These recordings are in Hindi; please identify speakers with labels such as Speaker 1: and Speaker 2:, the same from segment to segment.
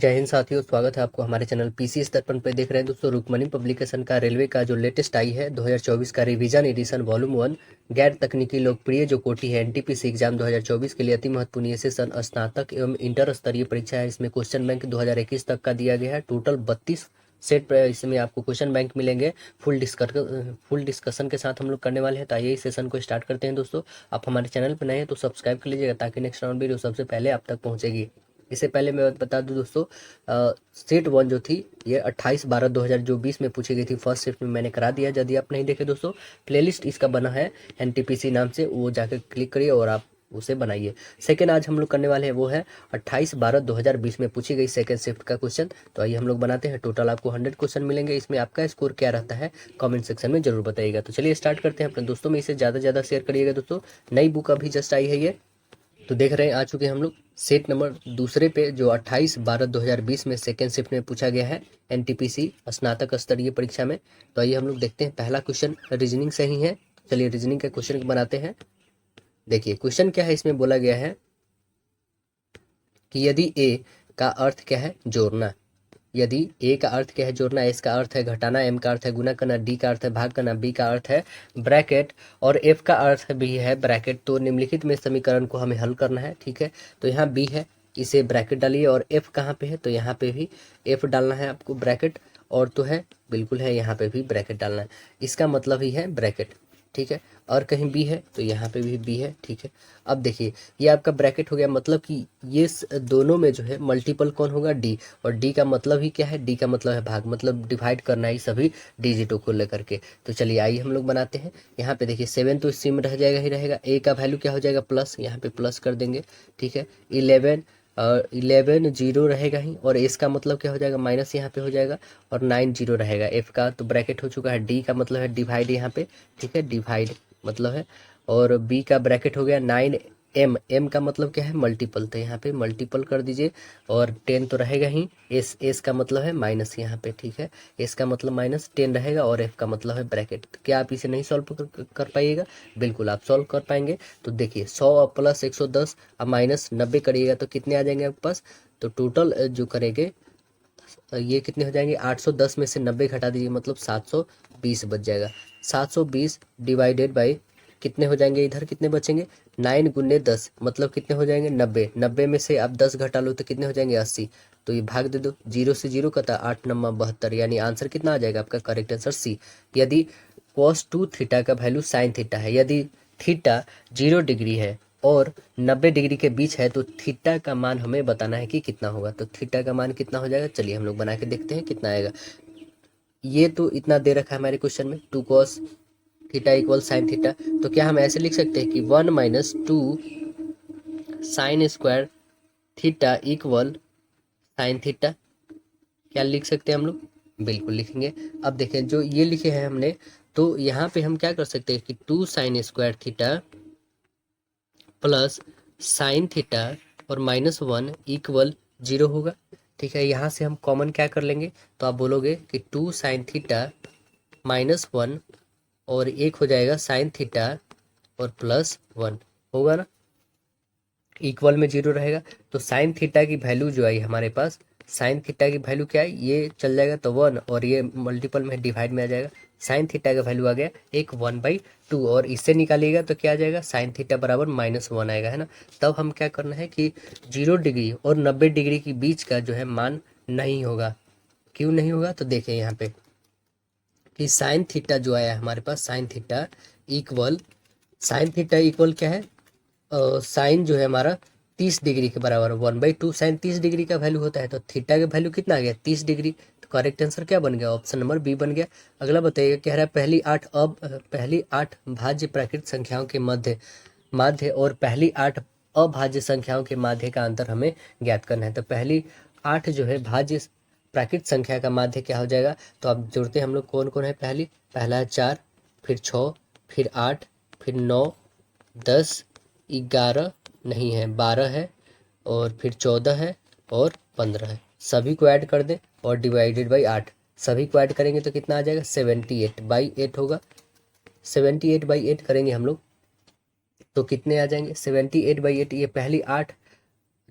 Speaker 1: जय हिंद साथियों, स्वागत है आपको हमारे चैनल पीसी दर्पण पे। देख रहे हैं दोस्तों, रुक्मणी पब्लिकेशन का रेलवे का जो लेटेस्ट आई है 2024 का रिवीजन एडिशन वॉल्यूम 1 गैर तकनीकी लोकप्रिय जो कोटि है एनटीपीसी एग्जाम 2024 के लिए अति महत्वपूर्ण ये सेशन स्नातक एवं इंटर स्तरीय परीक्षा है। इसमें क्वेश्चन बैंक 2021 तक का दिया गया है। टोटल 32 सेट इसमें आपको क्वेश्चन बैंक मिलेंगे। फुल डिस्कशन के साथ हम लोग करने वाले हैं। तो आइए इस सेशन को स्टार्ट करते हैं। दोस्तों, आप हमारे चैनल पर नए हैं तो सब्सक्राइब कर लीजिएगा ताकि नेक्स्ट राउंड वीडियो सबसे पहले आप तक पहुंचेगी। इससे पहले मैं बता दूं दोस्तों, सेट 1 जो थी ये 28/12/2020 में पूछी गई थी। फर्स्ट शिफ्ट में मैंने करा दिया। यदि आप नहीं देखे दोस्तों, प्लेलिस्ट इसका बना है एनटीपीसी नाम से, वो जाकर क्लिक करिए और आप उसे बनाइए। सेकेंड आज हम लोग करने वाले हैं वो है 28/12/2020 में पूछी गई सेकेंड शिफ्ट का क्वेश्चन। तो आइए हम लोग बनाते हैं। टोटल आपको 100 क्वेश्चन मिलेंगे। इसमें आपका स्कोर क्या रहता है कमेंट सेक्शन में जरूर बताइएगा। तो चलिए स्टार्ट करते हैं। अपने दोस्तों में इसे ज़्यादा से ज़्यादा शेयर करिएगा। दोस्तों, नई बुक अभी जस्ट आई है ये, तो देख रहे हैं आ चुके हैं हम लोग सेट नंबर दूसरे पे जो 28/12/2020 में सेकेंड शिफ्ट में पूछा गया है एनटीपीसी स्नातक स्तरीय परीक्षा में। तो आइए हम लोग देखते हैं। पहला क्वेश्चन रीजनिंग से ही है। चलिए रीजनिंग के क्वेश्चन बनाते हैं। देखिए क्वेश्चन क्या है, इसमें बोला गया है कि यदि ए का अर्थ क्या है जोड़ना, यदि ए का अर्थ क्या है जोड़ना, एस का अर्थ है घटाना, एम का अर्थ है गुना करना, डी का अर्थ है भाग करना, बी का अर्थ है ब्रैकेट और एफ का अर्थ भी है ब्रैकेट, तो निम्नलिखित में समीकरण को हमें हल करना है। ठीक है, तो यहाँ बी है, इसे ब्रैकेट डालिए। और एफ कहाँ पे है, तो यहाँ पे भी एफ डालना है आपको ब्रैकेट, और तो है बिल्कुल है यहाँ पे भी ब्रैकेट डालना है। इसका मतलब ही है ब्रैकेट। ठीक है, और कहीं बी है तो यहाँ पे भी बी है। ठीक है, अब देखिए ये आपका ब्रैकेट हो गया, मतलब कि ये दोनों में जो है मल्टीपल कौन होगा, डी। और डी का मतलब ही क्या है, डी का मतलब है भाग, मतलब डिवाइड करना ही सभी डिजिटों को लेकर के। तो चलिए आइए हम लोग बनाते हैं। यहाँ पे देखिए 7 तो इसी में रह जाएगा ही रहेगा। ए का वैल्यू क्या हो जाएगा प्लस, यहाँ पे प्लस कर देंगे। ठीक है, 11 जीरो रहेगा ही, और एस का मतलब क्या हो जाएगा माइनस यहाँ पे हो जाएगा, और 9 जीरो रहेगा। एफ का तो ब्रैकेट हो चुका है, डी का मतलब है डिवाइड यहाँ पे। ठीक है, डिवाइड मतलब है, और बी का ब्रैकेट हो गया 9। एम का मतलब क्या है मल्टीपल, तो यहाँ पे मल्टीपल कर दीजिए, और 10 तो रहेगा ही। एस का मतलब है माइनस यहाँ पे। ठीक है, एस का मतलब माइनस 10 रहेगा, और एफ का मतलब है ब्रैकेट। क्या आप इसे नहीं सॉल्व कर पाइएगा? बिल्कुल आप सॉल्व कर पाएंगे। तो देखिए 100 प्लस 110 अब माइनस 90 करिएगा तो कितने आ जाएंगे आपके पास? तो टोटल जो करेंगे ये कितने हो जाएंगे, 810 में से 90 घटा दीजिए, मतलब 720 बच जाएगा। 720 डिवाइडेड बाई कितने हो जाएंगे, इधर कितने बचेंगे, 9 गुने 10 मतलब कितने हो जाएंगे 90। 90 में से आप 10 घटा लो तो कितने हो जाएंगे 80। तो ये भाग दे दो, जीरो से जीरो कटा 8 9 72, यानी आंसर कितना आ जाएगा आपका करेक्ट आंसर सी। यदि cos 2 थीटा का वैल्यू साइन थीटा है, यदि थीटा 0 डिग्री है और 90 डिग्री के बीच है, तो थीटा का मान हमें बताना है कि कितना होगा। तो थीटा का मान कितना हो जाएगा, चलिए हम लोग बना के देखते हैं कितना आएगा। ये तो इतना दे रखा है हमारे क्वेश्चन में, 2 cos theta equal sine theta. तो क्या हम ऐसे लिख सकते हैं कि 1 - 2 sine square theta equal sine theta? क्या लिख सकते हैं हम लोग? बिल्कुल लिखेंगे। अब देखें जो ये लिखे हैं हमने, तो यहाँ पे हम क्या कर सकते हैं कि 2 sine square theta plus sine theta और -1 इक्वल 0 होगा। ठीक है, यहाँ से हम कॉमन क्या कर लेंगे, तो आप बोलोगे कि 2 साइन थीटा -1 और एक हो जाएगा साइन थीटा और +1 होगा ना, इक्वल में 0 रहेगा। तो साइन थीटा की वैल्यू जो आई हमारे पास, साइन थीटा की वैल्यू क्या है, ये चल जाएगा तो 1, और ये मल्टीपल में डिवाइड में आ जाएगा। साइन थीटा का वैल्यू आ गया एक 1/2, और इससे निकालिएगा तो क्या आ जाएगा, साइन थीटा बराबर -1 आएगा, है ना। तब हम क्या करना है कि 0 डिग्री और 90 डिग्री के बीच का जो है मान नहीं होगा। क्यों नहीं होगा, तो देखें यहाँ पे कि साइन थीटा जो आया हमारे पास, साइन थीटा इक्वल क्या है, साइन जो है हमारा 30 डिग्री के बराबर, 1/2 साइन 30 डिग्री का वैल्यू होता है। तो थीटा का वैल्यू कितना आ गया 30 डिग्री। तो करेक्ट आंसर क्या बन गया, ऑप्शन नंबर बी बन गया। अगला बताइएगा, कह रहा है पहली 8 भाज्य प्राकृत संख्याओं के माध्य और पहली 8 अभाज्य संख्याओं के माध्य का अंतर हमें ज्ञात करना है। तो पहली 8 जो है भाज्य प्राकृत संख्या का माध्य क्या हो जाएगा, तो आप जोड़ते हैं हम लोग कौन कौन है। पहला है 4, फिर 6, फिर 8, फिर 9, 10, 11 नहीं है, 12 है, और फिर 14 है, और 15 है। सभी को ऐड कर दें और डिवाइडेड बाई 8, सभी को ऐड करेंगे तो कितना आ जाएगा 78/8 होगा। 78/8 करेंगे हम लोग तो कितने आ जाएंगे 78/8। ये पहली 8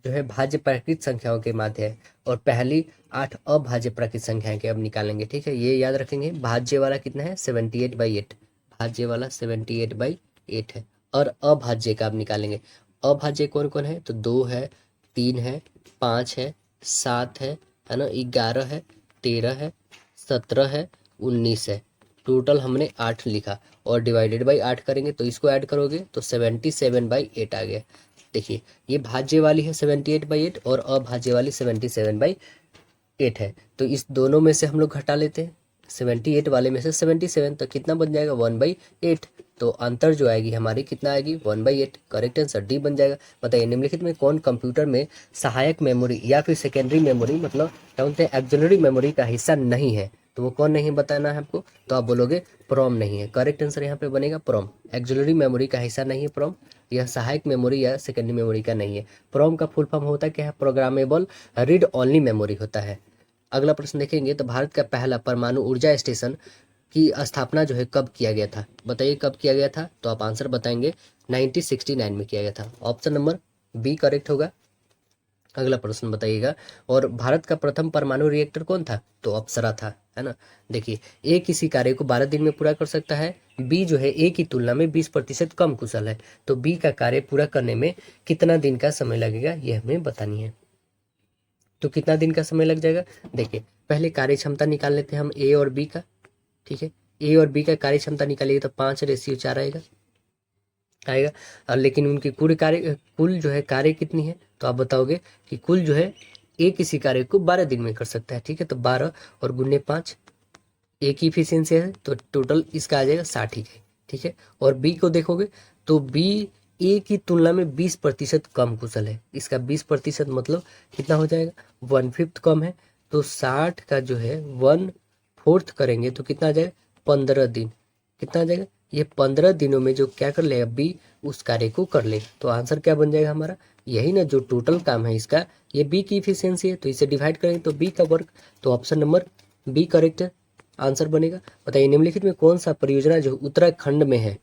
Speaker 1: जो है भाज्य प्राकृत संख्याओं के माध्य है, और पहली 8 अभाज्य प्राकृत संख्याएं के अब निकालेंगे। ठीक है, ये याद रखेंगे। भाज्य वाला कितना है 78/8, भाज्य वाला 78/8 है। और अभाज्य का अब निकालेंगे। अभाज्य कौन कौन है, तो 2 है, 3 है, 5 है, 7 है ना, 11 है, 13 है, 17 है, 19 है। टोटल हमने 8 लिखा, और डिवाइडेड बाई 8 करेंगे तो इसको ऐड करोगे तो 77/8 आ गया। देखिए ये भाज्य वाली है 78/8 और अभाज्य वाली 77/8 है। तो इस दोनों में से हम लोग घटा लेते हैं, 78 वाले में से 77, तो कितना बन जाएगा 1/8। तो अंतर जो आएगी हमारी कितना आएगी 1/8। करेक्ट आंसर डी बन जाएगा। बताइए निम्नलिखित में कौन कंप्यूटर में सहायक मेमोरी या फिर सेकेंडरी मेमोरी, मतलब क्या बोलते हैं एक्सिलरी मेमोरी का हिस्सा नहीं है। तो वो कौन नहीं बताना है आपको, तो आप बोलोगे प्रोम नहीं है। करेक्ट आंसर यहाँ पे बनेगा प्रोम। एक्सिलरी मेमोरी का हिस्सा नहीं है प्रोम, यह सहायक मेमोरी या सेकेंडरी मेमोरी का नहीं है। प्रोम का फुल फॉर्म होता है क्या है, प्रोग्रामेबल रीड ओनली मेमोरी होता है। अगला प्रश्न देखेंगे, तो भारत का पहला परमाणु ऊर्जा स्टेशन की स्थापना जो है कब किया गया था। बताइए कब किया गया था, तो आप आंसर बताएंगे 1969 में किया गया था। ऑप्शन नंबर बी करेक्ट होगा। अगला प्रश्न बताइएगा, और भारत का प्रथम परमाणु रिएक्टर कौन था, तो अप्सरा था, है ना। देखिए ए किसी कार्य को 12 दिन में पूरा कर सकता है, बी जो है ए की तुलना में 20% कम कुशल है। तो बी का कार्य पूरा करने में कितना दिन का समय लगेगा यह हमें बतानी है। तो कितना दिन का समय लग जाएगा, देखिए पहले कार्य क्षमता निकाल लेते हैं हम ए और बी का। ठीक है, ए और बी का कार्य क्षमता निकालिए तो 5:4 आएगा। और लेकिन उनकी कुल जो है कार्य कितनी है, तो आप बताओगे कि कुल जो है एक किसी कार्य को 12 दिन में कर सकता है। ठीक है, तो 12 और गुने 5 एक ही इफिशियंसी है, तो टोटल इसका आ जाएगा 60 है। ठीक है, और बी को देखोगे तो बी ए की तुलना में 20% कम कुशल है। इसका 20% मतलब कितना हो जाएगा 1/5 कम है। तो 60 का जो है 1/4 करेंगे तो कितना आ जाएगा 15 दिन। कितना आ जाएगा, ये 15 दिनों में जो क्या कर लेगा बी उस कार्य को कर लेगा। तो आंसर क्या बन जाएगा हमारा, यही ना, जो टोटल काम है इसका ये बी की इफिशियंसी है, तो इसे डिवाइड करेंगे तो बी का वर्क। तो ऑप्शन नंबर बी करेक्ट है, आंसर बनेगा। बताइए निम्नलिखित में कौन सा परियोजना जो उत्तराखंड में है,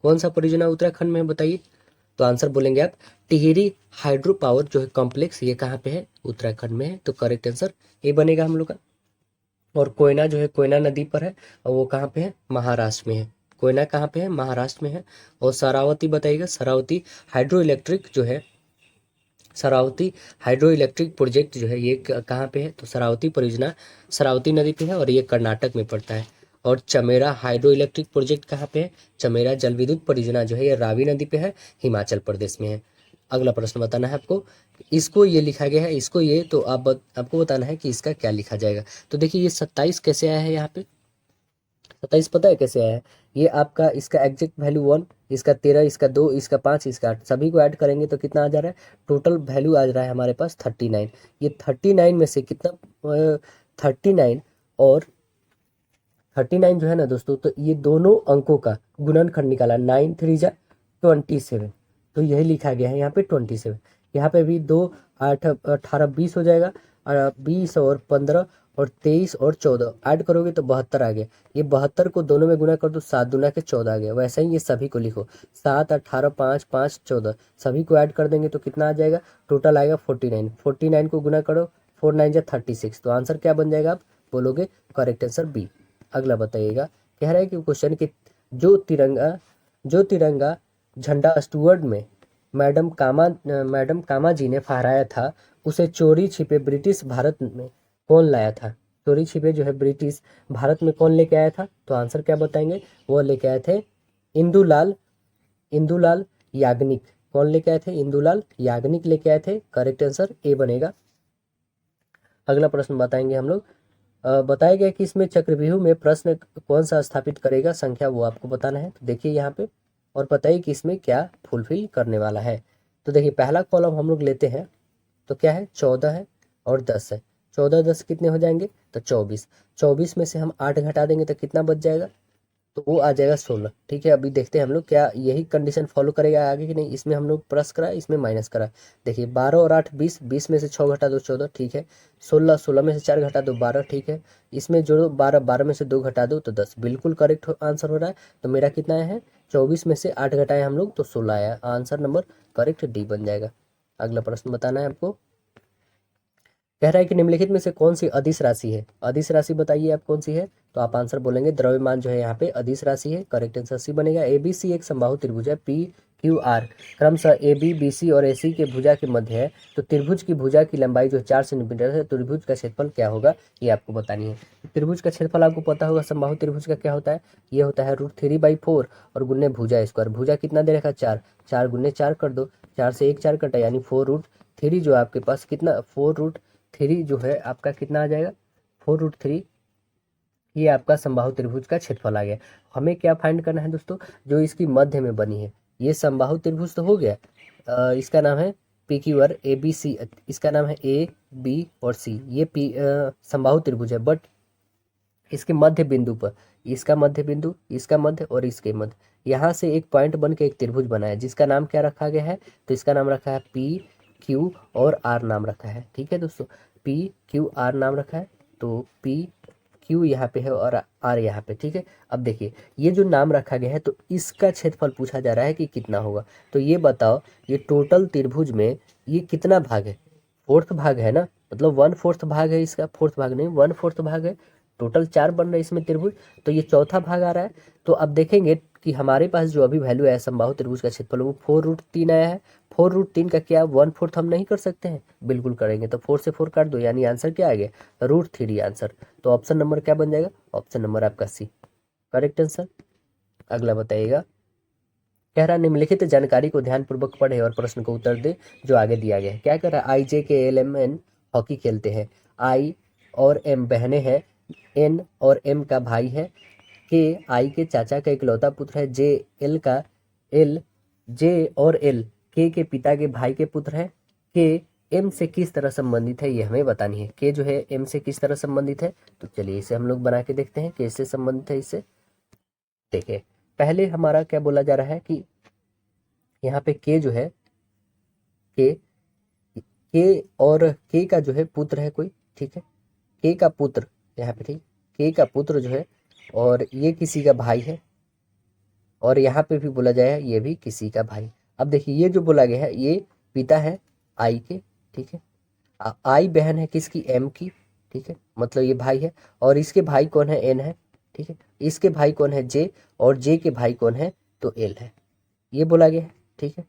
Speaker 1: कौन सा परियोजना उत्तराखंड में है बताइए। तो आंसर बोलेंगे आप टिहरी हाइड्रो पावर जो है कॉम्प्लेक्स, ये कहाँ पे है, उत्तराखंड में है। तो करेक्ट आंसर ये बनेगा हम लोग का। और कोयना जो है कोयना नदी पर है, और वो कहाँ पे है, महाराष्ट्र में है। कोयना कहाँ पे है, महाराष्ट्र में है। और शरावती बताइएगा, शरावती हाइड्रो इलेक्ट्रिक जो है, शरावती हाइड्रो इलेक्ट्रिक प्रोजेक्ट जो है ये कहाँ पे है, तो शरावती परियोजना शरावती नदी पे है और ये कर्नाटक में पड़ता है। और चमेरा हाइड्रो इलेक्ट्रिक प्रोजेक्ट कहाँ पे है, चमेरा जल विद्युत परियोजना जो है ये रावी नदी पे है, हिमाचल प्रदेश में है। अगला प्रश्न बताना है आपको, इसको ये लिखा गया है, इसको ये, तो आपको बताना है कि इसका क्या लिखा जाएगा। तो देखिए ये 27 कैसे आया है यहाँ पे, 27 पता है कैसे आया है, ये आपका इसका एग्जैक्ट वैल्यू 1, इसका 13, इसका 2, इसका 5, इसका 8, सभी को ऐड करेंगे तो कितना आ जा रहा है, टोटल वैल्यू आ रहा है हमारे पास 39। ये 39 में से कितना 39 और 39 जो है ना दोस्तों, तो ये दोनों अंकों का गुणनखंड निकाला, 9 3 जा 27, तो यही लिखा गया है यहाँ पे 27। यहाँ पे भी 2 8 18 20 हो जाएगा, और 20 और 15 और 23 और 14 ऐड करोगे तो 72 आ गया। ये 72 को दोनों में गुना कर दो, 7 दूना के 14 आ गया। वैसे ही ये सभी को लिखो, 7 18 5 5 14, सभी को ऐड कर देंगे तो कितना आ जाएगा, टोटल आएगा 49। 49 को गुना करो, 4 9 जा 36, तो आंसर क्या बन जाएगा, आप बोलोगे करेक्ट आंसर बी। अगला बताइएगा, कह रहा है कि क्वेश्चन कि जो तिरंगा झंडा स्टुअर्ड में मैडम कामा जी ने फहराया था, उसे चोरी छिपे ब्रिटिश भारत में कौन लाया था। चोरी छिपे जो है ब्रिटिश भारत में कौन लेके आया था, तो आंसर क्या बताएंगे, वो लेके आए थे इंदुलाल इंदुलाल याग्निक। कौन लेके आए थे, इंदुलाल याग्निक लेके आए थे। करेक्ट आंसर ए बनेगा। अगला प्रश्न बताएंगे हम लोग, बताया गया कि इसमें चक्रव्यूह में प्रश्न कौन सा स्थापित करेगा संख्या, वो आपको बताना है। तो देखिए यहाँ पे, और बताइए कि इसमें क्या फुलफिल करने वाला है। तो देखिए पहला कॉलम हम लोग लेते हैं, तो क्या है 14 है और 10 है। 14 10 कितने हो जाएंगे, तो 24। 24 में से हम 8 घटा देंगे तो कितना बच जाएगा, तो वो आ जाएगा 16। ठीक है, अभी देखते हैं हम लोग क्या यही कंडीशन फॉलो करेगा आगे कि नहीं। इसमें हम लोग प्लस करा, इसमें माइनस करा। देखिए 12 और 8 20, 20 में से 6 घटा दो 14, ठीक है। 16, 16 में से 4 घटा दो 12, ठीक है। इसमें जोड़ो 12, 12 में से 2 घटा दो तो 10, बिल्कुल करेक्ट आंसर हो रहा है। तो मेरा कितना आया है, 24 में से 8 घटाए हम लोग तो 16 आया। आंसर नंबर करेक्ट डी बन जाएगा। अगला प्रश्न बताना है आपको। कह रहा है कि निम्नलिखित में से कौन सी अदिश राशि है। अदिश राशि बताइए आप कौन सी है, तो आप आंसर बोलेंगे द्रव्यमान जो है यहाँ पे अदिश राशि है। करेक्ट आंसर सी बनेगा। एबीसी एक समबाहु त्रिभुज है, पी क्यू आर क्रमशः ए बी बी सी और ए सी के भुजा के मध्य है, तो त्रिभुज की भुजा की लंबाई जो है 4 सेंटीमीटर है, तो त्रिभुज का क्षेत्रफल क्या होगा ये आपको बतानी है। त्रिभुज का क्षेत्रफल आपको पता होगा, समबाहु त्रिभुज का क्या होता है, ये होता है √3/4 और गुने भुजा स्क्वायर। भुजा कितना दे रखा है 4, 4 गुने 4 कर दो, 4 से 1 4 कटा, यानी 4√3 जो आपके पास कितना 4√3 जो है आपका कितना आ जाएगा 4√3, ये आपका समबाहु त्रिभुज का क्षेत्रफल आ गया। हमें क्या फाइंड करना है दोस्तों, जो इसकी मध्य में बनी है, ये समबाहु त्रिभुज तो हो गया, इसका नाम है P Q R A B C, इसका नाम है ए बी और सी, ये समबाहु त्रिभुज है। बट इसके मध्य बिंदु पर, इसका मध्य बिंदु, इसका मध्य और इसके मध्य, यहाँ से एक पॉइंट बन के एक त्रिभुज बना है, जिसका नाम क्या रखा गया है, तो इसका नाम रखा है पी क्यू और आर नाम रखा है। ठीक है दोस्तों, पी क्यू आर नाम रखा है, तो पी क्यू यहाँ पे है और आर यहाँ पे। ठीक है, अब देखिए ये जो नाम रखा गया है, तो इसका क्षेत्रफल पूछा जा रहा है कि कितना होगा। तो ये बताओ, ये टोटल त्रिभुज में ये कितना भाग है, फोर्थ भाग है ना, मतलब 1/4 भाग है इसका, फोर्थ भाग नहीं 1/4 भाग है। टोटल 4 बन रहा है इसमें त्रिभुज, तो ये चौथा भाग आ रहा है। तो अब देखेंगे कि हमारे पास जो अभी वैल्यू है समबाहु त्रिभुज का क्षेत्रफल, वो 4√3 आया है। 4√3 का क्या 1/4 हम नहीं कर सकते हैं, बिल्कुल करेंगे। तो 4 से 4 काट दो, यानी आंसर क्या आ गया √3 आंसर। तो ऑप्शन नंबर क्या बन जाएगा, ऑप्शन नंबर आपका सी करेक्ट आंसर। अगला बताइएगा, कह रहा निम्नलिखित जानकारी को ध्यानपूर्वक पढ़े और प्रश्न को उत्तर दे जो आगे दिया गया है। क्या कह रहा है, आई जे के एल एम एन हॉकी खेलते हैं, आई और एम बहनें हैं, एन और एम का भाई है, के आई के चाचा का इकलौता पुत्र है, जे एल का एल जे और एल के पिता के भाई के पुत्र है, के एम से किस तरह संबंधित है, ये हमें बतानी है। के जो है एम से किस तरह संबंधित है, तो चलिए इसे हम लोग बना के देखते हैं कैसे संबंधित है इससे। देखिए पहले हमारा क्या बोला जा रहा है कि यहाँ पे के जो है, के और के का जो है पुत्र है कोई, ठीक है, के का पुत्र यहाँ पे, ठीक, के का पुत्र जो है, और ये किसी का भाई है, और यहाँ पे भी बोला जाए ये भी किसी का भाई। अब देखिए ये जो बोला गया है, ये पिता है आई के, ठीक है, आई बहन है किसकी, एम की, ठीक है, मतलब ये भाई है, और इसके भाई कौन है, एन है, ठीक है, इसके भाई कौन है, जे, और जे के भाई कौन है, तो एल है, ये बोला गया है। ठीक है,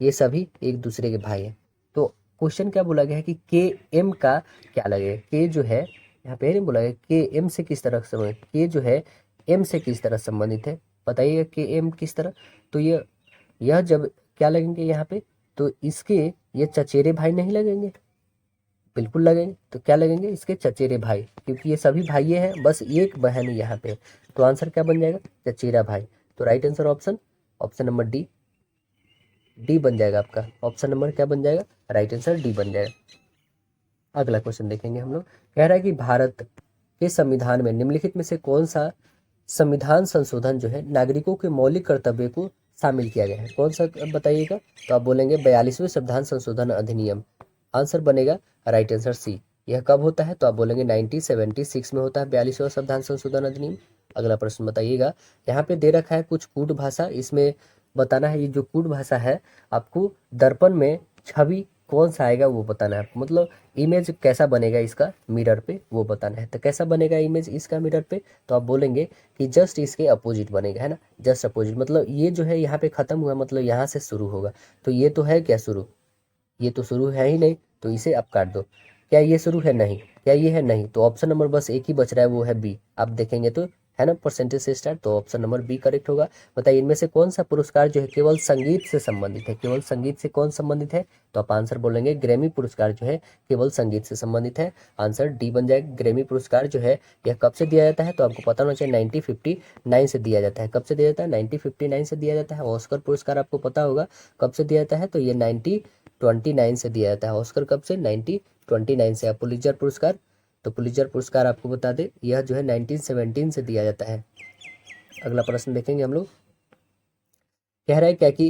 Speaker 1: ये सभी एक दूसरे के भाई हैं। तो क्वेश्चन क्या बोला गया है कि के एम का क्या लगेगा, के जो है यहाँ पे नहीं बोला गया के एम से किस तरह संबंधित, के जो है एम से किस तरह संबंधित है, बताइएगा के एम किस तरह। तो यह जब क्या लगेंगे यहाँ पे, तो इसके ये चचेरे भाई नहीं लगेंगे, बिल्कुल लगेंगे। तो क्या लगेंगे, इसके चचेरे भाई, क्योंकि ये सभी भाई हैं, बस एक बहन है यहाँ पे। तो आंसर क्या बन जाएगा, चचेरा भाई। तो right answer option option number D, D बन जाएगा आपका। ऑप्शन नंबर क्या बन जाएगा, राइट आंसर डी बन जाएगा। अगला क्वेश्चन देखेंगे हम लोग। कह रहा है कि भारत के संविधान में निम्नलिखित में से कौन सा संविधान संशोधन जो है नागरिकों के मौलिक कर्तव्य को शामिल किया गया है, कौन सा बताइएगा। तो आप बोलेंगे 42वें संविधान संशोधन अधिनियम। आंसर बनेगा राइट आंसर सी। यह कब होता है, तो आप बोलेंगे 1976 में होता है 42वां संविधान संशोधन अधिनियम। अगला प्रश्न बताइएगा, यहाँ पे दे रखा है कुछ कूट भाषा, इसमें बताना है ये जो कूट भाषा है आपको दर्पण में छवि कौन सा आएगा वो बताना है आपको, मतलब इमेज कैसा बनेगा इसका मिरर पे वो बताना है। तो कैसा बनेगा इमेज इसका मिरर पे, तो आप बोलेंगे कि जस्ट इसके अपोजिट बनेगा, है ना, जस्ट अपोजिट, मतलब ये जो है यहाँ पे खत्म हुआ, मतलब यहाँ से शुरू होगा। तो ये तो है क्या शुरू, ये तो शुरू है ही नहीं, तो इसे आप काट दो। क्या ये शुरू है, नहीं, क्या ये है, नहीं, तो ऑप्शन नंबर बस एक ही बच रहा है, वो है बी। आप देखेंगे तो है ना परसेंटेज से स्टार्ट, तो ऑप्शन नंबर बी करेक्ट होगा। बताइए इनमें से कौन सा पुरस्कार जो है केवल संगीत से संबंधित है, केवल संगीत से कौन संबंधित है, तो आप आंसर बोलेंगे ग्रैमी पुरस्कार जो है केवल संगीत से संबंधित है। आंसर डी बन जाएगा। ग्रैमी पुरस्कार जो है यह कब से दिया जाता है, तो आपको पता होना चाहिए 1959 से दिया जाता है। कब से दिया जाता है, 1959 से दिया जाता है। ऑस्कर पुरस्कार आपको पता होगा कब से दिया जाता है, तो ये 1929 से दिया जाता है। ऑस्कर कब से, 1929 से। पुलित्जर पुरस्कार, तो पुलित्जर पुरस्कार आपको बता दे यह जो है 1917 से दिया जाता है। अगला प्रश्न देखेंगे हम लोग। कह रहा है क्या कि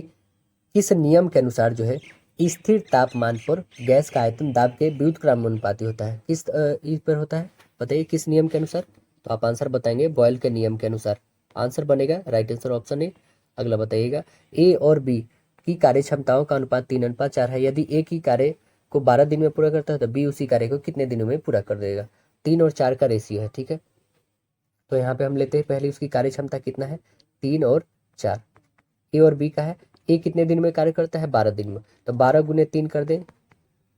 Speaker 1: किस नियम के अनुसार जो है स्थिर तापमान पर गैस का आयतन दाब के व्युत्क्रमानुपाती होता है, किस इस पर होता है, बताइए किस नियम के अनुसार। तो आप आंसर बताएंगे बॉयल के नियम के अनुसार। आंसर बनेगा राइट आंसर ऑप्शन ए। अगला बताइएगा, ए और बी की कार्य क्षमताओं का अनुपात 3:4 है। यदि ए की कार्य को 12 दिन में पूरा करता है तो बी उसी कार्य को कितने दिनों में पूरा कर देगा। 3 और 4 का रेशियो है, ठीक है। तो यहाँ पे हम लेते हैं पहले उसकी कार्य क्षमता कितना है, 3 और 4। ए और बी का है, ए कितने दिन में कार्य करता है, 12 दिन में, तो 12 गुने 3 कर दें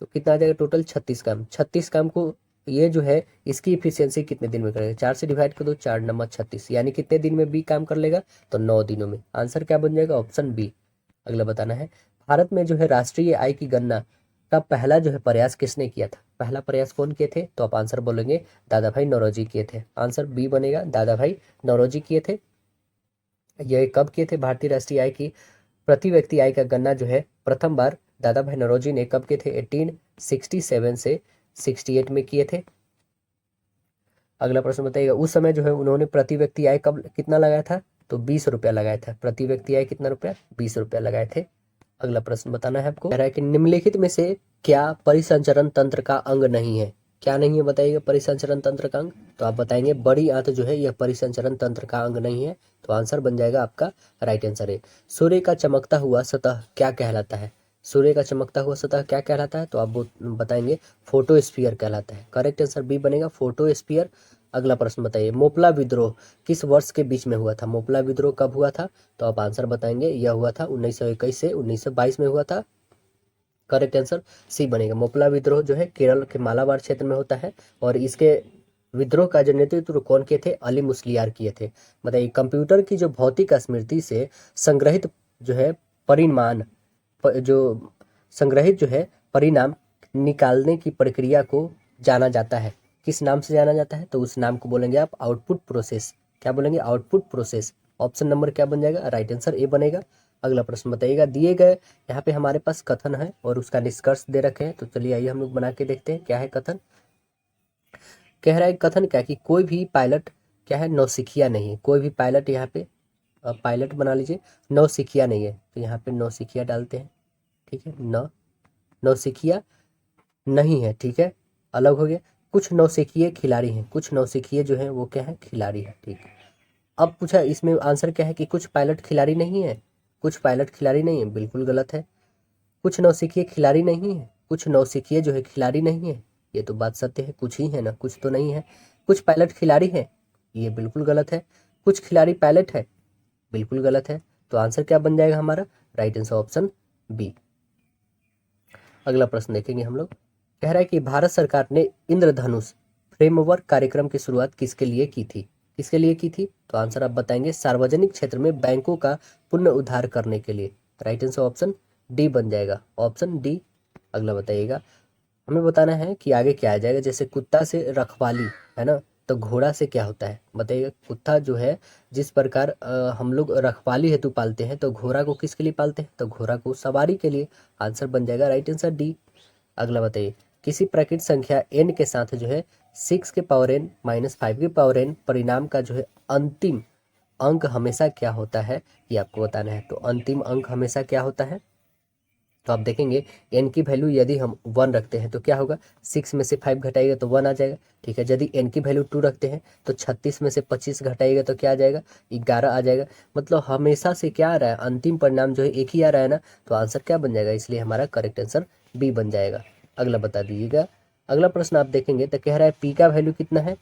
Speaker 1: तो कितना आ जाएगा, टोटल 36 काम। 36 काम को ये जो है इसकी इफिशियंसी कितने दिन में करेगा, 4 से डिवाइड कर दो, 4 नंबर 36, यानी कितने दिन में बी काम कर लेगा, तो 9 दिनों में। आंसर क्या बन जाएगा, ऑप्शन बी। अगला बताना है, भारत में जो है राष्ट्रीय आय की गणना का पहला जो है प्रयास किसने किया था। पहला प्रयास कौन किए थे, तो आप आंसर बोलेंगे दादा भाई नौरोजी किए थे। आंसर बी बनेगा, दादा भाई नौरोजी किए थे। यह कब किए थे, भारतीय राष्ट्रीय आय की प्रति व्यक्ति आय का गणना जो है प्रथम बार दादा भाई नौरोजी ने कब किए थे, 1867 से 68 में किए थे। अगला प्रश्न बताइएगा, उस समय जो है उन्होंने प्रति व्यक्ति आय कब कितना लगाया था, तो 20 रुपया लगाया था। प्रति व्यक्ति आय कितना रुपया, 20 रुपया लगाए थे। अगला प्रश्न बताना है आपको, कह रहा है कि निम्नलिखित में से क्या परिसंचरण तंत्र का अंग नहीं है। क्या नहीं है बताइएगा परिसंचरण तंत्र का अंग, तो आप बताएंगे बड़ी आंत जो है यह परिसंचरण तंत्र का अंग नहीं है। तो आंसर बन जाएगा आपका राइट आंसर है। सूर्य का चमकता हुआ सतह क्या कहलाता है। सूर्य का चमकता हुआ सतह क्या कहलाता है, तो आप बताएंगे फोटोस्फीयर कहलाता है। करेक्ट आंसर बी बनेगा, फोटोस्फीयर। अगला प्रश्न बताइए, मोपला विद्रोह किस वर्ष के बीच में हुआ था। मोपला विद्रोह कब हुआ था, तो आप आंसर बताएंगे यह हुआ था 1921 से 1922 में हुआ था। करेक्ट आंसर सी बनेगा। मोपला विद्रोह जो है केरल के मालाबार क्षेत्र में होता है और इसके विद्रोह का जो नेतृत्व कौन किए थे, अली मुस्लियार किए थे। बताइए, कंप्यूटर की जो भौतिक स्मृति से संग्रहित जो है परिमाण जो संग्रहित जो है परिणाम निकालने की प्रक्रिया को जाना जाता है, किस नाम से जाना जाता है, तो उस नाम को बोलेंगे आप आउटपुट प्रोसेस। क्या बोलेंगे, आउटपुट प्रोसेस। ऑप्शन नंबर क्या बन जाएगा, राइट आंसर ए बनेगा। अगला प्रश्न बताइएगा, दिए गए यहाँ पे हमारे पास कथन है और उसका निष्कर्ष दे रखे हैं, तो चलिए आइए हम लोग बना के देखते हैं क्या है कथन। कह रहा है कथन क्या कि कोई भी पायलट क्या है, नौसिखिया नहीं है। कोई भी पायलट यहाँ पे पायलट बना लीजिए, नौसिखिया नहीं है, तो यहाँ पे नौसिखिया डालते हैं, ठीक है। नौसिखिया नहीं है, ठीक है, अलग हो गया। कुछ नौसिखिए खिलाड़ी हैं, कुछ नौसिखिए जो है वो क्या है, खिलाड़ी है, ठीक है। अब पूछा इसमें आंसर क्या है कि कुछ पायलट खिलाड़ी नहीं है। कुछ पायलट खिलाड़ी नहीं है, बिल्कुल गलत है। कुछ नौसिखिए खिलाड़ी नहीं है, कुछ नौसिखिए जो है खिलाड़ी नहीं है, ये तो बात सत्य है, कुछ ही है ना, कुछ तो नहीं है। कुछ पायलट खिलाड़ी है, ये बिल्कुल गलत है। कुछ खिलाड़ी पायलट है, बिल्कुल गलत है। तो आंसर क्या बन जाएगा हमारा, राइट आंसर ऑप्शन बी। अगला प्रश्न देखेंगे हम लोग। कह रहा है कि भारत सरकार ने इंद्रधनुष फ्रेमवर्क कार्यक्रम की शुरुआत किसके लिए की थी। किसके लिए की थी, तो आंसर आप बताएंगे सार्वजनिक क्षेत्र में बैंकों का पुनरुद्धार करने के लिए। राइट आंसर ऑप्शन डी बन जाएगा, ऑप्शन डी। अगला बताइएगा, हमें बताना है कि आगे क्या आ जाएगा। जैसे कुत्ता से रखवाली है ना, तो घोड़ा से क्या होता है बताइएगा। कुत्ता जो है जिस प्रकार हम लोग रखवाली हेतु पालते हैं, तो घोड़ा को किसके लिए पालते हैं, तो घोड़ा को सवारी के लिए। आंसर बन जाएगा राइट आंसर डी। अगला बताइए, किसी प्राकृत संख्या n के साथ जो है 6 के पावर n माइनस 5 के पावर n परिणाम का जो है अंतिम अंक हमेशा क्या होता है, ये आपको बताना है। तो अंतिम अंक हमेशा क्या होता है, तो आप देखेंगे n की वैल्यू यदि हम 1 रखते हैं तो क्या होगा, 6 में से 5 घटाइएगा तो 1 आ जाएगा, ठीक है। यदि n की वैल्यू 2 रखते हैं तो 36 में से 25 घटाइएगा तो क्या आ जाएगा, 11 आ जाएगा। मतलब हमेशा से क्या आ रहा है, अंतिम परिणाम जो है एक ही आ रहा है ना, तो आंसर क्या बन जाएगा, इसलिए हमारा करेक्ट आंसर बी बन जाएगा। अगला बता दीजिएगा। अगला प्रश्न आप देखेंगे तो कह रहा है पी का वैल्यू कितना है,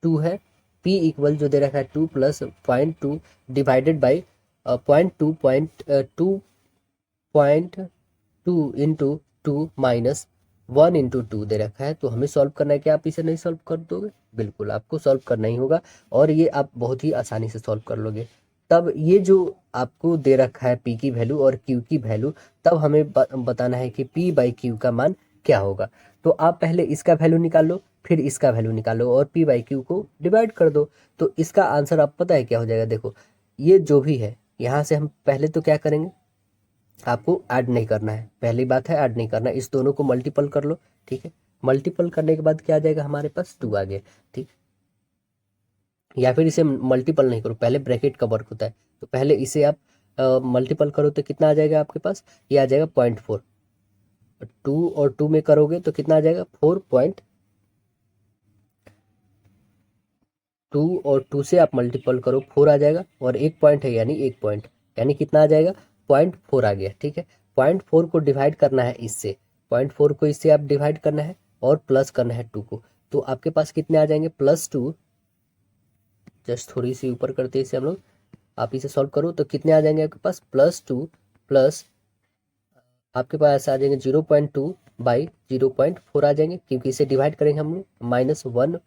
Speaker 1: 2 है। पी इक्वल जो दे रखा है 2 plus 0.2 divided by 0.2 minus 1 into 2 दे रखा है। तो हमें सॉल्व करना है, क्या आप इसे नहीं सॉल्व कर दोगे, बिल्कुल आपको सॉल्व करना ही होगा और ये आप बहुत ही आसानी से सॉल्व कर लोगे। तब ये जो आपको दे रखा है पी की वैल्यू और क्यू की वैल्यू, तब हमें बताना है कि पी बाई क्यू का मान क्या होगा। तो आप पहले इसका वैल्यू निकाल लो, फिर इसका वैल्यू निकालो और पी बाई क्यू को डिवाइड कर दो। तो इसका आंसर आप पता है क्या हो जाएगा, देखो ये जो भी है यहाँ से हम पहले तो क्या करेंगे, आपको ऐड नहीं करना है, पहली बात है ऐड नहीं करना है, इस दोनों को मल्टीपल कर लो, ठीक है। मल्टीपल करने के बाद क्या आ जाएगा हमारे पास, 2 आ गया, ठीक। या फिर इसे मल्टीपल नहीं करो, पहले ब्रैकेट का वर्क होता है, तो पहले इसे आप मल्टीपल करो तो कितना आ जाएगा आपके पास, ये आ जाएगा 0.4। 2 और 2 में करोगे तो कितना आ जाएगा, 4.2 और 2 से आप मल्टीपल करो 4 आ जाएगा और एक पॉइंट है यानी एक पॉइंट, यानी कितना आ जाएगा 0.4 आ गया, ठीक है। 0.4 को डिवाइड करना है इससे, 0.4 को इससे आप डिवाइड करना है और प्लस करना है 2 को, तो आपके पास कितने आ जाएंगे +2, जस्ट थोड़ी सी ऊपर करते हैं इसे हम लोग, आप इसे सॉल्व करो तो कितने आ जाएंगे आपके पास +2 प्लस आपके पास आ जाएंगे 0.2/0.4 आ जाएंगे, क्योंकि इसे डिवाइड करेंगे हम लोग -1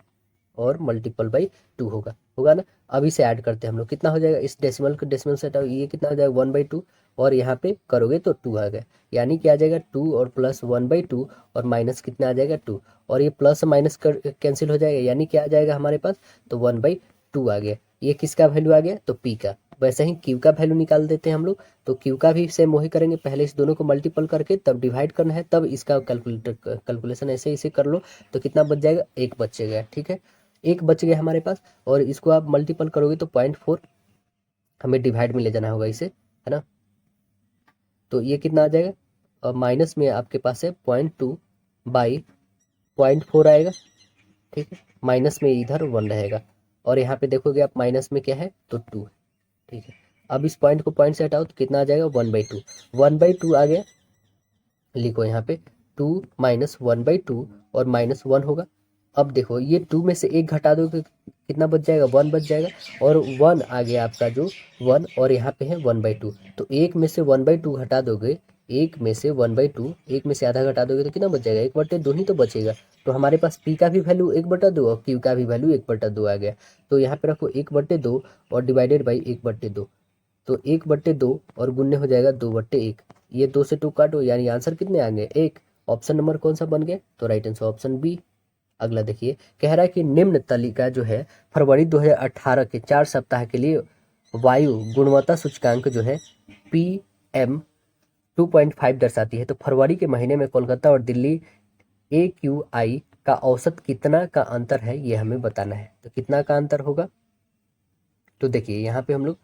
Speaker 1: और ×2 होगा, होगा ना। अब इसे ऐड करते हैं हम लोग, कितना हो जाएगा, इस डेसिमल को डेसिमल से हटाओ, ये कितना हो जाएगा 1/2 और यहाँ पे करोगे तो 2 आ गया, यानी कि आ जाएगा 2 और प्लस 1/2 और माइनस कितना आ जाएगा 2, और ये प्लस माइनस कर कैंसिल हो जाएगा, यानी क्या आ जाएगा हमारे पास, तो 1/2 आ गया। ये किसका वैल्यू आ गया, तो पी का। वैसे ही क्यू का वैल्यू निकाल देते हैं हम लोग, तो क्यू का भी सेम वही करेंगे, पहले इस दोनों को मल्टीपल करके तब डिवाइड करना है, तब इसका कैलकुलेशन ऐसे इसे कर लो, तो कितना बच जाएगा, 1 बचेगा, ठीक है। 1 बच गया हमारे पास, और इसको आप मल्टीपल करोगे तो 0.4 हमें डिवाइड में ले जाना होगा इसे, है ना। तो ये कितना आ जाएगा, और माइनस में आपके पास है 0.2/0.4 आएगा, ठीक है। माइनस में इधर 1 रहेगा, और यहाँ पे देखोगे आप माइनस में क्या है, तो 2 है, ठीक है। अब इस पॉइंट को पॉइंट से हटाओ तो कितना आ जाएगा 1/2, 1/2 आ गया, लिखो यहाँ पे 2 माइनस 1/2 और -1 होगा। अब देखो ये 2 में से 1 घटा दो तो कितना बच जाएगा, 1 बच जाएगा, और 1 आ गया आपका जो 1, और यहाँ पे है 1/2, तो 1 में से 1/2 घटा दोगे, 1 में से 1/2, 1 में से आधा घटा दोगे तो कितना बच जाएगा, 1/2 ही तो बचेगा। तो हमारे पास पी का भी वैल्यू 1/2 और क्यू का भी वैल्यू 1/2 आ गया, तो यहाँ पे रखो 1/2 और डिवाइडेड बाई 1/2, तो 1/2 और गुन्ने हो जाएगा 2/1, ये 2 से 2 काटो, यानी आंसर कितने आ गए, 1। ऑप्शन नंबर कौन सा बन गया, तो राइट आंसर ऑप्शन बी। अगला देखिए, कह रहा है कि निम्न तालिका जो है फरवरी 2018 के 4 सप्ताह के लिए वायु गुणवत्ता सूचकांक जो है PM 2.5 दर्शाती है, तो फरवरी के महीने में कोलकाता और दिल्ली AQI का औसत कितना का अंतर है, ये हमें बताना है। तो कितना का अंतर होगा, तो देखिए यहाँ पे हम लोग,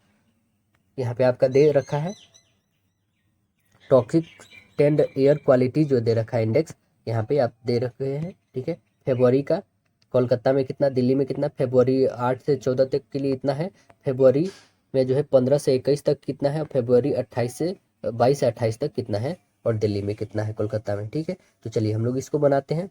Speaker 1: यहाँ पे आपका दे रखा है टॉक्सिक टेंड एयर क्वालिटी जो दे रखा है इंडेक्स, यहाँ पे आप दे रखे हैं, ठीक है। फरवरी का कोलकाता में कितना, दिल्ली में कितना, फरवरी 8 से 14 तक के लिए इतना है, फरवरी में जो है 15 से 21 तक कितना है, फरवरी 22 से 28 तक कितना है, और दिल्ली में कितना है कोलकाता में, ठीक है। तो चलिए हम लोग इसको बनाते हैं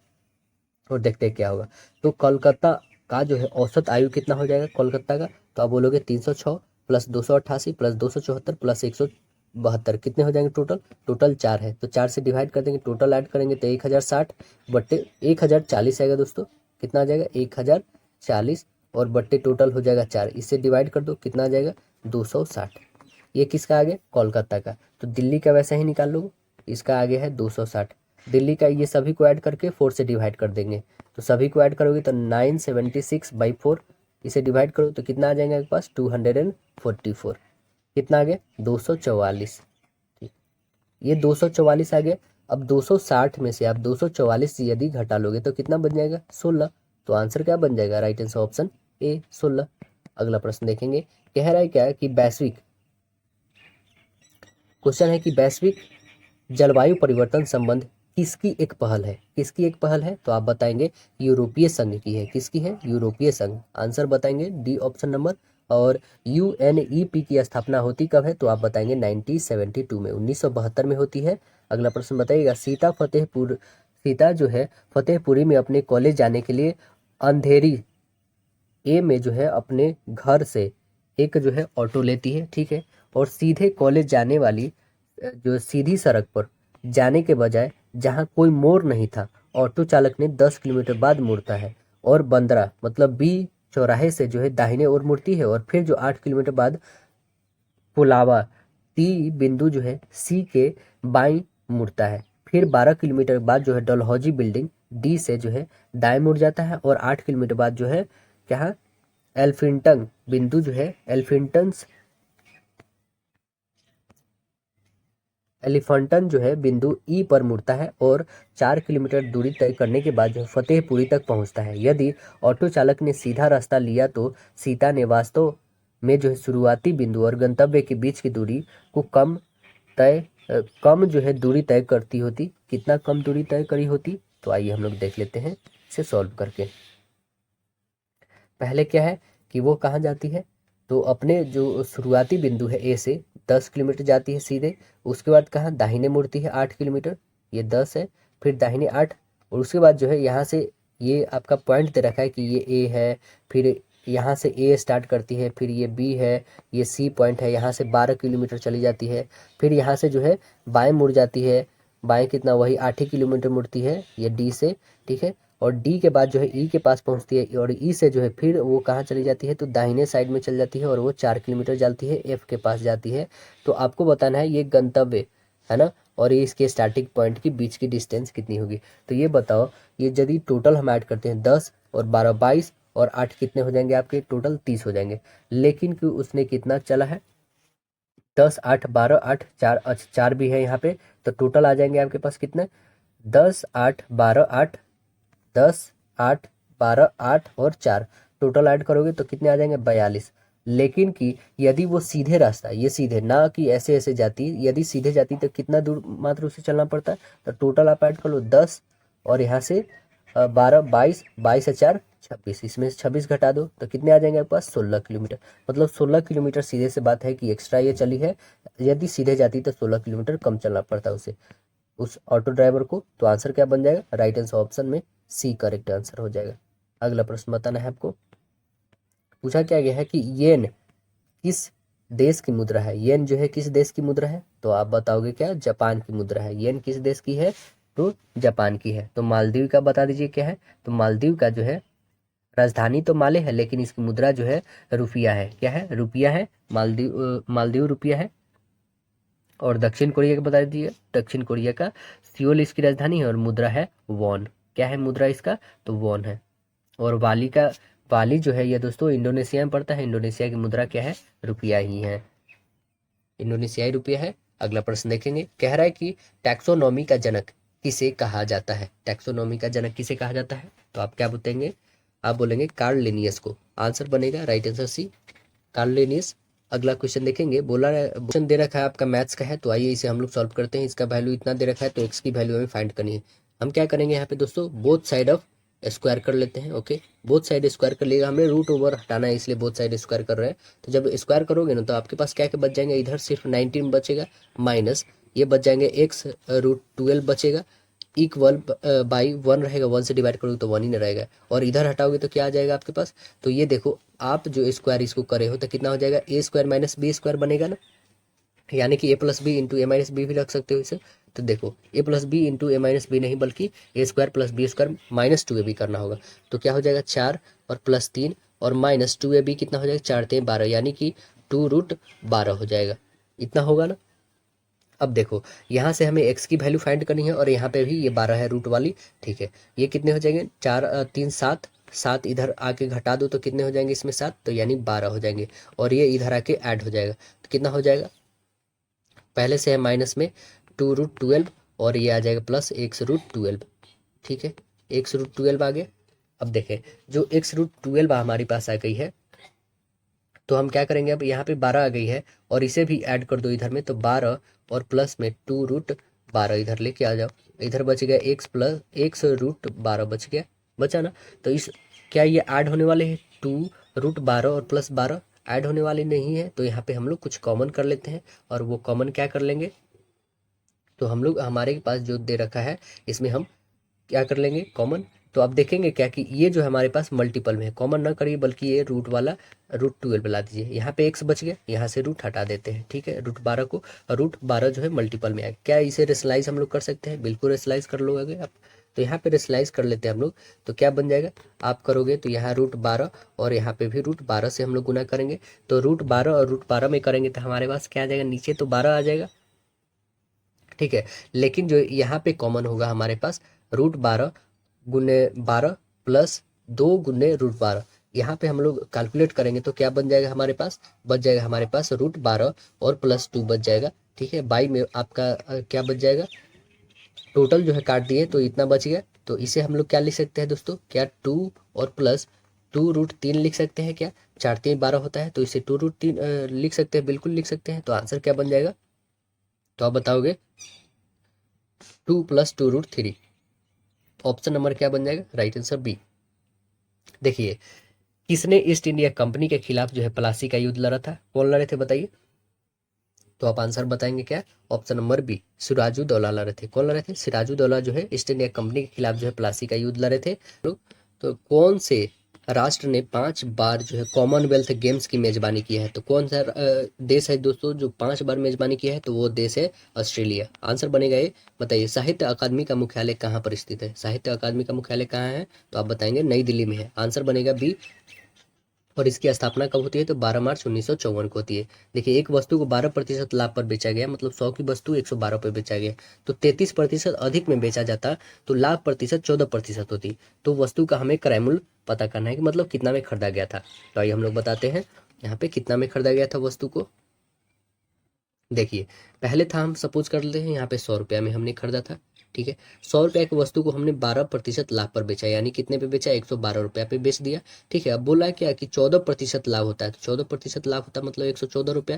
Speaker 1: और देखते हैं क्या होगा। तो कोलकाता का जो है औसत आयु कितना हो जाएगा कोलकाता का, तो आप बोलोगे 306 प्लस 288 प्लस 274 प्लस 172, कितने हो जाएंगे टोटल, टोटल 4 है, तो 4 से डिवाइड कर देंगे, टोटल ऐड करेंगे तो 1060 बट्टे 1040 आएगा दोस्तों, कितना आ जाएगा 1040, और बट्टे टोटल हो जाएगा 4, इससे डिवाइड कर दो, कितना आ जाएगा 260। ये किसका आ गया, कोलकाता का। तो दिल्ली का वैसे ही निकाल लो, इसका आगे है 260, दिल्ली का ये सभी को ऐड करके 4 से डिवाइड कर देंगे, तो सभी को ऐड करोगे तो 976/4, इसे डिवाइड करो तो कितना आ जाएगा आपके पास 244, कितना आ गया 244, ठीक, ये 244 आ गया। अब 260 में से आप 244 यदि घटा लोगे तो कितना बन जाएगा 16, तो आंसर क्या बन जाएगा, राइट आंसर ऑप्शन ए 16। अगला प्रश्न देखेंगे, कह रहा है क्या है कि वैश्विक क्वेश्चन है कि वैश्विक जलवायु परिवर्तन संबंध किसकी एक पहल है, किसकी एक पहल है, तो आप बताएंगे यूरोपीय संघ की है, किसकी है, यूरोपीय संघ, आंसर बताएंगे डी ऑप्शन नंबर। और UNEP की स्थापना होती कब है, तो आप बताएंगे 1972 में, 1972 में होती है। अगला प्रश्न बताइएगा, सीता जो है फतेहपुरी में अपने कॉलेज जाने के लिए अंधेरी ए में जो है अपने घर से एक जो है ऑटो लेती है, ठीक है, और सीधे कॉलेज जाने वाली जो सीधी सड़क पर जाने के बजाय जहाँ कोई मोड़ नहीं था, ऑटो चालक ने 10 किलोमीटर बाद मुड़ता है, और बंदरा मतलब बी चौराहे से जो है दाहिने ओर मुड़ती है, और फिर जो 8 किलोमीटर बाद पुलावा टी बिंदु जो है सी के बाईं मुड़ता है, फिर 12 किलोमीटर बाद जो है डलहौजी बिल्डिंग डी से जो है दाएं मुड़ जाता है, और 8 किलोमीटर बाद जो है क्या, एल्फिंटन बिंदु जो है एलिफेंटन जो है बिंदु ई पर मुड़ता है, और 4 किलोमीटर दूरी तय करने के बाद जो है फतेहपुरी तक पहुंचता है। यदि ऑटो चालक ने सीधा रास्ता लिया तो सीता ने वास्तव में जो है शुरुआती बिंदु और गंतव्य के बीच की दूरी को कम जो है दूरी तय करती होती, कितना कम दूरी तय करी होती, तो आइए हम लोग देख लेते हैं इसे सॉल्व करके। पहले क्या है कि वो कहाँ जाती है, तो अपने जो शुरुआती बिंदु है ए से 10 किलोमीटर जाती है सीधे, उसके बाद कहाँ दाहिने मुड़ती है 8 किलोमीटर, ये 10 है, फिर दाहिने 8, और उसके बाद जो है यहाँ से ये आपका पॉइंट दे रखा है कि ये ए है, फिर यहाँ से ए स्टार्ट करती है, फिर ये बी है, ये सी पॉइंट है, यहाँ से 12 किलोमीटर चली जाती है, फिर यहाँ से जो है बाएं मुड़ जाती है, बाएं कितना वही 8 ही किलोमीटर मुड़ती है ये डी से, ठीक है। और डी के बाद जो है ई के पास पहुंचती है, और ई से जो है फिर वो कहाँ चली जाती है, तो दाहिने साइड में चल जाती है, और वो 4 किलोमीटर जाती है, एफ के पास जाती है। तो आपको बताना है ये गंतव्य है ना, और ये इसके स्टार्टिंग पॉइंट की बीच की डिस्टेंस कितनी होगी। तो ये बताओ, ये यदि टोटल हम ऐड करते हैं 10 और 12 22 और 8 कितने हो जाएंगे आपके, टोटल 30 हो जाएंगे। लेकिन कि उसने कितना चला है, 10 8 12 8 4, अच्छा 4 भी है यहाँ पे, तो टोटल आ जाएंगे आपके पास कितने, 10 8 12 8, 10 8 12 8 और 4, टोटल ऐड करोगे तो कितने आ जाएंगे, 42। लेकिन कि यदि वो सीधे रास्ता, ये सीधे ना कि ऐसे ऐसे जाती, यदि सीधे जाती तो कितना दूर मात्र उसे चलना पड़ता है, तो टोटल आप ऐड कर लो 10, और यहाँ से 12 22, 22 से 4 26, इसमें से 26 घटा दो तो कितने आ जाएंगे आपके पास, 16 किलोमीटर। मतलब 16 किलोमीटर सीधे से बात है कि एक्स्ट्रा ये चली है, यदि सीधे जाती तो 16 किलोमीटर कम चलना पड़ता उसे, उस ऑटो ड्राइवर को। तो आंसर क्या बन जाएगा, राइट आंसर ऑप्शन में सी करेक्ट आंसर हो जाएगा। अगला प्रश्न बताना है आपको। पूछा क्या गया है कि येन किस देश की मुद्रा है, येन जो है किस देश की मुद्रा है, तो आप बताओगे क्या, जापान की मुद्रा है। येन किस देश की है, तो जापान की है। तो मालदीव का बता दीजिए क्या है, तो मालदीव का जो है राजधानी तो माले है, लेकिन इसकी मुद्रा जो है रुपया है, क्या है, रुपया है। मालदीव रुपया है। और दक्षिण कोरिया का बता दीजिए, दक्षिण कोरिया का सियोल इसकी राजधानी है, और मुद्रा है वॉन, क्या है मुद्रा इसका, तो वॉन है। और बाली जो है ये दोस्तों इंडोनेशिया में पड़ता है, इंडोनेशिया की मुद्रा क्या है, रुपया ही है, इंडोनेशियाई रुपया है। अगला प्रश्न देखेंगे, कह रहा है कि टैक्सोनॉमी का जनक किसे कहा जाता है, टैक्सोनॉमी का जनक किसे कहा जाता है, तो आप क्या बताएंगे, आप बोलेंगे कार्ल लिनियस को। आंसर बनेगा right answer C, Carl Linnaeus. अगला क्वेश्चन देखेंगे, बोला क्वेश्चन दे रखा है आपका मैथ्स का है, तो आइए इसे हम लोग सॉल्व करते हैं। इसका वैल्यू इतना दे रखा है, तो एक्स की वैल्यू हमें फाइंड करनी है। हम क्या करेंगे यहाँ पे दोस्तों, बोथ साइड ऑफ स्क्वायर कर लेते हैं। ओके, बोथ साइड स्क्वायर कर लिएगा, हमें रूट ओवर हटाना है इसलिए बोथ साइड स्क्वायर कर रहे हैं। तो जब स्क्वायर करोगे ना, तो आपके पास क्या क्या बच जाएंगे, इधर सिर्फ 19 बचेगा, माइनस ये बच जाएंगे एक्स रूट 12 बचेगा, इक्वल बाई 1 रहेगा, 1 से डिवाइड करोगे तो 1 ही नहीं रहेगा, और इधर हटाओगे तो क्या आ जाएगा आपके पास। तो ये देखो, आप जो स्क्वायर इसको करे हो तो कितना हो जाएगा, A square minus B square बनेगा ना, यानी कि A plus B into A minus B भी रख सकते हो इसे। तो देखो, A plus B into A minus B नहीं, बल्कि A square plus B square minus 2 A B करना होगा। तो क्या हो जाएगा, 4 और प्लस 3 और माइनस 2 ए बी कितना हो जाएगा, 4 3 12, यानी कि 2 रूट 12 हो जाएगा, इतना होगा ना। अब देखो, यहाँ से हमें x की वैल्यू फाइंड करनी है, और यहाँ पे भी ये 12 है रूट वाली, ठीक है। ये कितने हो जाएंगे, 4 3 7, 7 इधर आके घटा दो तो कितने हो जाएंगे इसमें 7, तो यानी 12 हो जाएंगे, और ये इधर आके ऐड हो जाएगा, तो कितना हो जाएगा, पहले से है माइनस में 2 रूट 12, और ये आ जाएगा प्लस एक्स रूट 12, ठीक है, एक्स रूट 12 आ गया। अब देखें, जो एक्स रूट 12 हमारे पास आ गई है, तो हम क्या करेंगे, अब यहाँ पे 12 आ गई है, और इसे भी ऐड कर दो इधर में, तो 12 और प्लस में 2 रूट 12 इधर लेके आ जाओ, इधर बच गया एक्स प्लस एक्स रूट 12 बच गया, बचा ना। तो इस क्या ये ऐड होने वाले हैं, 2 रूट 12 और प्लस 12 ऐड होने वाले नहीं है, तो यहाँ पे हम लोग कुछ कॉमन कर लेते हैं, और वो कॉमन क्या कर लेंगे, तो हम लोग हमारे पास जो दे रखा है इसमें हम क्या कर लेंगे, कॉमन। तो आप देखेंगे क्या कि ये जो हमारे पास मल्टीपल में है, कॉमन ना करिए, बल्कि ये रूट वाला रूट 12 ला दीजिए, यहाँ पे एक्स बच गया, यहाँ से रूट हटा देते हैं, ठीक है, रूट 12 को, रूट 12 जो है मल्टीपल में आएगा। क्या इसे रेशनलाइज हम लोग कर सकते हैं, बिल्कुल रेशनलाइज कर लोगे आप। तो यहाँ पे रेशनलाइज कर लेते हैं हम लोग, तो क्या बन जाएगा, आप करोगे तो यहाँ रूट 12 और यहाँ पे भी रूट 12 से हम लोग गुना करेंगे, तो रूट 12 और रूट 12 में करेंगे तो हमारे पास क्या आ जाएगा, नीचे तो 12 आ जाएगा, ठीक है। लेकिन जो यहाँ पे कॉमन होगा हमारे पास, रूट 12 गुने 12 प्लस 2 गुने रूट 12, यहाँ पे हम लोग कैलकुलेट करेंगे तो क्या बन जाएगा हमारे पास, बच जाएगा हमारे पास रूट 12 और प्लस 2 बच जाएगा, ठीक है। बाई में आपका क्या बच जाएगा, टोटल जो है काट दिए तो इतना बच गया। तो इसे हम लोग क्या लिख सकते हैं दोस्तों, क्या 2 और प्लस 2 रूट 3 लिख सकते हैं क्या, 4 3 12 होता है, तो इसे 2 रूट 3 लिख सकते हैं, बिल्कुल लिख सकते हैं। तो आंसर क्या बन जाएगा, तो आप बताओगे 2 प्लस 2 रूट 3, ऑप्शन नंबर क्या बन जाएगा, राइट आंसर बी। देखिए किसने ईस्ट इंडिया कंपनी के खिलाफ जो है प्लासी का युद्ध लड़ा था? कौन लड़े थे बताइए? तो आप आंसर बताएंगे क्या? ऑप्शन नंबर बी, सिराजुद्दौला लड़े थे। कौन लड़े थे? सिराजुद्दौला जो है ईस्ट इंडिया कंपनी के खिलाफ जो है प्लासी का युद्ध लड़े थे। तो कौन से राष्ट्र ने 5 बार जो है कॉमनवेल्थ गेम्स की मेजबानी की है? तो कौन सा देश है दोस्तों जो 5 बार मेजबानी किया है? तो वो देश है ऑस्ट्रेलिया। आंसर बनेगा ये। बताइए साहित्य अकादमी का मुख्यालय कहाँ पर स्थित है? साहित्य अकादमी का मुख्यालय कहाँ है? तो आप बताएंगे नई दिल्ली में है। आंसर बनेगा बी। और इसकी स्थापना कब होती है? तो 12 मार्च 1954 को होती है। देखिए एक वस्तु को 12% लाभ पर बेचा गया, मतलब 100 की वस्तु 112 पर बेचा गया, तो 33% अधिक में बेचा जाता तो लाभ प्रतिशत 14% होती। तो वस्तु का हमें क्रय मूल्य पता करना है कि मतलब कितना में खरीदा गया था। तो आइए हम लोग बताते हैं यहाँ पे कितना में खरीदा गया था वस्तु को। देखिए पहले था, हम सपोज कर लेते हैं यहाँ पे 100 रुपया में हमने खरीदा था। ठीक है, 100 रुपया की वस्तु को हमने 12% लाभ पर बेचा, यानी कितने पे बेचा? 112 रुपया पे बेच दिया। ठीक है, अब बोला है क्या कि 14% लाभ होता है, तो 14% लाभ होता है मतलब 114 रुपया,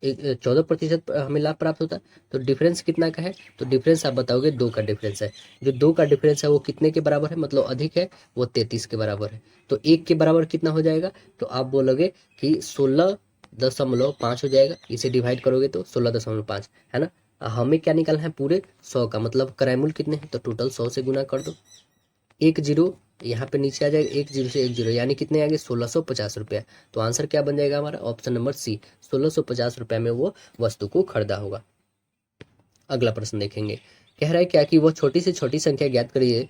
Speaker 1: 14% हमें लाभ प्राप्त होता है। तो डिफरेंस कितना का है? तो डिफरेंस आप बताओगे 2 का डिफरेंस है। जो 2 का डिफरेंस है वो कितने के बराबर है? मतलब अधिक है, वो 33 के बराबर है। तो 1 के बराबर कितना हो जाएगा? तो आप बोलोगे कि 16.5 हो जाएगा। इसे डिवाइड करोगे तो 16.5 है ना। हमें क्या निकालना है? पूरे 100 का, मतलब क्रय मूल्य कितने हैं? तो टोटल 100 से गुना कर दो। 1 जीरो यहाँ पे नीचे आ जाएगा, 1 जीरो से 1 जीरो, यानी कितने आगे? 1650 रुपया। तो आंसर क्या बन जाएगा हमारा? ऑप्शन नंबर सी, 1650 रुपया में वो वस्तु को खरीदा होगा। अगला प्रश्न देखेंगे। कह रहा है क्या कि वह छोटी से छोटी संख्या ज्ञात करिए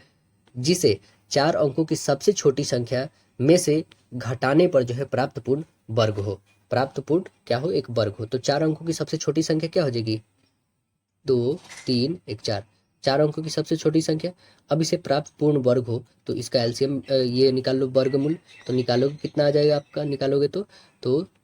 Speaker 1: जिसे 4 अंकों की सबसे छोटी संख्या में से घटाने पर जो है प्राप्त पूर्ण वर्ग हो। प्राप्त पूर्ण क्या हो? एक वर्ग हो। तो 4 अंकों की सबसे छोटी संख्या क्या हो जाएगी? 2 3 1 4, 4 अंकों की सबसे छोटी संख्या। अब इसे प्राप्त पूर्ण वर्ग हो तो इसका एलसीएम ये निकाल लो, वर्गमूल। तो निकालोगे कितना आ जाएगा आपका? निकालोगे तो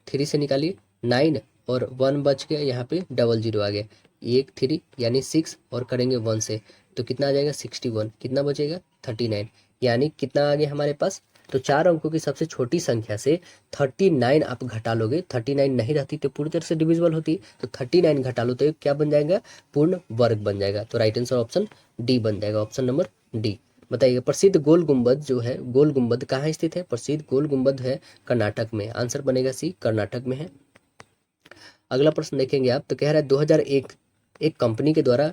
Speaker 1: 3 से निकालिए 9 और 1 बच गया, यहाँ पे 00 आ गया, 1 3 यानी 6 और करेंगे 1 से तो कितना आ जाएगा? 61। कितना बचेगा? 39। यानी कितना आ गया हमारे पास? तो 4 अंकों की सबसे छोटी संख्या से 39 आप घटा लोगे, 39 नहीं रहती तो पूरी तरह से डिविजिबल होती, तो 39 घटा लो तो ये क्या बन जाएगा? पूर्ण वर्ग बन जाएगा। तो राइट आंसर ऑप्शन डी बन जाएगा, ऑप्शन नंबर डी। बताइए प्रसिद्ध गोल गुंबद जो है, गोल गुंबद कहाँ स्थित है? प्रसिद्ध गोल गुंबद है कर्नाटक में। आंसर बनेगा सी, कर्नाटक में है। अगला प्रश्न देखेंगे आप, तो कह रहा है 2001 एक कंपनी के द्वारा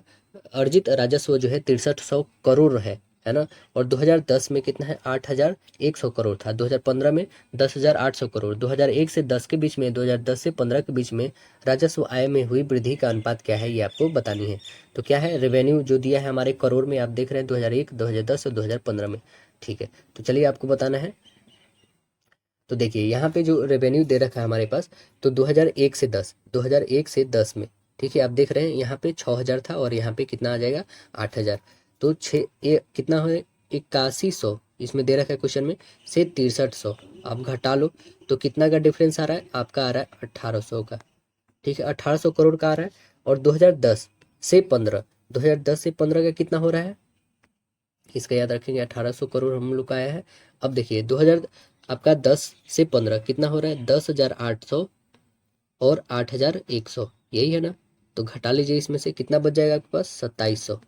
Speaker 1: अर्जित राजस्व जो है 6300 करोड़ है ना। और 2010 में कितना है? 8100 करोड़ था। 2015 में 10800 करोड़। 2001 से 10 के बीच में, 2010 से 15 के बीच में राजस्व आय में हुई वृद्धि का अनुपात क्या है? ये आपको बतानी है। तो क्या है? रेवेन्यू जो दिया है हमारे करोड़ में, आप देख रहे हैं 2001, 2010 और 2015 में। ठीक है, तो चलिए आपको बताना है। तो देखिए यहाँ पे जो रेवेन्यू दे रखा है हमारे पास, तो 2001 से 10, 2001 से 10 में, ठीक है आप देख रहे हैं यहाँ पे 6000 था और यहाँ पे कितना आ जाएगा? 8000। तो कितना है? 8100 इसमें दे रखा है क्वेश्चन में, से 6300 आप घटा लो तो कितना का डिफरेंस आ रहा है? आपका आ रहा है 1800 का। ठीक है, 1800 करोड़ का आ रहा है। और 2010 से 15, 2010 से 15 का कितना हो रहा है? इसका याद रखेंगे, 1800 करोड़ हम लोग का आया है। अब देखिए 2000 आपका 10 से 15 कितना हो रहा है? 10,800 और 8,100, यही है ना। तो घटा लीजिए, इसमें से कितना बच जाएगा आपके पास? 2700।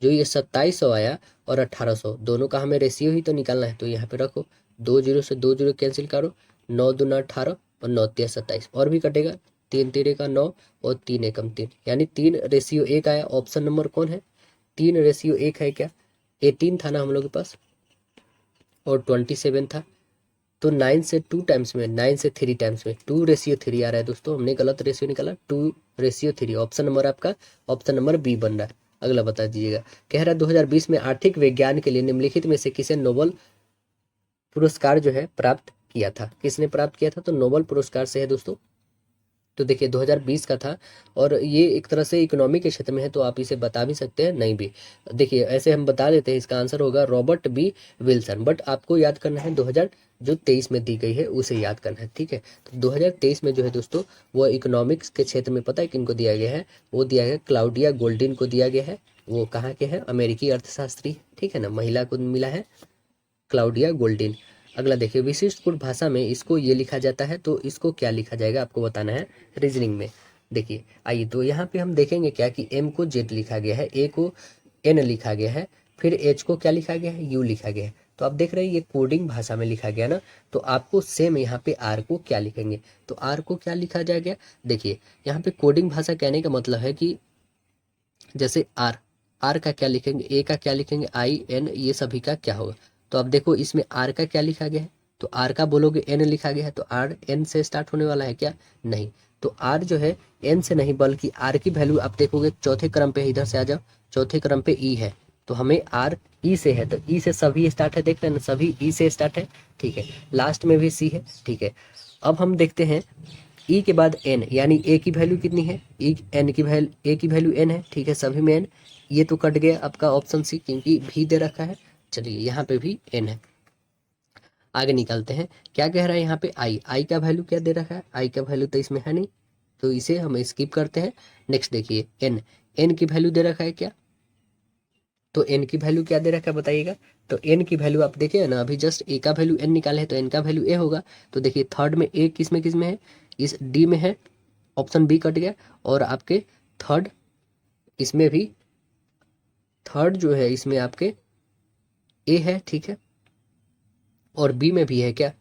Speaker 1: जो ये 2700 आया और 1800 दोनों का हमें रेशियो ही तो निकालना है, तो यहाँ पे रखो, 2 जीरो से 2 जीरो कैंसिल करो, 9 दूना 18 और 9 तिया 27 और भी कटेगा, 3 तेरे का 9 और 3 एकम 3, यानी 3:1 आया। ऑप्शन नंबर कौन है? 3:1 है क्या? 18 था ना हम लोग के पास और 27 था, तो 9 से 2 टाइम्स में, 9 से 3 टाइम्स में 2:3 आ रहा है दोस्तों। हमने गलत रेशियो निकाला, 2:3। ऑप्शन नंबर आपका ऑप्शन नंबर बी बन रहा है। अगला बता दीजिएगा। कह रहा है 2020 में आर्थिक विज्ञान के लिए निम्नलिखित में से किसे नोबल पुरस्कार जो है प्राप्त किया था? किसने प्राप्त किया था? तो नोबल पुरस्कार से है दोस्तों। तो देखिए 2020 का था और ये एक तरह से इकोनॉमी के क्षेत्र में है, तो आप इसे बता भी सकते हैं, नहीं भी। देखिए ऐसे हम बता देते हैं, इसका आंसर होगा रॉबर्ट बी विल्सन। बट आपको याद करना है 2023 में दी गई है उसे याद करना है। ठीक है, तो 2023 में जो है दोस्तों वो इकोनॉमिक्स के क्षेत्र में पता है किनको दिया गया है? वो दिया गया क्लाउडिया गोल्डिन को दिया गया है। वो कहाँ के हैं? अमेरिकी अर्थशास्त्री। ठीक है ना, महिला को मिला है क्लाउडिया गोल्डिन। अगला देखिए, विशिष्ट गुण भाषा में इसको ये लिखा जाता है, तो इसको क्या लिखा जाएगा आपको बताना है रीजनिंग में। देखिए आइए, तो यहाँ पे हम देखेंगे क्या कि एम को जेड लिखा गया है, ए को एन लिखा गया है, फिर एच को क्या लिखा गया है? यू लिखा गया है। तो आप देख रहे हैं ये कोडिंग भाषा में लिखा गया ना, तो आपको सेम यहाँ पे आर को क्या लिखेंगे, तो आर को क्या लिखा जाएगा, देखिए यहाँ पे कोडिंग भाषा कहने का मतलब है कि जैसे आर, आर का क्या लिखेंगे, ए का क्या लिखेंगे, आई एन, ये सभी का क्या होगा। तो अब देखो इसमें आर का क्या लिखा गया है, तो आर का बोलोगे एन लिखा गया है, तो आर एन से स्टार्ट होने वाला है क्या, नहीं। तो आर जो है एन से नहीं बल्कि आर की वैल्यू आप देखोगे चौथे क्रम पे, इधर से आ जाओ, चौथे क्रम पे ई है, तो हमें आर ई से है, तो ई से सभी स्टार्ट है, देख रहे हैं ना, सभी ई से स्टार्ट है, ठीक है, लास्ट में भी सी है, ठीक है। अब हम देखते हैं ई के बाद एन, यानी ए की वैल्यू कितनी है, ई एन की वैल्यू, ए की वैल्यू एन है, ठीक है, सभी में एन, ये तो कट गया आपका ऑप्शन सी क्योंकि भी दे रखा है। चलिए यहाँ पे भी एन है, आगे निकालते हैं, क्या कह रहा है यहाँ पे आई, आई का वैल्यू क्या दे रखा है, आई का वैल्यू तो इसमें है नहीं, तो इसे हम स्किप करते हैं। नेक्स्ट देखिए एन, एन की वैल्यू दे रखा है क्या, तो एन की वैल्यू क्या दे रखा है बताइएगा, तो एन की वैल्यू आप देखिए ना, अभी जस्ट ए का वैल्यू एन निकाले है, तो एन का वैल्यू ए होगा। तो देखिए थर्ड में ए किस में है, इस डी में है, ऑप्शन बी कट गया, और आपके थर्ड इसमें भी, थर्ड जो है इसमें आपके ए है, ठीक है, और बी में भी है क्या,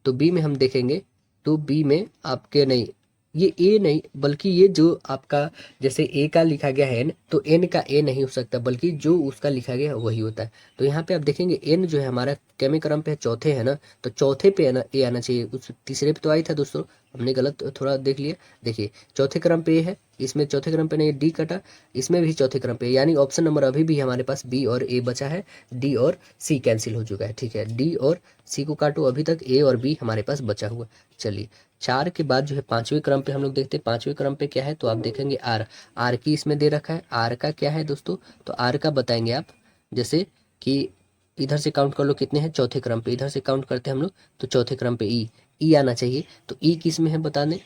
Speaker 1: तो बी में हम देखेंगे, तो बी में आपके नहीं, ये ए नहीं बल्कि ये जो आपका जैसे ए का लिखा गया है एन, तो एन का ए नहीं हो सकता बल्कि जो उसका लिखा गया है वही होता है। तो यहाँ पे आप देखेंगे एन जो है हमारा केमे क्रम पे है, चौथे है ना, तो चौथे पे है ना ए आना चाहिए, उस तीसरे पे तो आई था दोस्तों, हमने गलत थोड़ा देख लिया। देखिए चौथे क्रम पे ए है, इसमें चौथे क्रम पे नहीं, डी कटा, इसमें भी चौथे क्रम पे, यानी ऑप्शन नंबर अभी भी हमारे पास बी और ए बचा है, डी और सी कैंसिल हो चुका है, ठीक है, डी और सी को काटो, अभी तक ए और बी हमारे पास बचा हुआ। चलिए चार के बाद जो है पांचवें क्रम पे हम लोग देखते हैं, पांचवें क्रम पे क्या है, तो आप देखेंगे आर, आर की इसमें दे रखा है, आर का क्या है दोस्तों, तो आर का बताएंगे आप, जैसे कि इधर से काउंट कर लो कितने हैं, चौथे क्रम पे, इधर से काउंट करते हैं हम लोग, तो चौथे क्रम पे ई, ई आना चाहिए, तो ई किस में है बता दें,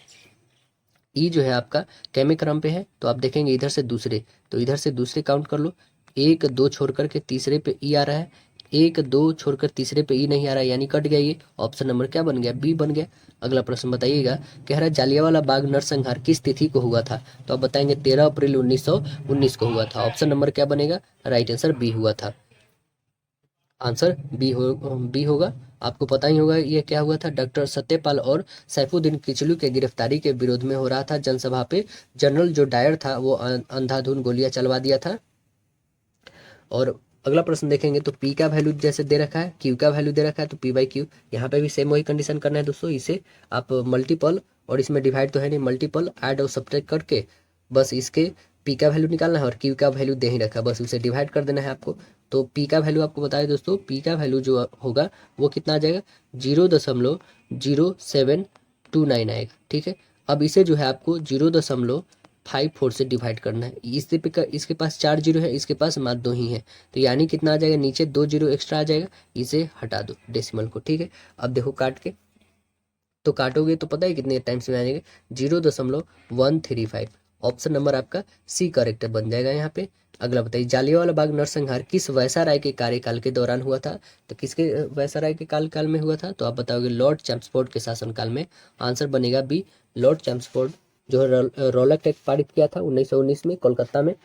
Speaker 1: ई जो है आपका कैमे क्रम पे है, तो आप देखेंगे इधर से दूसरे, तो इधर से दूसरे काउंट कर लो, एक दो छोड़ करके तीसरे पे ई आ रहा है, एक दो छोड़कर तीसरे पे ई नहीं आ रहा है, यानी कट गया, ये ऑप्शन नंबर क्या बन गया, बी बन गया। अगला प्रश्न बताइएगा, कह रहा है जालियांवाला बाग नरसंहार किस तिथि को हुआ था, तो आप बताएंगे 13 अप्रैल 1919 को हुआ था, ऑप्शन नंबर क्या बनेगा, राइट आंसर बी हुआ था, आंसर बी होगा। आपको पता ही होगा ये क्या हुआ था, डॉक्टर सत्यपाल और सैफुद्दीन किचलू के गिरफ्तारी के विरोध में हो रहा था जनसभा पे, जनरल जो डायर था वो अंधाधुंध गोलियां चलवा दिया था। और अगला प्रश्न देखेंगे तो पी का वैल्यू जैसे दे रखा है, क्यू का वैल्यू दे रखा है, तो पी बाई क्यू, यहाँ पे भी सेम वही कंडीशन करना है दोस्तों, इसे आप मल्टीपल, और इसमें डिवाइड तो है नहीं, मल्टीपल ऐड और सब्ट्रैक्ट करके बस इसके पी का वैल्यू निकालना है, और क्यू का वैल्यू दे ही रखा है, बस उसे डिवाइड कर देना है आपको। तो पी का वैल्यू आपको बताया दोस्तों, पी का वैल्यू जो होगा वो कितना आ जाएगा, 0.0729 आएगा, ठीक है। अब इसे जो है आपको 0.54 से डिवाइड करना है, इसके पास 4 जीरो है, इसके पास मात्र 2 ही है, तो यानी कितना आ जाएगा, नीचे 2 जीरो एक्स्ट्रा आ जाएगा, इसे हटा दो डेसिमल को, ठीक है। अब देखो काट के, तो काटोगे तो पता है कितने टाइम्स में आ जाएगा, 0.135, ऑप्शन नंबर आपका सी करेक्ट बन जाएगा यहाँ पे। अगला बताइए, जालियांवाला बाग नरसंहार किस वायसराय के कार्यकाल के दौरान हुआ था, तो किसके वायसराय के काल में हुआ था, तो आप बताओगे लॉर्ड चैम्स्फोर्ड के शासनकाल में, आंसर बनेगा बी, लॉर्ड चैम्स्फोर्ड जो है रौलक एक्ट पारित किया था 1919 में कोलकाता में।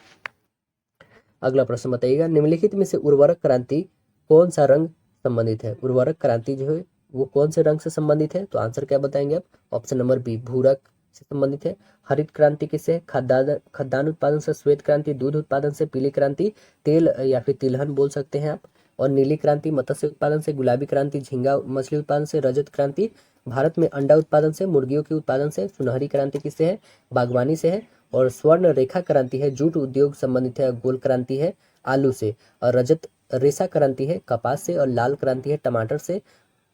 Speaker 1: अगला प्रश्न बताइएगा, निम्नलिखित में से उर्वरक क्रांति कौन सा रंग संबंधित है, उर्वरक क्रांति जो है वो कौन से रंग से संबंधित है, तो आंसर क्या बताएंगे आप, ऑप्शन नंबर बी, भूरक से संबंधित है। हरित क्रांति किससे, खाद्यान्न उत्पादन से, श्वेत क्रांति दूध उत्पादन से, पीली क्रांति तेल या फिर तिलहन बोल सकते हैं आप, और नीली क्रांति मत्स्य उत्पादन से, गुलाबी क्रांति झींगा मछली उत्पादन से, रजत क्रांति भारत में अंडा उत्पादन से, मुर्गियों के उत्पादन से, सुनहरी क्रांति किससे है, बागवानी से है, और स्वर्ण रेखा क्रांति है जूट उद्योग संबंधित है, गोल क्रांति है आलू से, और रजत रेशा क्रांति है कपास से, और लाल क्रांति है टमाटर से,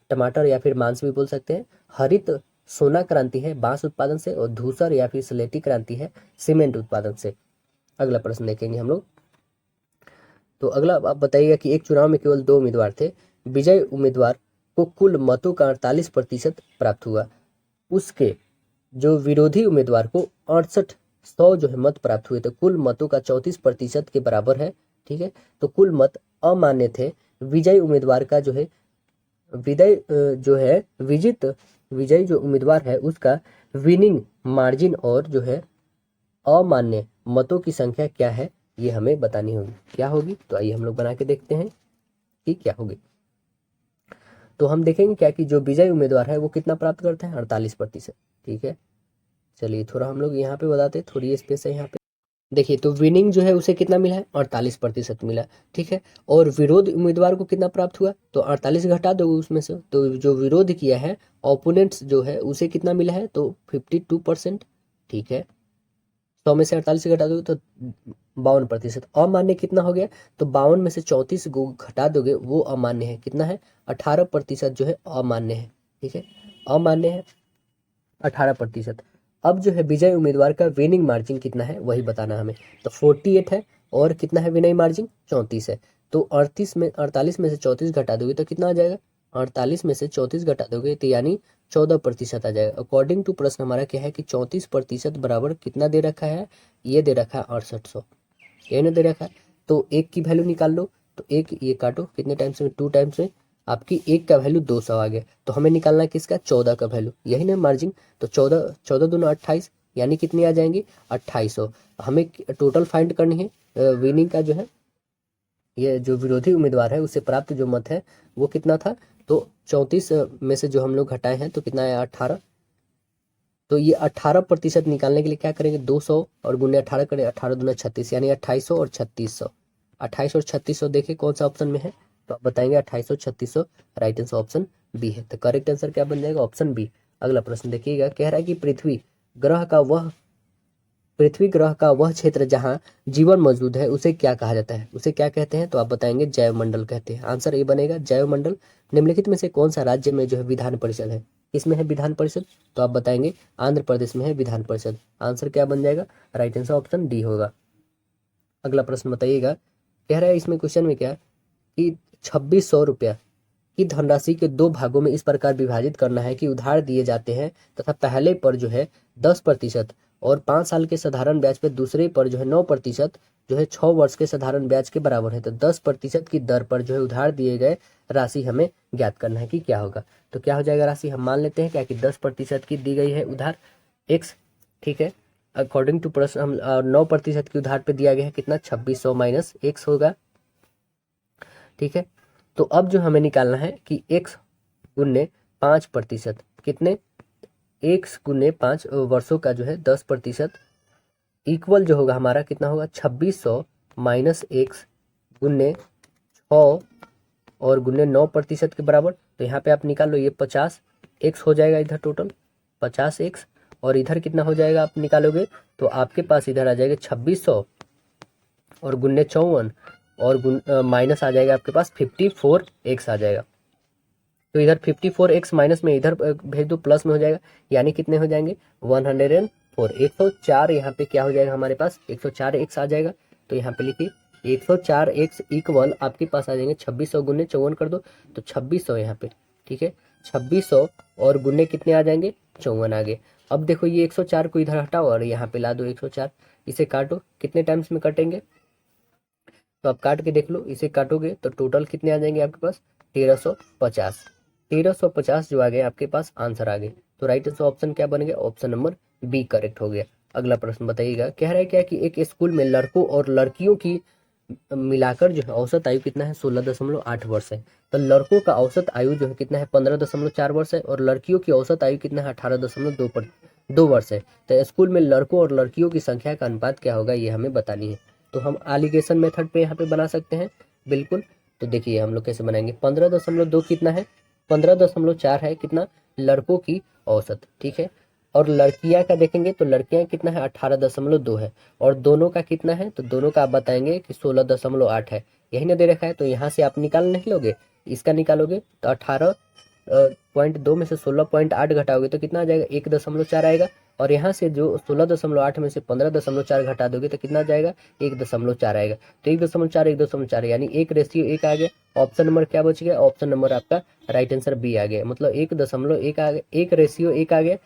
Speaker 1: टमाटर या फिर मांस भी बोल सकते हैं। हरित सोना क्रांति है बांस उत्पादन से, और धूसर या फिर स्लेटी क्रांति है सीमेंट उत्पादन से। अगला प्रश्न देखेंगे हम लोग, तो अगला आप बताइएगा कि एक चुनाव में केवल 2 उम्मीदवार थे, विजय उम्मीदवार को कुल मतों का 48% प्राप्त हुआ, उसके जो विरोधी उम्मीदवार को 6800 जो है मत प्राप्त हुए, तो कुल मतों का 34% के बराबर है, ठीक है। तो कुल मत अमान्य थे, विजय उम्मीदवार का जो है विजय जो उम्मीदवार है उसका विनिंग मार्जिन और जो है अमान्य मतों की संख्या क्या है, ये हमें बतानी होगी, क्या होगी, तो आइए हम लोग बना के देखते हैं कि क्या होगी। तो हम देखेंगे क्या कि जो विजयी उम्मीदवार है वो कितना प्राप्त करते हैं, 48%। ठीक है, चलिए थोड़ा हम लोग यहाँ पे बताते हैं, थोड़ी स्पेस है यहाँ पे। देखिए तो विनिंग जो है उसे कितना मिला है, 48% मिला। ठीक है, और विरोध उम्मीदवार को कितना प्राप्त हुआ, तो 48 घटा दो उसमें से, तो जो विरोध किया है ओपोनेंट्स जो है उसे कितना मिला है, तो 52%। ठीक है, 100 में से 48 घटा दोगे तो 52%। अमान्य कितना हो गया, तो 52 में से 34 को घटा दोगे वो अमान्य है, कितना है, 18% जो है अमान्य है। ठीक है, अमान्य है 18%। अब जो है विजय उम्मीदवार का विनिंग मार्जिन कितना है वही बताना हमें, तो 48 है, और कितना है विनय मार्जिन, 34 है। तो 48 में से 34 घटा दोगे तो कितना आ जाएगा, 48 में से 34 घटा दोगे तो यानी 14% आ जाएगा। अकॉर्डिंग टू प्रश्न हमारा क्या है कि 34% बराबर कितना दे रखा है, ये दे रखा है 6800, ये ना दे रखा है। तो एक की वैल्यू निकाल लो, तो एक ये काटो कितने टाइम्स में, 2 टाइम्स में, आपकी एक का वैल्यू 200 आ गया। तो हमें निकालना है किसका, 14 का वैल्यू, यही ना मार्जिन। तो 14 14 दूना 28, यानी कितनी आ जाएंगी, 2800। हमें टोटल फाइंड करनी है विनिंग का जो है, ये जो विरोधी उम्मीदवार है उससे प्राप्त जो मत है वो कितना था, तो 34 में से जो हम लोग घटाए हैं तो कितना है, 18। तो ये 18% निकालने के लिए क्या करेंगे, 200 और गुने 18 करें, 18 दूना 36, यानी 2800 और 3600। 28 और 3600 देखें कौन सा ऑप्शन में है, तो आप बताएंगे 2800 3600, राइट आंसर ऑप्शन बी है। तो करेक्ट आंसर क्या बन जाएगा, ऑप्शन बी। अगला प्रश्न देखिएगा, कह रहा है कि पृथ्वी ग्रह का वह क्षेत्र जहां जीवन मौजूद है उसे क्या कहा जाता है, उसे क्या कहते हैं, तो आप बताएंगे जैव मंडल कहते हैं। आंसर ए बनेगा, जैव मंडल। निम्नलिखित में से कौन सा राज्य में जो है विधान परिषद है, किसमें है विधान परिषद, तो आप बताएंगे आंध्र प्रदेश में है विधान परिषद। आंसर क्या बन जाएगा, राइट आंसर ऑप्शन डी होगा। अगला प्रश्न बताइएगा, कह रहा है इसमें क्वेश्चन में क्या कि 2600 रुपया की धनराशि के दो भागों में इस प्रकार विभाजित करना है कि उधार दिए जाते हैं तथा पहले पर जो है 10% और 5 साल के साधारण ब्याज पे दूसरे पर जो है 9% जो है 6 वर्ष के साधारण ब्याज के बराबर है। तो 10% की दर पर जो है उधार दिए गए राशि हमें ज्ञात करना है कि क्या होगा। तो क्या हो जाएगा राशि, हम मान लेते हैं क्या कि 10% की दी गई है उधार x। ठीक है, अकॉर्डिंग टू प्रश्न हम 9% की उधार पे दिया गया है कितना, 2600 माइनस x होगा। ठीक है, तो अब जो हमें निकालना है कि x गुने 5%, कितने, x गुने 5 वर्षों का जो है 10% इक्वल जो होगा हमारा कितना होगा, 2600 माइनस x गुने 6 और गुने 9% के बराबर। तो यहाँ पे आप निकाल लो, ये 50x हो जाएगा इधर, टोटल 50x, और इधर कितना हो जाएगा आप निकालोगे तो आपके पास इधर आ जाएगा 2600 और गुन्ने 54 और माइनस आ जाएगा आपके पास 54x आ जाएगा। तो इधर 54x माइनस में इधर भेज दो, प्लस में हो जाएगा, यानी कितने हो जाएंगे 104, 104 यहाँ पे क्या हो जाएगा हमारे पास, 104x आ जाएगा। तो यहाँ पे लिखिए 104x इक्वल आपके पास आ जाएंगे 2600 गुने 54 कर दो तो 2600 यहाँ पे। ठीक है, 2600 और गुने कितने आ जाएंगे, 54 आ गए। अब देखो ये 104 को इधर हटाओ और यहाँ पे ला दो 104, इसे काटो, कितने टाइम्स में कटेंगे, तो आप काट के देख लो, इसे काटोगे तो टोटल कितने आ जाएंगे आपके पास, 1350। 1350 जो आ गए आपके पास आंसर आ गए। तो राइट आंसर ऑप्शन क्या बन गया, ऑप्शन नंबर बी करेक्ट हो गया। अगला प्रश्न बताइएगा, कह रहा है क्या कि एक स्कूल में लड़कों और लड़कियों की मिलाकर जो है औसत आयु कितना है, 16.8 वर्ष है। तो लड़कों का औसत आयु जो है कितना है, 15.4 वर्ष है, और लड़कियों की औसत आयु कितना है, 18.2 वर्ष है। तो स्कूल में लड़कों और लड़कियों की संख्या का अनुपात क्या होगा, ये हमें बतानी है। तो हम एलिगेशन मेथड पे यहाँ पे बना सकते हैं, बिल्कुल। तो देखिए हम लोग कैसे बनाएंगे, 15.2 कितना है, 15.4 है कितना, लड़कों की औसत। ठीक है, और लड़कियां का देखेंगे तो लड़कियां कितना है, 18.2 है, और दोनों का कितना है, तो दोनों का आप बताएंगे कि 16.8 है, यही ना दे रखा है। तो यहाँ से आप निकाल नहीं लोगे, इसका निकालोगे तो 18.2 में से 16.8 घटाओगे तो कितना आ जाएगा, 1.4 आएगा। और यहाँ से जो 16.8 में से 15.4 घटा दोगे तो कितना जाएगा, 1.4 आएगा। तो 1.4 1.4 यानी 1:1 आ गया। ऑप्शन नंबर क्या बच गया, ऑप्शन नंबर आपका राइट आंसर बी आ गया, मतलब 1.1 आ गया, 1:1 आ गया।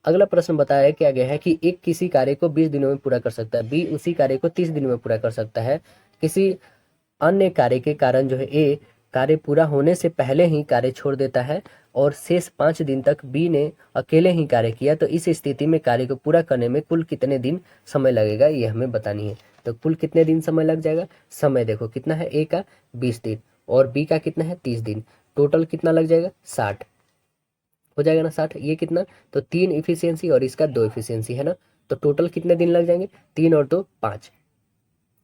Speaker 1: अगला प्रश्न बताया क्या गया है कि एक किसी कार्य को 20 दिनों में पूरा कर सकता है, बी उसी कार्य को 30 दिनों में पूरा कर सकता है। किसी अन्य कार्य के कारण जो है ए कार्य पूरा होने से पहले ही कार्य छोड़ देता है और शेष 5 दिन तक बी ने अकेले ही कार्य किया, तो इस स्थिति में कार्य को पूरा करने में कुल कितने दिन समय लगेगा, ये हमें बतानी है। तो कुल कितने दिन समय लग जाएगा, समय देखो कितना है, ए का 20 दिन और बी का कितना है 30 दिन। टोटल कितना लग जाएगा 60 हो जाएगा ना 60। ये कितना, तो 3 इफिशियंसी और इसका 2 इफिशियंसी है ना, तो टोटल कितने दिन लग जाएंगे, 3 और 2 5।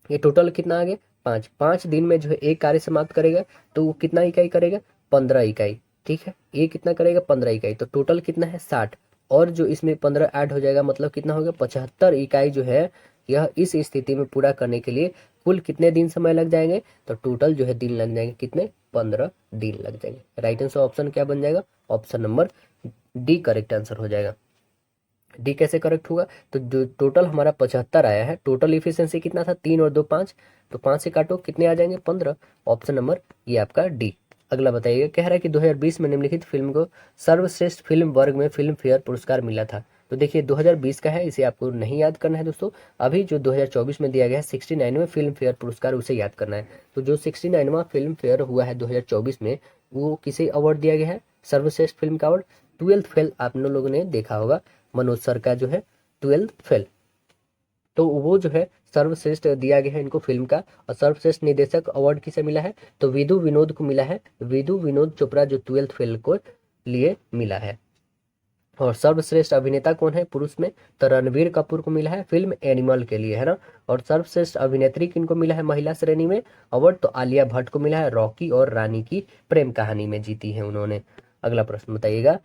Speaker 1: ये टोटल कितना आ गया 5। 5 दिन में जो है एक कार्य समाप्त करेगा तो वो कितना इकाई करेगा, 15 इकाई। ठीक है, ये कितना करेगा 15 इकाई, तो टोटल कितना है 60, और जो इसमें 15 ऐड हो जाएगा मतलब कितना होगा 75 इकाई जो है यह इस स्थिति में पूरा करने के लिए कुल कितने दिन समय लग जाएंगे, तो टोटल जो है दिन लग जाएंगे कितने, 15 दिन लग जाएंगे। राइट आंसर ऑप्शन क्या बन जाएगा, option number D correct answer हो जाएगा। डी कैसे करेक्ट होगा, तो जो टोटल हमारा 75 आया है, टोटल इफिशियंसी कितना था 3 और 2 5, तो 5 से काटो कितने आ जाएंगे 15। ऑप्शन नंबर ये आपका डी। अगला बताइएगा, कह रहा है कि 2020 में निम्नलिखित फिल्म को सर्वश्रेष्ठ फिल्म वर्ग में फिल्म फेयर पुरस्कार मिला था। तो देखिए 2020 का है, इसे आपको नहीं याद करना है दोस्तों। अभी जो 2024 में दिया गया है 69वें फिल्म फेयर पुरस्कार, उसे याद करना है। तो जो 69वां फिल्म फेयर हुआ है 2024 में, वो किसे अवार्ड दिया गया है, सर्वश्रेष्ठ फिल्म का अवार्ड 12th फेल। आप लोगों ने देखा होगा मनोज सर का जो है 12th फेल, तो वो जो है सर्वश्रेष्ठ दिया गया है इनको फिल्म का। और सर्वश्रेष्ठ निर्देशक अवार्ड किसे मिला है, तो विधु विनोद को मिला है, विधु विनोद चोपड़ा जो 12th फेल को लिए मिला है। और सर्वश्रेष्ठ अभिनेता कौन है पुरुष में, तो रणबीर कपूर को मिला है फिल्म एनिमल के लिए, है ना। और सर्वश्रेष्ठ अभिनेत्री किनको मिला है महिला श्रेणी में अवार्ड, तो आलिया भट्ट को मिला है, रॉकी और रानी की प्रेम कहानी में जीती है उन्होंने। अगला प्रश्न बताइएगा,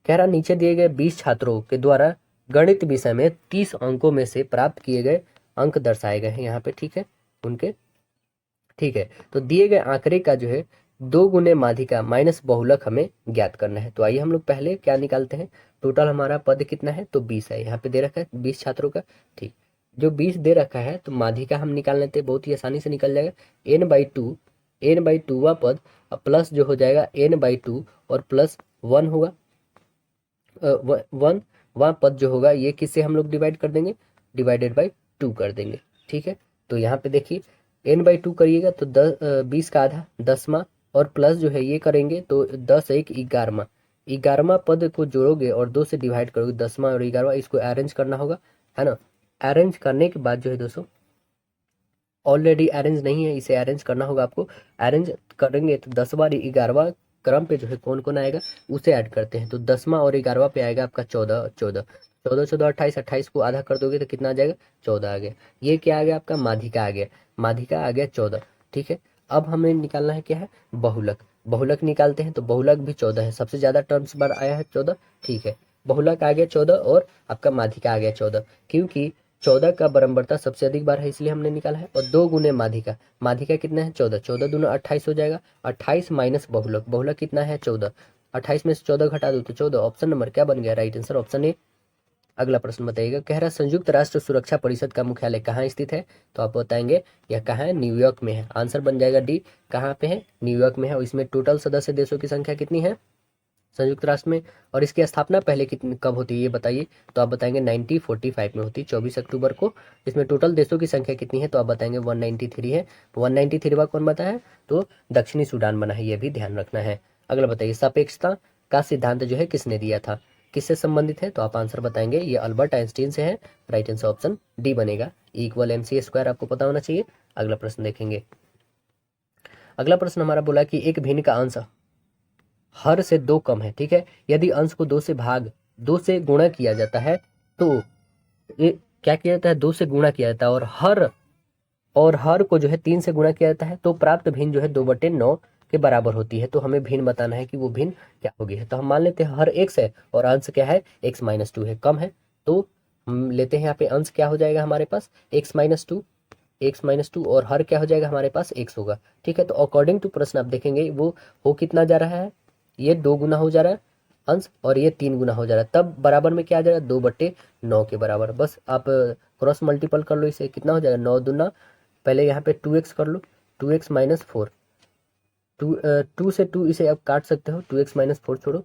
Speaker 1: कह रहा नीचे दिए गए 20 छात्रों के द्वारा गणित विषय में 30 अंकों में से प्राप्त किए गए अंक दर्शाए गए हैं यहाँ पे। ठीक है उनके, ठीक है, तो दिए गए आंकड़े का जो है 2 गुने माध्यिका माइनस बहुलक हमें ज्ञात करना है। तो आइए हम लोग पहले क्या निकालते हैं, टोटल हमारा पद कितना है, तो 20 है, यहाँ पे दे रखा है 20 छात्रों का। ठीक, जो 20 दे रखा है तो माध्यिका हम निकाल लेते हैं, बहुत ही आसानी से निकल जाएगा। n/2 वा पद प्लस जो हो जाएगा n/2 और प्लस 1 होगा, 1 वहाँ पद जो होगा ये किससे हम लोग डिवाइड कर देंगे, डिवाइडेड बाई 2 कर देंगे। ठीक है, तो यहाँ पे देखिए n/2 करिएगा तो 20 का आधा 10वां, और प्लस जो है ये करेंगे तो 10 1 11वां, 11वां पद को जोड़ोगे और 2 से डिवाइड करोगे, 10वां और 11वां, इसको अरेंज करना होगा, है ना। अरेंज करने के बाद जो है दोस्तों, ऑलरेडी अरेंज नहीं है, इसे अरेंज करना होगा आपको। अरेंज करेंगे तो 10वां 11वां क्रम पे जो है कौन कौन आएगा उसे ऐड करते हैं। तो 10वां और 11वां पे आएगा आपका 14 14 14 14 28, 28 को आधा कर दोगे तो कितना आ जाएगा 14 आ गया। ये क्या आ गया आपका माध्यिका आ गया, माध्यिका आ गया 14। ठीक है, अब हमें निकालना है क्या है, बहुलक। बहुलक निकालते हैं तो बहुलक भी 14 है, सबसे ज्यादा टर्म्स बार आया है 14। ठीक है, बहुलक आ गया 14 और आपका माध्यिका आ गया 14, क्योंकि 14 का बराबरता सबसे अधिक बार है इसलिए हमने निकाला है। और 2 गुने माध्यिका, माध्यिका कितना है 14, 14 दूना 28 हो जाएगा, 28 माइनस बहुलक, बहुलक कितना है 14, 28 में से 14 घटा दो तो 14। ऑप्शन नंबर क्या बन गया, राइट आंसर ऑप्शन ए। अगला प्रश्न बताइएगा, कह रहा संयुक्त राष्ट्र सुरक्षा परिषद का मुख्यालय कहाँ स्थित है, तो आप बताएंगे यह कहाँ है, न्यूयॉर्क में है। आंसर बन जाएगा डी, कहाँ पे है, न्यूयॉर्क में है। और इसमें टोटल सदस्य देशों की संख्या कितनी है संयुक्त राष्ट्र में, और इसकी स्थापना पहले कितनी कब होती है ये बताइए, तो आप बताएंगे 1945 में होती है, 24 अक्टूबर को। इसमें टोटल देशों की संख्या कितनी है, तो आप बताएंगे 193 है। 193वां कौन बता है, तो दक्षिणी सूडान बना है, ये भी ध्यान रखना है। अगला बताइए, सापेक्षता का सिद्धांत जो है किसने दिया था, किससे संबंधित है, तो आप आंसर बताएंगे ये अल्बर्ट आइंस्टीन से है। राइट आंसर ऑप्शन डी बनेगा, E=mc² आपको पता होना चाहिए। अगला प्रश्न देखेंगे, अगला प्रश्न हमारा बोला कि एक भिन्न का अंश हर से 2 कम है। ठीक है, यदि अंश को 2 से गुणा किया जाता है तो ये क्या किया जाता है, 2 से गुणा किया जाता है, और हर को जो है 3 से गुणा किया जाता है, तो प्राप्त भिन्न जो है 2/9 के बराबर होती है। तो हमें भिन्न बताना है कि वो भिन्न क्या होगी है। तो हम मान लेते हैं हर x है और अंश क्या है x-2 है, कम है। तो हम लेते हैं यहाँ पे अंश क्या हो जाएगा हमारे पास x-2 और हर क्या हो जाएगा हमारे पास x होगा। ठीक है, तो अकॉर्डिंग टू प्रश्न आप देखेंगे वो हो कितना जा रहा है, ये 2 गुना हो जा रहा है अंश, और ये 3 गुना हो जा रहा है, तब बराबर में क्या आ जाएगा 2/9 के बराबर। बस आप क्रॉस मल्टीपल कर लो, इसे कितना हो जाएगा 9 दूना, पहले यहाँ पे 2x कर लो, 2x माइनस 4, 2 से 2 इसे आप काट सकते हो, 2x माइनस 4 छोड़ो।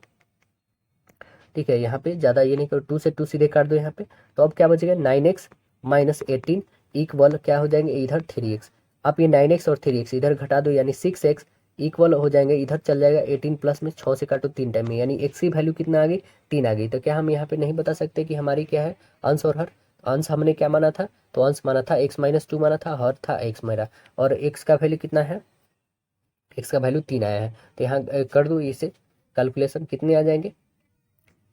Speaker 1: ठीक है, यहाँ पे ज़्यादा ये नहीं करो, 2 से 2 सीधे काट दो यहाँ पे, तो अब क्या बचेगा 9x माइनस 18 इक्वल क्या हो जाएंगे इधर 3x। आप ये 9x और 3x इधर घटा दो, यानी 6x इक्वल हो जाएंगे, इधर चल जाएगा 18 प्लस में 6 से काटो 3 टाइम में, यानी x की वैल्यू कितना आ गई 3 आ गई। तो क्या हम यहाँ पे नहीं बता सकते कि हमारी क्या है अंश और हर। अंश हमने क्या माना था, तो अंश माना था x-2 माना था, हर था x मेरा, और x का वैल्यू कितना है x का वैल्यू 3 आया है। तो यहाँ कर दो इसे कैलकुलेशन, कितने आ जाएंगे,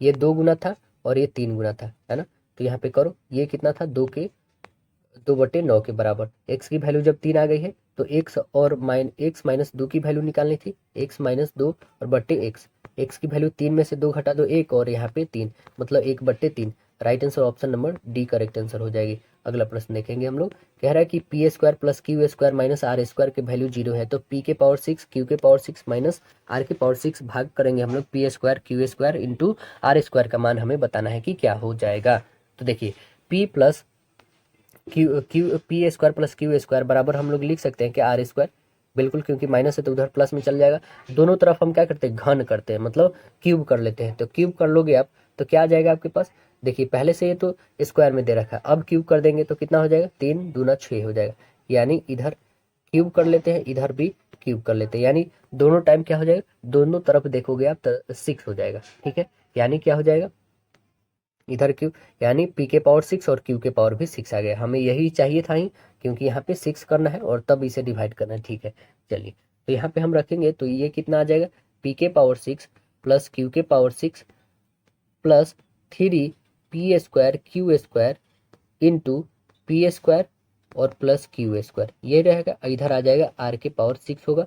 Speaker 1: ये 2 गुना था और ये 3 गुना था, है ना। तो यहाँ पे करो, ये कितना था, 2/9 के बराबर। x की वैल्यू जब 3 आ गई है तो x माइनस 2 की वैल्यू निकालनी थी, x माइनस 2 और बट्टे x की वैल्यू 3 में से 2 घटा दो 1 और यहाँ पे 3, मतलब 1/3। Right answer option number D correct answer हो जाएगी। अगला प्रश्न देखेंगे हम लोग। कह रहा है कि P square plus Q square minus R square की वैल्यू 0 है, तो पी के पावर 6 क्यू के पावर 6 माइनस आर के पावर 6 भाग करेंगे हम लोग P square Q square into R square का मान हमें बताना है कि क्या हो जाएगा। तो देखिए P plus Q P square plus Q square बराबर हम लोग लिख सकते हैं कि आर स्क्वायर, बिल्कुल, क्योंकि माइनस है तो उधर प्लस में चल जाएगा। दोनों तरफ हम क्या करते हैं, घन करते हैं, मतलब क्यूब कर लेते हैं। तो क्यूब कर लोगे आप तो क्या आ जाएगा आपके पास, देखिए पहले से ये तो स्क्वायर में दे रखा है, अब क्यूब कर देंगे तो कितना हो जाएगा, 3 दूना 6 हो जाएगा। यानी इधर क्यूब कर लेते हैं, इधर भी क्यूब कर लेते हैं, यानी दोनों टाइम क्या हो जाएगा, दोनों तरफ देखोगे आप तो 6 हो जाएगा। ठीक है, यानी क्या हो जाएगा, इधर क्यू, यानी पी के पावर 6 और क्यू के पावर भी 6 आ गया। हमें यही चाहिए था ही, क्योंकि यहाँ पे 6 करना है और तब इसे डिवाइड करना है। ठीक है, चलिए तो यहाँ पे हम रखेंगे तो ये कितना आ जाएगा, पी के पावर 6 प्लस क्यू के power 6 plus 3 P square Q square into P square और प्लस क्यू स्क्वायर, ये रहेगा। इधर आ जाएगा आर के पावर 6 होगा।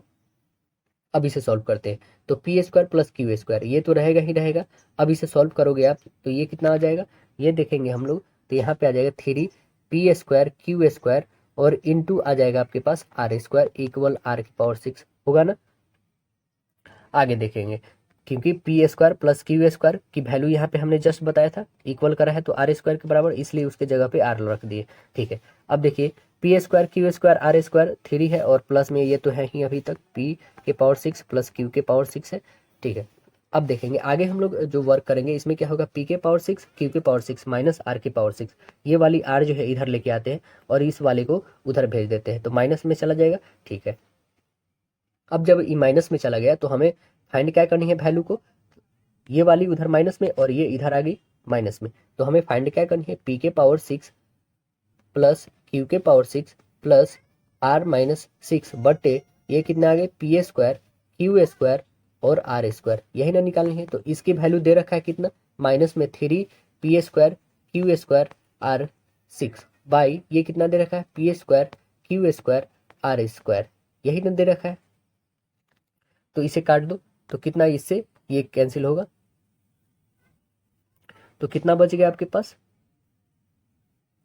Speaker 1: अब इसे सॉल्व करते हैं, तो P square plus Q square ये तो रहेगा ही रहेगा। अब इसे सॉल्व करोगे आप तो ये कितना आ जाएगा, ये देखेंगे हम लोग, तो यहाँ पे आ जाएगा 3 पी स्क्वायर क्यू स्क्वायर और इंटू आ जाएगा आपके पास आर स्क्वायर इक्वल आर की पावर 6 होगा ना। आगे देखेंगे, क्योंकि P square plus Q square की वैल्यू यहाँ पे हमने जस्ट बताया था, इक्वल करा है तो आर स्क्वायर के बराबर, इसलिए उसके जगह पे आर रख दिए। ठीक है, अब देखिए P square Q square R square 3 है और प्लस में ये तो है ही अभी तक पी के पावर 6 प्लस क्यू के पावर 6 है। ठीक है, अब देखेंगे आगे हम लोग जो वर्क करेंगे इसमें क्या होगा, पी के पावर 6 क्यू के पावर 6 माइनस आर के पावर 6, ये वाली आर जो है इधर लेके आते हैं और इस वाले को उधर भेज देते हैं तो माइनस में चला जाएगा। ठीक है, अब जब ई माइनस में चला गया तो हमें फाइंड क्या करनी है वैल्यू को, ये वाली उधर माइनस में और ये इधर आ गई माइनस में, तो हमें फाइंड क्या करनी है, पी के पावर 6 प्लस क्यू के पावर 6 प्लस आर माइनस 6 बटे ये कितना आ गए, पी स्क्वायर क्यू स्क्वायर और आर स्क्वायर, यही ना निकालनी है। तो इसकी वैल्यू दे रखा है कितना, माइनस में 3 P square Q square R 6 by ये कितना दे रखा है, P square Q square R square, यही ना दे रखा है। तो इसे काट दो तो कितना, इससे ये कैंसिल होगा तो कितना बच गया आपके पास,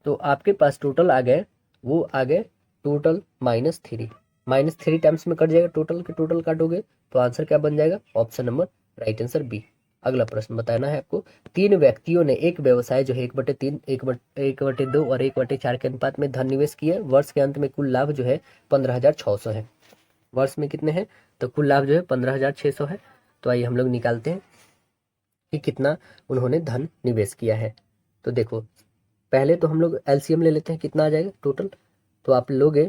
Speaker 1: तो आपके पास टोटल आ गए, वो आ गए टोटल -3 टाइम्स में कट जाएगा, टोटल के टोटल काटोगे तो आंसर क्या बन जाएगा, option number right answer B. अगला प्रश्न बताना है आपको, 3 व्यक्तियों ने एक व्यवसाय जो है 1/3 1/2 और 1/4 के अनुपात में धन निवेश किया, वर्ष के अंत में कुल लाभ जो है 15,600 है। वर्ष में कितने हैं, तो कुल लाभ जो है 15,600 है। तो आइए हम लोग निकालते हैं कि कितना उन्होंने धन निवेश किया है। तो देखो पहले तो हम लोग एलसीएम ले लेते हैं, कितना आ जाएगा टोटल, तो आप लोगे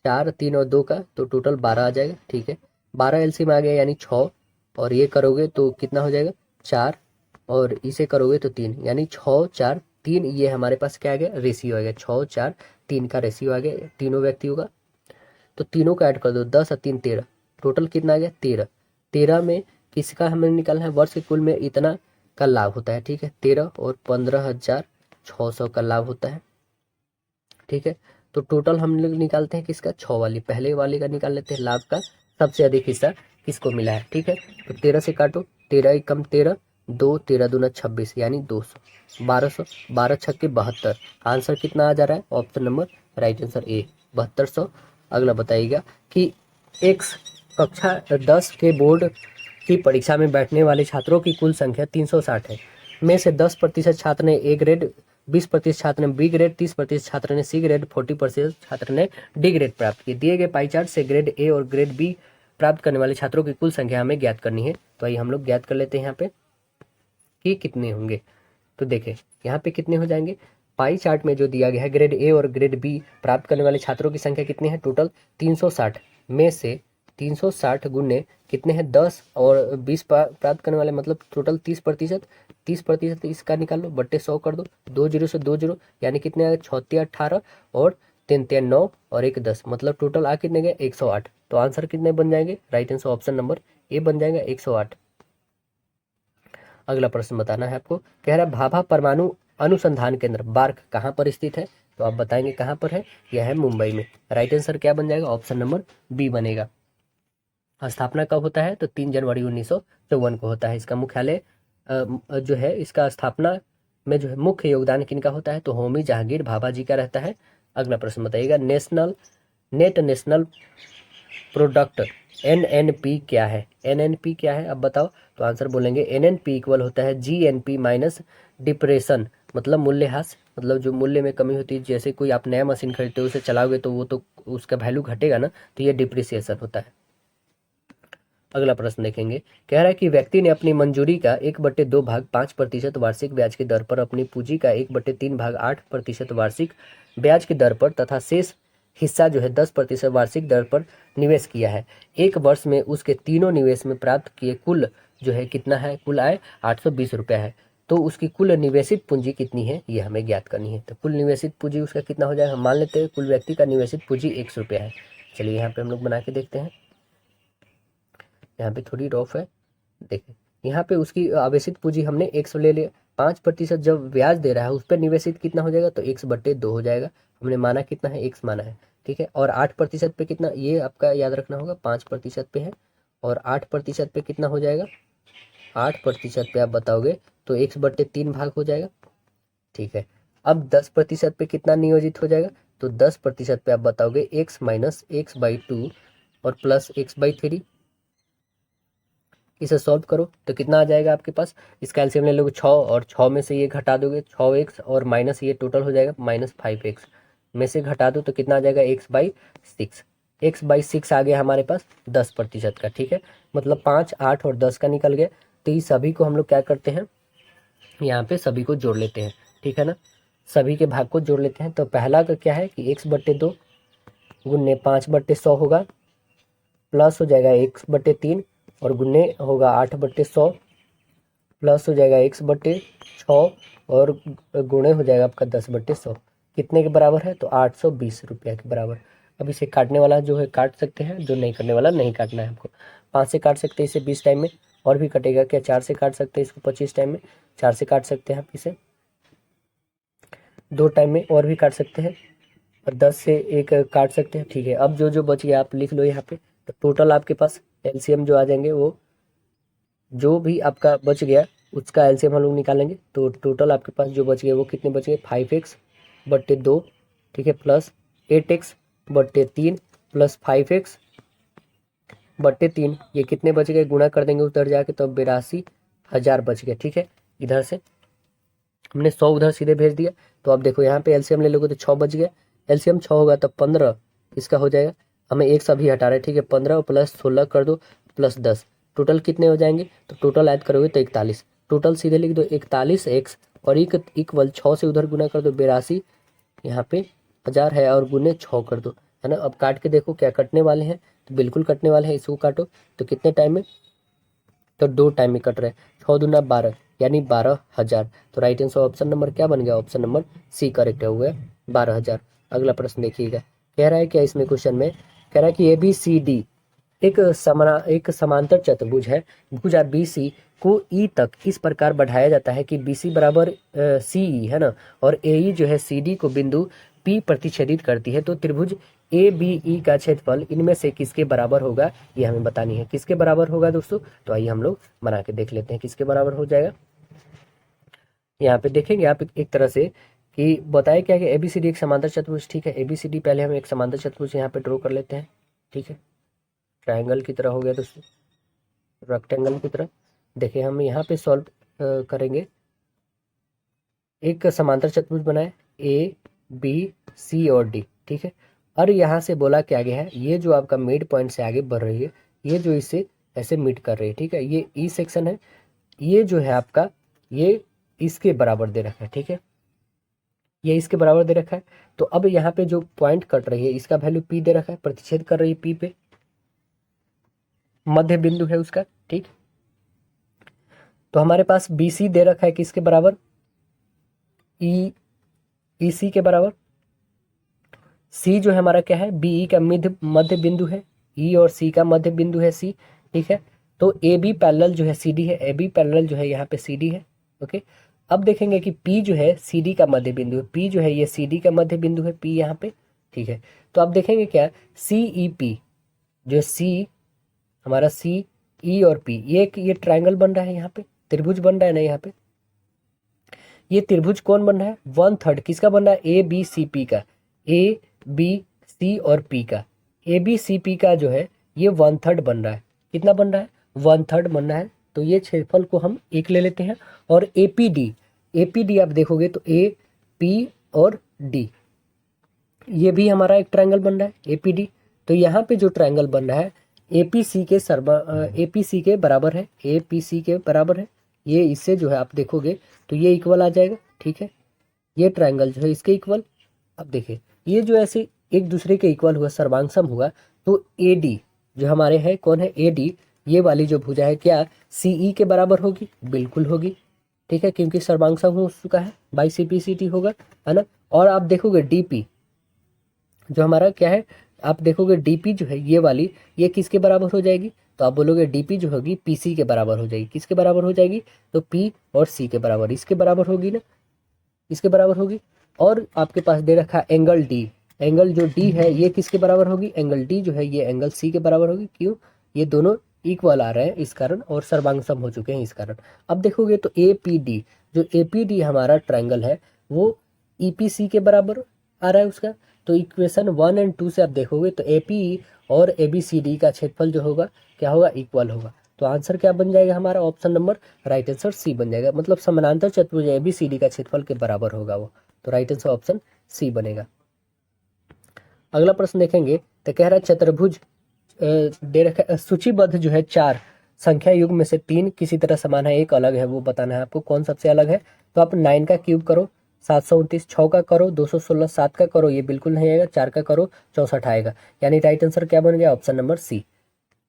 Speaker 1: 4 3 और 2 का तो टोटल 12 आ जाएगा। ठीक है, 12 एलसीएम आ गया यानी 6, और ये करोगे तो कितना हो जाएगा 4, और इसे करोगे तो 3, यानी 6 4 3, ये हमारे पास क्या आ गया, रेशियो आ गया, 6 4 3 का रेशियो आ गया तीनों व्यक्तियों का। तो तीनों का ऐड कर दो, 10 और 3 13, टोटल कितना आ गया 13। 13 में किसका हमें निकालना है, वर्ष के कुल में इतना का लाभ होता है। ठीक है, 13 और 15,600 का लाभ होता है। ठीक है, तो टोटल हम लोग निकालते हैं किसका, 6 वाली, पहले वाले का निकाल लेते हैं, लाभ का सबसे अधिक हिस्सा किसको मिला है। ठीक है, तो 13 से काटो, 13 एक कम 13, 2 13 दूना 26 यानी 200, 1200, 12 छक्के 72, आंसर कितना आ जा रहा है, ऑप्शन नंबर राइट आंसर ए 7200। अगला बताइएगा कि एक्स कक्षा 10 के बोर्ड की परीक्षा में बैठने वाले छात्रों की कुल संख्या 360 है, में से 10% छात्र ने ए ग्रेड, 20% छात्र ने बी ग्रेड, 30% छात्र ने सी ग्रेड, 40% छात्र ने डी ग्रेड प्राप्त किए। दिए गए पाई चार्ट से ग्रेड ए और ग्रेड बी प्राप्त करने वाले छात्रों की कुल संख्या हमें ज्ञात करनी है। तो आइए हम लोग ज्ञात कर लेते हैं यहाँ पे कि कितने होंगे। तो देखें यहाँ पे कितने हो जाएंगे, पाई चार्ट में जो दिया गया है ग्रेड ए और ग्रेड बी प्राप्त करने वाले छात्रों की संख्या कितनी है, टोटल 360, में से 360 गुने कितने हैं 10 और 20 प्राप्त करने वाले, मतलब टोटल 30%, 30% इसका निकाल लो बट्टे 100 कर दो, 2 जीरो से 2 जीरो यानी कितने आ गए 36 18 और 3 3 9 और 1 10, मतलब टोटल आ कितने गए 108। तो आंसर कितने बन जाएंगे, right answer option number A बन जाएगा 108। अगला प्रश्न बताना है आपको, कह रहा है भाभा परमाणु अनुसंधान केंद्र बार्क कहाँ पर स्थित है, तो आप बताएंगे कहाँ पर है, यह है मुंबई में। राइट आंसर क्या बन जाएगा, ऑप्शन नंबर बी बनेगा। स्थापना कब होता है, तो 3 जनवरी 1954 को होता है। इसका मुख्यालय जो है, इसका स्थापना में जो है मुख्य योगदान किनका होता है, तो होमी जहांगीर भाभा जी का रहता है। अगला प्रश्न बताइएगा, नेशनल प्रोडक्ट एनएनपी क्या है, एनएनपी क्या है अब बताओ, तो आंसर बोलेंगे एनएनपी इक्वल होता है जीएनपी माइनस डिप्रेशन, मतलब मूल्यह्रास, मतलब जो मूल्य में कमी होती है, जैसे कोई आप नया मशीन खरीदते हो उसे चलाओगे तो वो तो उसका वैल्यू घटेगा ना, तो ये डिप्रिसिएशन होता है। अगला प्रश्न देखेंगे, कह रहा है कि व्यक्ति ने अपनी मंजूरी का 1/2 भाग 5% वार्षिक ब्याज की दर पर अपनी पूंजी का 1/3 भाग 8% वार्षिक ब्याज की दर पर तथा शेष हिस्सा जो है 10% वार्षिक दर पर निवेश किया है। एक वर्ष में उसके तीनों निवेश में प्राप्त किए कुल जो है कितना है, कुल आय 820 रुपया है। तो उसकी कुल निवेशित पूंजी कितनी है, ये हमें ज्ञात करनी है। तो कुल निवेशित पूंजी उसका कितना हो जाएगा, हम मान लेते हैं कुल व्यक्ति का निवेशित पूंजी 100 रुपया है। चलिए यहाँ पे हम लोग बना के देखते हैं, यहाँ पे थोड़ी रफ है, देखिए यहाँ पे उसकी आवेशित पूंजी हमने 100 ले लिया, 5% जब ब्याज दे रहा है उस पर निवेशित कितना हो जाएगा, तो 1/2 हो जाएगा। हमने माना कितना है, x माना है, ठीक है। और 8% पे कितना, ये आपका याद रखना होगा, 5% पे है, और 8% पे कितना हो जाएगा, 8% पे आप बताओगे तो 1/3 भाग हो जाएगा, ठीक है। अब 10% पे कितना नियोजित हो जाएगा, तो 10% पे आप बताओगे x माइनस x/2 और प्लस x/3। इसे सॉल्व करो तो कितना आ जाएगा आपके पास, इसका एलसीएम ले लोगे 6 और 6 में से ये घटा दोगे 6x और माइनस ये टोटल हो जाएगा -5x में से घटा दो तो कितना आ जाएगा x/6। x/6 आ गया हमारे पास 10% का, ठीक है। मतलब 5 8 और 10 का निकल गया। तो ये सभी को हम लोग क्या करते हैं, यहाँ पे सभी को जोड़ लेते हैं, ठीक है ना, सभी के भाग को जोड़ लेते हैं। तो पहला का क्या है कि x/2 गुन्ने 5/100 होगा, प्लस हो जाएगा x/3 और गुन्ने होगा 8/100, प्लस हो जाएगा x/6 और गुणे हो जाएगा आपका 10/100। कितने के बराबर है, तो 820 रुपया के बराबर। अब इसे काटने वाला जो है काट सकते हैं, जो नहीं करने वाला नहीं काटना है आपको। 5 से काट सकते हैं इसे 20 टाइम में, और भी कटेगा क्या, 4 से काट सकते हैं इसको 25 टाइम में, 4 से काट सकते हैं आप इसे 2 टाइम में, और भी काट सकते हैं, और 10 से एक काट सकते हैं, ठीक है। अब जो जो बच गया आप लिख लो यहाँ पे। तो टोटल आपके पास एलसीएम जो आ जाएंगे, वो जो भी आपका बच गया उसका एलसीएम हम लोग निकालेंगे। तो टोटल आपके पास जो बच गए वो कितने बच गए, 5x/2, ठीक है, प्लस 8x/3 प्लस 5x/3, ये कितने बच गए, गुणा कर देंगे उधर जाके तो 82,000 बच गए, ठीक है। इधर से हमने 100 उधर सीधे भेज दिया। तो अब देखो यहाँ पे एलसीएम ले लोगे तो 6 बच गया, एलसीएम 6 होगा तो 15 इसका हो जाएगा। हमें एक सभी हटा रहे, ठीक है, 15 प्लस 16 कर दो प्लस 10, टोटल कितने हो जाएंगे, तो टोटल ऐड करोगे तो 41, टोटल सीधे लिख दो 41x और इक्वल 6 से उधर गुना कर दो 82, यहाँ पे 1000 है और गुने 6 कर दो, है ना। अब काट के देखो क्या कटने वाले हैं, तो बिल्कुल कटने वाले हैं, इसको काटो तो कितने टाइम में, तो 2 टाइम में कट रहे हैं, 6 दूना 12 यानी 12,000। तो राइट आंसर ऑप्शन नंबर क्या बन गया, ऑप्शन नंबर सी करेक्ट हो गया 12,000। अगला प्रश्न देखिएगा, कह रहा है क्या इसमें क्वेश्चन में, कह रहा है कि ABCD एक समांतर चतुर्भुज है, भुजा BC को E तक इस प्रकार बढ़ाया जाता है कि BC बराबर CE है ना, और AE जो है CD को बिंदु P प्रतिच्छेदित करती है। तो त्रिभुज ABE का क्षेत्रफल इनमें से किसके बराबर होगा, ये हमें बतानी है। किसके बराबर होगा दोस्तों, तो आइए हम लोग बना के देख लेते हैं किसके बराबर हो जाएगा। यहाँ पे देखेंगे आप एक तरह से कि बताए क्या कि ABCD एक समांतर चतुर्भुज, ठीक है। ABCD पहले हम एक समांतर चतुर्भुज यहाँ पे ड्रॉ कर लेते हैं, ठीक है, ट्रायंगल की तरह हो गया दोस्तों, रेक्टेंगल की तरह। देखिए हम यहाँ पे सॉल्व करेंगे, एक समांतर चतुर्भुज बनाए ABC और D, ठीक है। और यहाँ से बोला क्या गया है, ये जो आपका मिड पॉइंट से आगे बढ़ रही है, ये जो इसे ऐसे मीट कर रही है, ठीक है, ये ई सेक्शन है, ये जो है आपका ये इसके बराबर दे रखा है, ठीक है, ये इसके बराबर दे रखा है। तो अब यहाँ पे जो पॉइंट कट रही है इसका वैल्यू P दे रखा है, प्रतिच्छेद कर रही है P पे, मध्य बिंदु है उसका, ठीक। तो हमारे पास BC दे रखा है किसके बराबर, EC के बराबर, सी जो है हमारा क्या है, बी ई का मध्य बिंदु है, ई और सी का मध्य बिंदु है सी, ठीक है। तो ए बी पैरेलल जो है सी डी है, ए बी पैरेलल जो है यहाँ पे सी डी है, ओके। अब देखेंगे कि पी जो है सी डी का मध्य बिंदु है, पी जो है ये सी डी का मध्य बिंदु है, पी यहाँ पे, ठीक है। तो आप देखेंगे क्या, सी ई पी, जो सी हमारा सी ई और पी, ये ट्रायंगल बन रहा है, यहाँ पे त्रिभुज बन रहा है ना, यहाँ पे ये त्रिभुज कौन बन रहा है, 1/3 किसका बन रहा है, ए बी सी पी का, ए बी सी और पी का, ए बी सी पी का जो है ये 1/3 बन रहा है, कितना बन रहा है, 1/3 बन रहा है। तो ये क्षेत्रफल को हम एक ले लेते हैं। और एपीडी आप देखोगे तो ए पी और डी, ये भी हमारा एक ट्रायंगल बन रहा है एपीडी। तो यहाँ पे जो ट्रायंगल बन रहा है एपीसी के बराबर है, एपीसी के बराबर है, ये इससे जो है आप देखोगे तो ये इक्वल आ जाएगा, ठीक है। ये ट्रायंगल जो है इसके इक्वल, अब देखिए ये जो ऐसे एक दूसरे के इक्वल हुआ, सर्वांगसम हुआ, तो एडी जो हमारे है कौन है, एडी, ये वाली जो भुजा है क्या सीई के बराबर होगी, बिल्कुल होगी, ठीक है, क्योंकि सर्वांगसम हो चुका है, बाई सीपीसीटी होगा, है ना। और आप देखोगे डीपी जो हमारा क्या है, आप देखोगे डीपी जो है ये वाली, ये किसके बराबर हो जाएगी, तो आप बोलोगे डीपी जो होगी पीसी के बराबर हो जाएगी, किसके बराबर हो जाएगी, तो पी और सी के बराबर, इसके बराबर होगी ना, इसके बराबर होगी। और आपके पास दे रखा है एंगल डी, एंगल जो डी है ये किसके बराबर होगी, एंगल डी जो है ये एंगल सी के बराबर होगी, क्यों, ये दोनों इक्वल आ रहे हैं इस कारण, और सर्वांगसम हो चुके हैं इस कारण। अब देखोगे तो एपीडी, जो एपीडी हमारा ट्रायंगल है वो ईपीसी के बराबर आ रहा है उसका। तो इक्वेशन 1 और 2 से आप देखोगे तो एपी और एबीसीडी का क्षेत्रफल जो होगा क्या होगा, इक्वल होगा। तो आंसर क्या बन जाएगा हमारा, option number right answer C बन जाएगा, मतलब समानांतर चतुर्भुज एबीसीडी का क्षेत्रफल के बराबर होगा वो। तो राइट आंसर ऑप्शन सी बनेगा। अगला प्रश्न देखेंगे तो कह रहा है चतुर्भुज दे रखा, सूचीबद्ध जो है 4 संख्या युग में से 3 किसी तरह समान है, एक अलग है, वो बताना है आपको कौन सबसे अलग है। तो आप 9 का क्यूब करो 729, 6 का करो 216, 7 का करो ये बिल्कुल नहीं आएगा, 4 का करो 64 आएगा, यानी राइट आंसर क्या बन गया, ऑप्शन नंबर सी।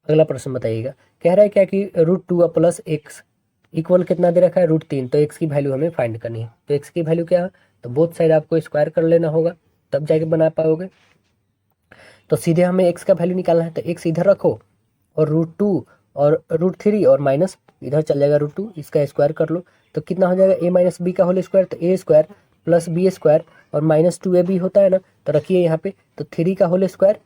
Speaker 1: अगला प्रश्न बताइएगा, कह रहा है क्या कि √2 प्लस एक्स इक्वल कितना दे रखा है, √3। तो एक्स की वैल्यू हमें फाइंड करनी है। तो एक्स की वैल्यू क्या है, तो बोथ साइड आपको स्क्वायर कर लेना होगा, तब जाके बना पाओगे। तो सीधे हमें एक्स का वैल्यू निकालना है, तो एक्स इधर रखो और √2 और √3 और माइनस इधर चल जाएगा √2, इसका स्क्वायर कर लो तो कितना हो जाएगा, a माइनस बी का होल स्क्वायर, तो ए स्क्वायर प्लस बी स्क्वायर और माइनस 2ab होता है ना, तो रखिए यहाँ पे, तो 3 का होल स्क्वायर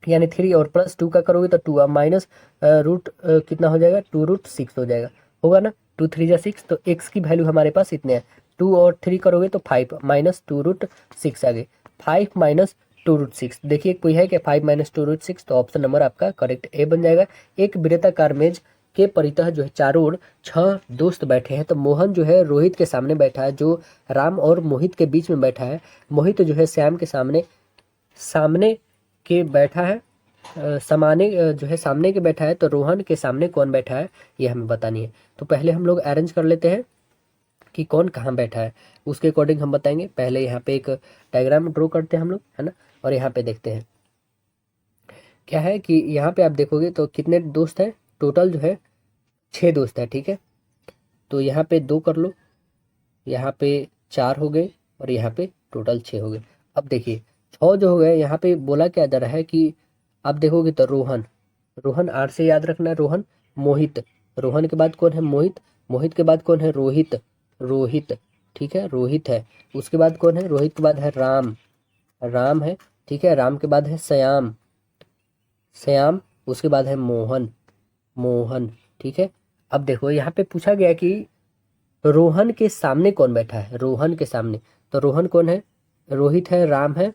Speaker 1: यानी 3 और प्लस 2 का करोगे तो 2 माइनस रूट कितना हो जाएगा, 2√6 हो जाएगा, होगा ना, 2 3 जा 6। तो एक्स की वैल्यू हमारे पास इतने हैं, 2 और 3 करोगे तो 5 माइनस 2√6 आ गए, 5 माइनस 2√6। देखिए कोई है क्या 5 माइनस 2√6, तो ऑप्शन नंबर आपका करेक्ट ए बन जाएगा। एक वृत्ताकार मेज के परितः जो है चारों ओर 6 दोस्त बैठे हैं, तो मोहन जो है रोहित के सामने बैठा है, जो राम और मोहित के बीच में बैठा है, मोहित जो है श्याम के सामने सामने के बैठा है, समाने जो है सामने के बैठा है, तो रोहन के सामने कौन बैठा है ये हमें बतानी है। तो पहले हम लोग अरेंज कर लेते हैं कि कौन कहाँ बैठा है, उसके अकॉर्डिंग हम बताएंगे। पहले यहाँ पे एक डायग्राम ड्रॉ करते हैं हम लोग, है ना, और यहाँ पे देखते हैं क्या है कि यहाँ पे आप देखोगे तो कितने दोस्त हैं, टोटल जो है 6 दोस्त है, ठीक है। तो यहाँ पे 2 कर लो, यहाँ पे 4 हो गए और यहाँ पे टोटल 6 हो गए। अब देखिए 6 जो हो गए, यहाँ पे बोला क्या जा रहा है कि आप देखोगे तो रोहन, रोहन आर से याद रखना, रोहन, मोहित, रोहन के बाद कौन है, मोहित, मोहित के बाद कौन है, रोहित, रोहित, ठीक है, रोहित है। उसके बाद कौन है, रोहित के बाद है राम, राम है, ठीक है, राम के बाद है श्याम, श्याम, उसके बाद है मोहन, मोहन, ठीक है। अब देखो यहाँ पे पूछा गया कि रोहन के सामने कौन बैठा है, रोहन के सामने, तो रोहन कौन है, रोहित है, राम है,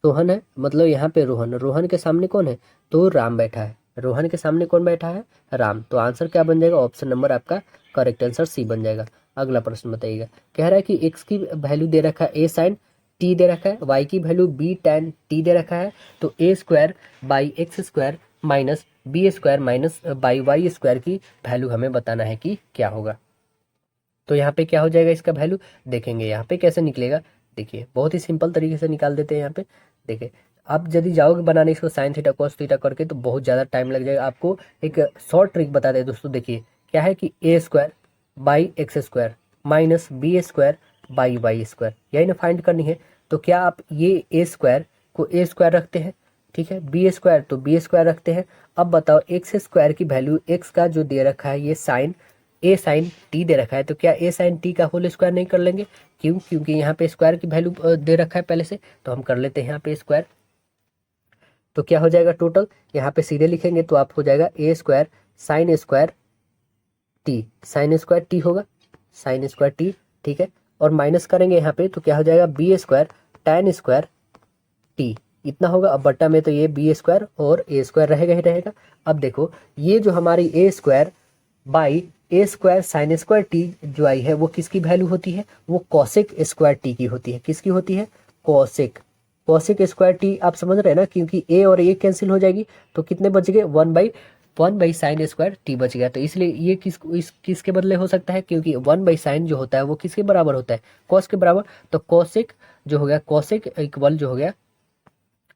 Speaker 1: सोहन है, मतलब यहाँ पे रोहन, रोहन के सामने कौन है, तो राम बैठा है, रोहन के सामने कौन बैठा है, राम। तो आंसर क्या बन जाएगा, ऑप्शन नंबर आपका करेक्ट आंसर सी बन जाएगा। अगला प्रश्न बताइएगा, कह रहा है कि एक्स की वैल्यू दे रखा है a sin t दे रखा है, y की वैल्यू b tan t दे रखा है, तो a square by X square minus B square minus by Y square की वैल्यू हमें बताना है कि क्या होगा। तो यहाँ पे क्या हो जाएगा इसका वैल्यू, देखेंगे यहाँ पे कैसे निकलेगा। देखिए बहुत ही सिंपल तरीके से निकाल देते हैं यहाँ पे। देखिए आप यदि जाओगे बनाने इसको साइन थीटा कॉस थीटा करके तो बहुत ज़्यादा टाइम लग जाएगा। आपको एक शॉर्ट ट्रिक बता दें दोस्तों, देखिए क्या है कि A square by X square minus B square by Y square, यही ना फाइंड करनी है। तो क्या आप ये ए स्क्वायर को ए स्क्वायर रखते हैं, ठीक है, बी स्क्वायर तो बी स्क्वायर रखते हैं। अब बताओ एक्स स्क्वायर की वैल्यू, एक्स का जो दे रखा है ये साइन ए साइन टी दे रखा है, तो क्या ए साइन टी का होल स्क्वायर नहीं कर लेंगे? क्यों? क्योंकि यहाँ पे स्क्वायर की वैल्यू दे रखा है पहले से, तो हम कर लेते हैं यहाँ पे स्क्वायर। तो क्या हो जाएगा टोटल, यहाँ पे सीधे लिखेंगे तो आप हो जाएगा A square sine square T, sine square T होगा, साइन स्क्वायर टी, ठीक है। और माइनस करेंगे यहाँ पे तो क्या हो जाएगा B square tan square T, इतना होगा। अब बट्टा में तो ये बी स्क्वायर और ए स्क्वायर रहेगा ही रहेगा। अब देखो ये जो हमारी A square by A square sine square T जो आई है वो किसकी वैल्यू होती है? वो कॉसेक स्क्वायर टी की होती है। किसकी होती है? Cosec, cosec square T. आप समझ रहे हैं ना, क्योंकि ए और ए कैंसिल हो जाएगी तो कितने बच गए, one by sine square T बच गया। तो इसलिए ये किसके बदले हो सकता है, क्योंकि वन बाई साइन जो होता है वो किसके बराबर होता है? कॉस के बराबर। तो कॉसेक जो हो गया, कॉसेक इक्वल जो हो गया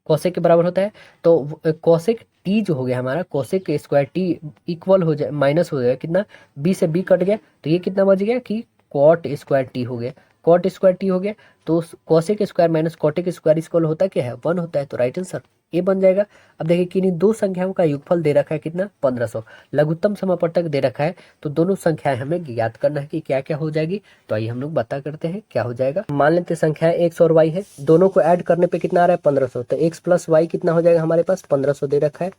Speaker 1: कॉसेक के बराबर होता है। तो कॉसेक टी जो हो गया हमारा, कॉसेक स्क्वायर टी इक्वल हो जाए, माइनस हो जाएगा कितना, बी से बी कट गया तो ये कितना बच गया कि कॉट स्क्वायर टी हो गया, कॉट स्क्वायर टी हो गया। तो cosec square minus cot square equal होता क्या है? 1 होता है। तो राइट आंसर ए बन जाएगा। अब देखिए कि इन्हीं दो संख्याओं का योगफल दे रखा है कितना, 1500। लघुत्तम समापवर्तक दे रखा है, तो दोनों संख्याएं हमें ज्ञात करना है कि क्या क्या हो जाएगी। तो आइए हम लोग बता करते हैं क्या हो जाएगा। मान लेते संख्याएं एक्स और वाई है, दोनों को ऐड करने पे कितना आ रहा है 1500। तो एक्स प्लस वाई कितना हो जाएगा हमारे पास, 1500 दे रखा है,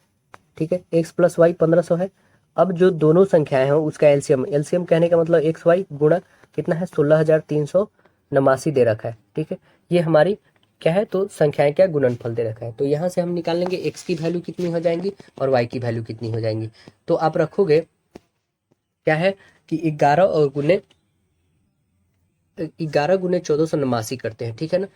Speaker 1: ठीक है, एक्स प्लस वाई 1500 है। अब जो दोनों संख्याएं हैं उसका एलसीएम, एलसीएम कहने का मतलब एक्स वाई गुणा कितना है 16,389 दे रखा है, ठीक है। ये हमारी क्या है, तो संख्याएं क्या गुणनफल दे रखा है। तो यहाँ से हम निकाल लेंगे एक्स की वैल्यू कितनी हो जाएंगी और वाई की वैल्यू कितनी हो जाएंगी। तो आप रखोगे क्या है कि 11 गुने 1489 करते हैं, ठीक है ना।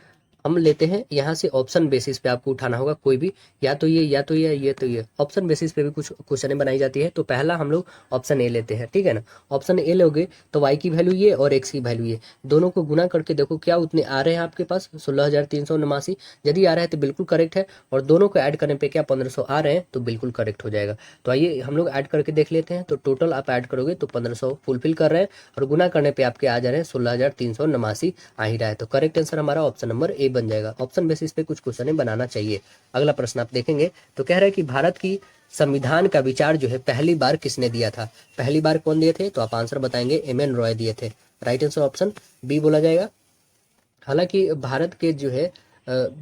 Speaker 1: हम लेते हैं यहाँ से ऑप्शन बेसिस पे, आपको उठाना होगा कोई भी, या तो ये या तो ये तो ये, ऑप्शन बेसिस पे भी कुछ क्वेश्चन बनाई जाती है। तो पहला हम लोग ऑप्शन ए लेते हैं, ठीक है ना। ऑप्शन ए लोगे तो वाई की वैल्यू ये और एक्स की वैल्यू ये, दोनों को गुना करके देखो क्या उतने आ रहे हैं आपके पास, 16,389। यदि आ रहा है तो बिल्कुल करेक्ट है, और दोनों को ऐड करने पर क्या 1500 आ रहे हैं तो बिल्कुल करेक्ट हो जाएगा। तो आइए हम लोग ऐड करके देख लेते हैं। तो टोटल आप ऐड करोगे तो 1500 फुलफिल कर रहे हैं, और गुना करने पर आपके आ जा रहे हैं 16,389 आ ही रहा है। तो करेक्ट आंसर हमारा ऑप्शन नंबर ए बन जाएगा। ऑप्शन बेसिस पे कुछ क्वेश्चन बनाना चाहिए। अगला प्रश्न आप देखेंगे तो कह रहा है कि भारत की संविधान का विचार जो है पहली बार किसने दिया था? पहली बार कौन दिए थे? तो आप आंसर बताएंगे एम.एन. रॉय दिए थे। राइट आंसर ऑप्शन बी बोला जाएगा। हालांकि भारत के जो है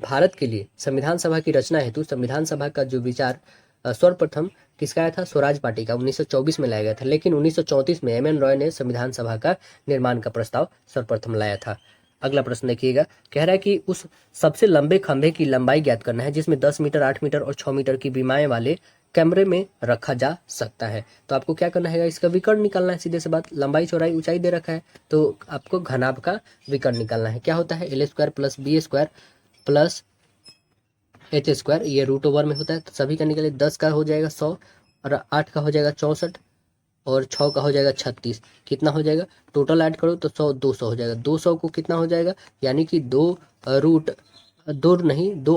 Speaker 1: भारत के लिए संविधान सभा की रचना हेतु संविधान सभा का जो विचार सर्वप्रथम किसका आया था? स्वराज पार्टी का 1924 में लाया गया था, लेकिन 1934 में एम.एन. रॉय ने संविधान सभा का निर्माण का प्रस्ताव सर्वप्रथम लाया था। अगला प्रश्न देखिएगा, कह रहा है कि उस सबसे लंबे खंभे की लंबाई ज्ञात करना है जिसमें 10 मीटर, 8 मीटर और 6 मीटर की बीमाएं वाले कैमरे में रखा जा सकता है। तो आपको क्या करना है, इसका विकर्ण निकालना है। सीधे से बात, लंबाई चौड़ाई ऊंचाई दे रखा है तो आपको घनाभ का विकर्ण निकालना है। क्या होता है, L square plus B square plus H square, ये रूट ओवर में होता है। तो सभी का निकाले, 10 का हो जाएगा 100, और 8 का हो जाएगा 64, और 6 का हो जाएगा 36। कितना हो जाएगा, टोटल ऐड करो तो 100 200 हो जाएगा। 200 को कितना हो जाएगा, यानी कि दो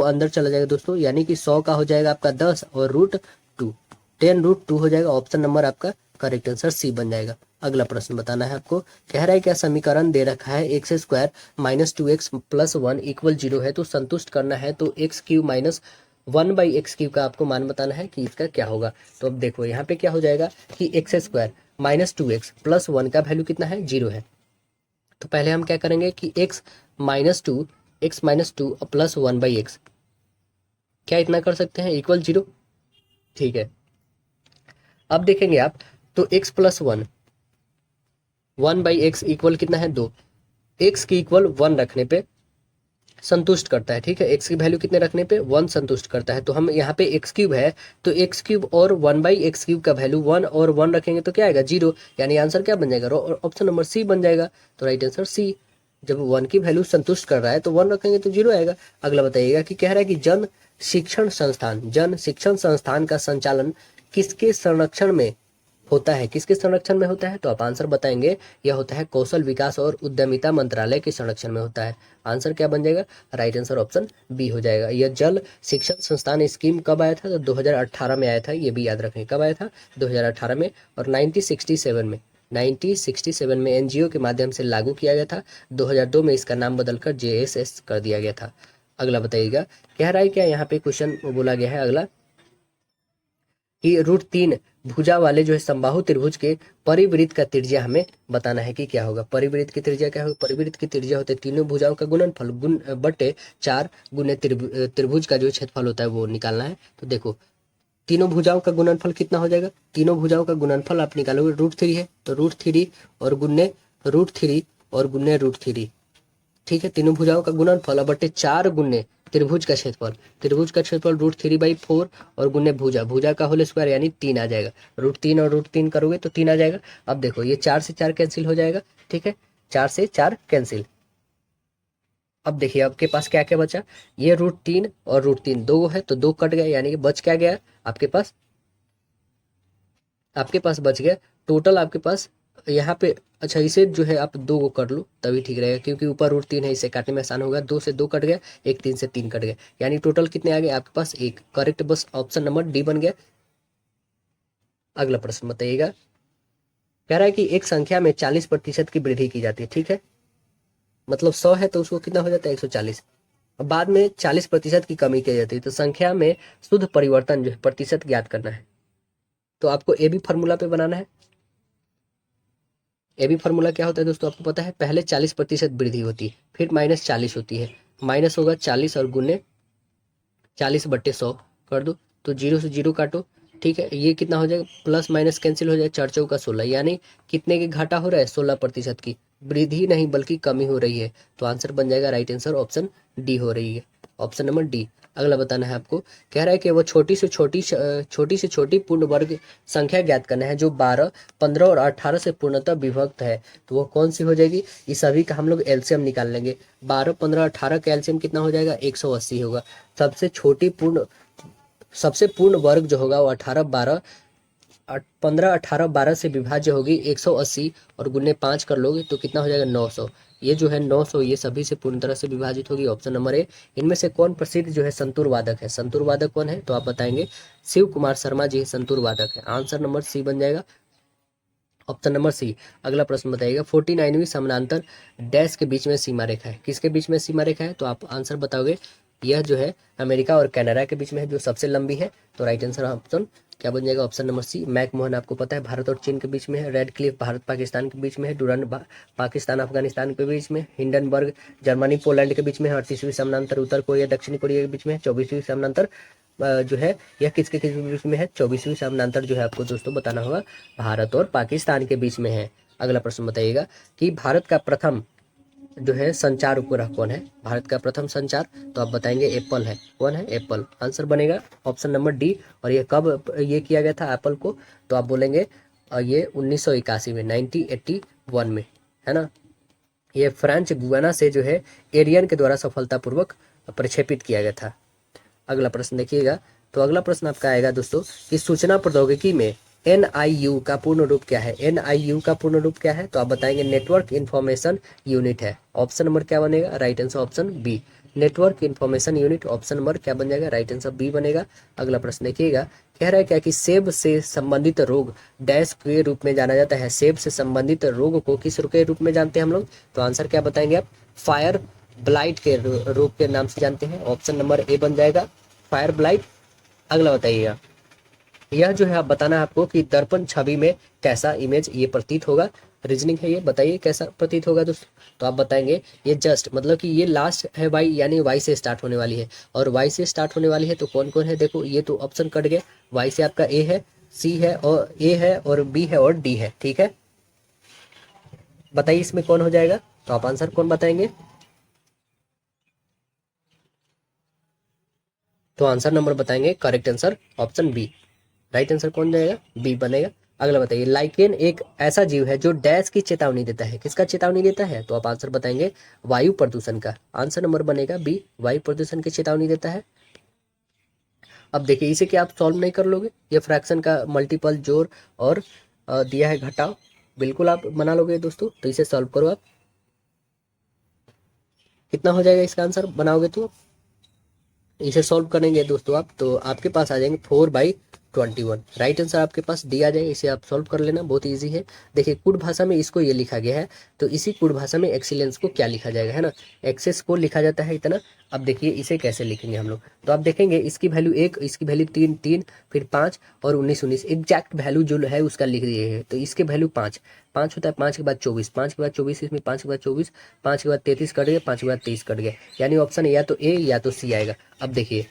Speaker 1: अंदर चला जाएगा दोस्तों, यानी कि 100 का हो जाएगा आपका 10 और √2, 10√2 हो जाएगा। ऑप्शन नंबर आपका करेक्ट आंसर सी बन जाएगा। अगला प्रश्न बताना है आपको, कह रहा है क्या समीकरण दे रखा है x square minus 2x plus 1 equal 0 है, तो संतुष्ट करना है तो एक्स क्यूब माइनस 1/x³ का आपको मान बताना है कि इसका क्या होगा। तो अब देखो यहाँ पे क्या हो जाएगा कि x square minus 2x plus 1 का वैल्यू कितना है, 0 है। तो पहले हम क्या करेंगे कि x minus two plus 1/x, क्या इतना कर सकते हैं, इक्वल 0, ठीक है। अब देखेंगे आप तो x प्लस 1/x इक्वल कितना है 2, x की इक्वल 1 रखने पे संतुष्ट करता है, ठीक है। x की वैल्यू कितने रखने पे 1 संतुष्ट करता है। तो हम यहाँ पे x³ है तो x³ और 1/x³ का वैल्यू 1 और 1 रखेंगे तो क्या आएगा 0, यानी आंसर क्या बन जाएगा, ऑप्शन नंबर सी बन जाएगा। तो राइट आंसर सी, जब 1 की वैल्यू संतुष्ट कर रहा है तो 1 रखेंगे तो 0 आएगा। अगला बताइएगा कि कह रहा है कि जन शिक्षण संस्थान का संचालन किसके संरक्षण में होता है, किसके संरक्षण में होता है? तो आप आंसर बताएंगे, यह होता है कौशल विकास और उद्यमिता मंत्रालय के संरक्षण में होता है। आंसर क्या बन जाएगा, राइट आंसर ऑप्शन बी हो जाएगा। यह जल शिक्षण संस्थान स्कीम कब आया था? तो 2018 में आया था, ये भी याद रखें कब आया था, 2018 में। और 1967 में एनजीओ के माध्यम से लागू किया गया था। 2002 में इसका नाम बदलकर JSS कर दिया गया था। अगला बताइएगा, कह रहा है क्या यहाँ पे क्वेश्चन बोला गया है अगला कि √3 भुजा वाले जो है समबाहु त्रिभुज के परिवृत्त का त्रिज्या हमें बताना है कि क्या होगा। परिवृत्त की त्रिज्या क्या होगा? परिवृत्त की त्रिज्या होते है तीनों भुजाओं का गुणनफल बटे 4 गुने त्रिभुज का जो क्षेत्रफल होता है वो निकालना है। तो देखो तीनों भुजाओं का गुणनफल कितना हो जाएगा? तीनों भुजाओं का गुणनफल आप निकालोगे √3 है तो √3 और गुने √3 और गुने √3, ठीक है। तीनों भुजाओं का गुणनफल बटे 4 गुने त्रिभुज का क्षेत्रफल, त्रिभुज का क्षेत्रफल √3/4 और गुने भुजा, भुजा का होल स्क्वायर यानी 3 आ जाएगा। √3 और √3 करोगे तो 3 आ जाएगा। अब देखो ये 4 से 4 कैंसिल हो जाएगा, ठीक है, 4 से 4 कैंसिल। अब देखिए आपके पास क्या क्या बचा, ये √3 और √3 दो है तो 2 कट गए, यानी कि बच क्या गया आपके पास बच गया टोटल आपके पास यहाँ पे। अच्छा इसे जो है आप 2 को कर लो तभी ठीक रहेगा, क्योंकि ऊपर √3 है, इसे काटने में आसान होगा। 2 से 2 कट गया, एक 3 से 3 कट गया, यानी टोटल कितने आ गए आपके पास? 1। करेक्ट, बस ऑप्शन नंबर डी बन गया। अगला प्रश्न बताइएगा, कह रहा है कि एक संख्या में 40% की वृद्धि की जाती है, ठीक है, मतलब 100 है तो उसको कितना हो जाता है? 140। अब बाद में 40% की कमी की जाती है, तो संख्या में शुद्ध परिवर्तन जो है प्रतिशत ज्ञात करना है। तो आपको ए बी फॉर्मूला पे बनाना है। ए बी फॉर्मूला क्या होता है दोस्तों आपको पता है? पहले 40% वृद्धि होती है, फिर -40 होती है, माइनस होगा 40 और गुने 40/100 कर दो, तो 0 से 0 काटो, ठीक है। ये कितना हो जाएगा? प्लस माइनस कैंसिल हो जाएगा, 4 चौका 16, यानी कितने की घाटा हो रहा है? 16% की वृद्धि नहीं बल्कि कमी हो रही है। तो आंसर बन जाएगा राइट आंसर ऑप्शन डी हो रही है, ऑप्शन नंबर डी। अगला बताना है आपको, कह रहा है कि वो छोटी से छोटी पूर्ण वर्ग संख्या ज्ञात करना है जो 12, 15 और 18 से पूर्णतः विभक्त है। तो वो कौन सी हो जाएगी? इस सभी का हम लोग एलसीएम निकाल लेंगे। 12, 15, 18 का एलसीएम कितना हो जाएगा? 180 होगा। सबसे पूर्ण वर्ग जो होगा वो 18, 12, 15, 18, 12 से विभाज्य होगी 180 और गुने 5 कर लोगे तो कितना हो जाएगा? 900। ये जो है 900 ये सभी से पूर्ण तरह से विभाजित होगी, ऑप्शन नंबर ए। इनमें से कौन प्रसिद्ध जो है संतूर वादक है? संतूर वादक कौन है? तो आप बताएंगे शिव कुमार शर्मा जी संतूर वादक है, आंसर नंबर सी बन जाएगा, ऑप्शन नंबर सी। अगला प्रश्न बताइएगा, 49वीं समानांतर डैश के बीच में सीमा रेखा है, किसके बीच में सीमा रेखा है? तो आप आंसर बताओगे यह जो है अमेरिका और कनाडा के बीच में है, जो सबसे लंबी है। तो राइट आंसर ऑप्शन क्या बन जाएगा? ऑप्शन नंबर सी। मैकमोहन आपको पता है भारत और चीन के बीच में है, रेड क्लिफ भारत पाकिस्तान के बीच में है, डुरंड पाकिस्तान अफगानिस्तान के बीच में, हिंडनबर्ग जर्मनी पोलैंड के बीच में है, 38वीं समानांतर उत्तर कोरिया दक्षिण कोरिया के बीच में है, 24वीं समानांतर जो है यह किसके किस बीच में है? 24वीं समानांतर जो है आपको दोस्तों बताना होगा भारत और पाकिस्तान के बीच में है। अगला प्रश्न बताइएगा कि भारत का प्रथम जो है संचार उपग्रह कौन है? भारत का प्रथम संचार, तो आप बताएंगे एप्पल है। कौन है? एप्पल, आंसर बनेगा ऑप्शन नंबर डी। और ये कब ये किया गया था एप्पल को? तो आप बोलेंगे ये 1981 में, 1981 में, है ना। ये फ्रेंच गुयाना से जो है एरियन के द्वारा सफलतापूर्वक प्रक्षेपित किया गया था। अगला प्रश्न देखिएगा, तो अगला प्रश्न आपका आएगा दोस्तों कि सूचना प्रौद्योगिकी में NIU का पूर्ण रूप क्या है? NIU का पूर्ण रूप क्या है? तो आप बताएंगे नेटवर्क इंफॉर्मेशन यूनिट है, ऑप्शन नंबर क्या बनेगा? Right answer option B, network information unit, option number क्या बन जाएगा? राइट आंसर बी बनेगा। अगला प्रश्न देखिएगा, कह रहा है क्या कि सेब से संबंधित रोग डैश के रूप में जाना जाता है? सेब से संबंधित रोग को किस के रूप में जानते हैं हम लोग? तो आंसर क्या बताएंगे आप? फायर ब्लाइट के रोग के नाम से जानते हैं, ऑप्शन नंबर ए बन जाएगा, फायर ब्लाइट। अगला बताइएगा, यह जो है आप बताना है आपको कि दर्पण छवि में कैसा इमेज ये प्रतीत होगा? रीजनिंग है ये, बताइए कैसा प्रतीत होगा दोस्तों? तो आप बताएंगे ये जस्ट, मतलब कि ये लास्ट है वाई, यानी वाई से स्टार्ट होने वाली है, और वाई से स्टार्ट होने वाली है तो कौन कौन है? देखो ये तो ऑप्शन कट गया, वाई से आपका ए है, सी है और ए है और बी है और डी है, ठीक है। बताइए इसमें कौन हो जाएगा? तो आप आंसर कौन बताएंगे? तो आंसर नंबर बताएंगे correct answer option B, right answer कौन जाएगा? बी बनेगा। अगला बताइए, लाइकेन एक ऐसा जीव है जो डैश की चेतावनी देता है, किसका चेतावनी देता है? तो आप आंसर बताएंगे वायु प्रदूषण का, आंसर नंबर बनेगा बी, वायु प्रदूषण की चेतावनी देता है। अब देखिए इसे क्या आप सॉल्व नहीं कर लोगे? ये फ्रैक्शन का मल्टीपल जोड़ और दिया है घटाव, बिल्कुल आप बना लोगे दोस्तों। तो इसे सॉल्व करो आप, कितना हो जाएगा इसका आंसर बनाओगे तो? इसे सॉल्व करेंगे दोस्तों आप तो आपके पास आ जाएंगे 4/2 21। राइट आंसर आपके पास दिया जाए, इसे आप सॉल्व कर लेना, बहुत इजी है। देखिए कुड भाषा में इसको ये लिखा गया है, तो इसी कुड भाषा में एक्सीलेंस को क्या लिखा जाएगा, है ना, एक्सेस को लिखा जाता है इतना। अब देखिए इसे कैसे लिखेंगे हम लोग, तो आप देखेंगे इसकी वैल्यू 1, इसकी वैल्यू 3 3, फिर 5 और 19 19, एग्जैक्ट वैल्यू जो है उसका लिख दिए है। तो इसके वैल्यू 5 5 होता है, 5 के बाद 24, 5 के बाद 24, इसमें 5 के बाद 24, 5 के बाद 33 कट गया, 5 के बाद 23 कट गया, यानी ऑप्शन या तो ए या तो सी आएगा। अब देखिए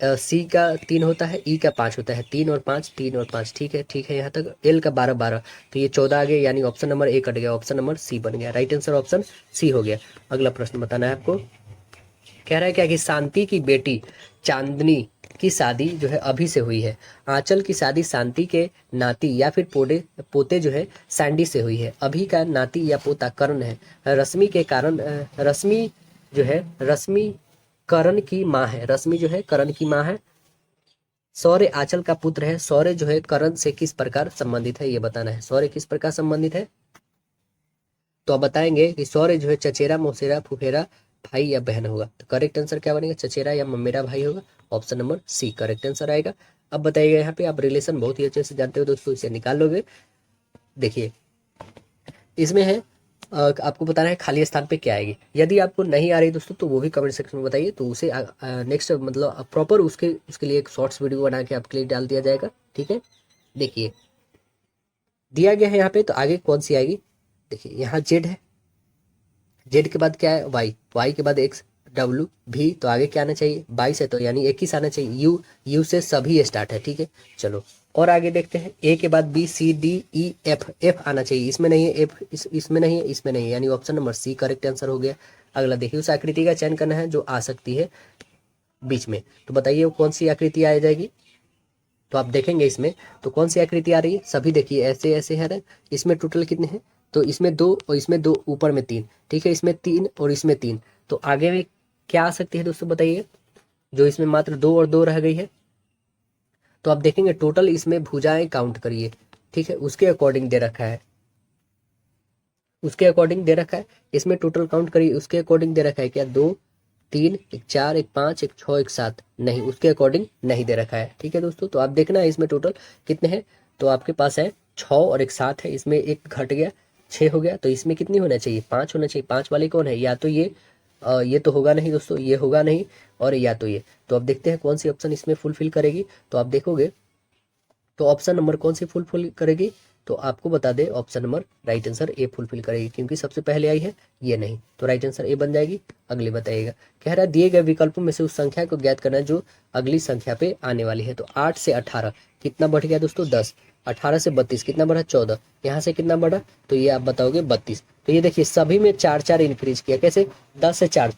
Speaker 1: सी का 3 होता है, ई का 5 होता है, 3 और 5, 3 और 5, ठीक है यहाँ तक। एल का 12 12, तो ये 14 आ गया, यानी ऑप्शन नंबर ए कट गया, ऑप्शन नंबर सी बन गया। राइट आंसर ऑप्शन सी हो गया। अगला प्रश्न बताना है आपको, कह रहा है क्या कि शांति की बेटी चांदनी की शादी जो है अभी से हुई है, आंचल की शादी शांति के नाती या फिर पोते जो है सैंडी से हुई है, अभी का नाती या पोता कर्ण है, रश्मि के कारण रश्मि जो है रश्मि करण की माँ है, रश्मि जो है करण की माँ है, सौर्य आंचल का पुत्र है, सौर्य जो है करण से किस प्रकार संबंधित है ये बताना है। सौर्य किस प्रकार संबंधित है, तो आप बताएंगे कि सौर्य जो है चचेरा मौसेरा फुफेरा भाई या बहन होगा। तो करेक्ट आंसर क्या बनेगा, चचेरा या ममेरा भाई होगा, option number C correct answer आएगा। अब बताइएगा यहाँ पे, आप रिलेशन बहुत ही अच्छे से जानते हो दोस्तों, इसे निकाल लोगे। देखिए इसमें है आपको बताना है खाली स्थान पे क्या आएगी। यदि आपको नहीं आ रही दोस्तों तो वो भी कमेंट सेक्शन में बताइए, तो उसे नेक्स्ट मतलब प्रॉपर उसके लिए एक शॉर्ट्स वीडियो बना के आपके लिए डाल दिया जाएगा, ठीक है। देखिए दिया गया है यहाँ पे, तो आगे कौन सी आएगी, देखिए यहाँ जेड है, जेड के बाद क्या है वाई, वाई के बाद एक्स डब्ल्यू भी, तो आगे क्या आना चाहिए 22 है, तो यानी 21 आना चाहिए। यू, यू से सभी स्टार्ट है, ठीक है। चलो और आगे देखते हैं, ए के बाद B C D E F, F आना चाहिए, इसमें नहीं है एफ, इसमें नहीं है, इसमें नहीं है, यानी option number C correct answer हो गया। अगला देखिए उस आकृति का चयन करना है जो आ सकती है बीच में, तो बताइए वो कौन सी आकृति आ जाएगी। तो आप देखेंगे इसमें तो कौन सी आकृति आ रही है, सभी देखिए ऐसे ऐसे है। इसमें टोटल कितने हैं, तो इसमें 2 और इसमें 2, ऊपर में 3, ठीक है, इसमें 3 और इसमें 3, तो आगे में क्या आ सकती है दोस्तों बताइए, जो इसमें मात्र 2 और 2 रह गई है। तो आप देखेंगे टोटल इसमें भुजाएं काउंट करिए, ठीक है, उसके अकॉर्डिंग दे रखा है, उसके अकॉर्डिंग दे रखा है, इसमें टोटल काउंट करिए, उसके अकॉर्डिंग दे रखा है क्या 2 3 1 4 1 5 1 6 1 7, नहीं उसके अकॉर्डिंग नहीं दे रखा है, ठीक है दोस्तों। तो आप देखना है इसमें टोटल कितने हैं, तो आपके पास है 6 और एक 7 है, इसमें एक घट गया 6 हो गया, तो इसमें कितनी होना चाहिए 5 होना चाहिए। 5 वाले कौन है, या तो ये तो होगा नहीं दोस्तों, ये होगा नहीं, और या तो ये। तो अब देखते हैं कौन सी ऑप्शन इसमें फुलफिल करेगी, तो आप देखोगे तो ऑप्शन नंबर कौन सी फुलफिल करेगी, तो आपको बता दे option number right answer A fulfil करेगी, क्योंकि सबसे पहले आई है ये नहीं, तो राइट आंसर ए बन जाएगी। अगली बताइएगा, कह रहा है दिए गए विकल्पों में से उस संख्या को ज्ञात करना जो अगली संख्या पे आने वाली है। तो 8 से 18 कितना बढ़ गया दोस्तों 10, 18 से 32 कितना बढ़ा 14, यहाँ से कितना बढ़ा, तो ये आप बताओगे 32। तो ये देखिए सभी में 4 4 इंक्रीज किया, कैसे 10 से 4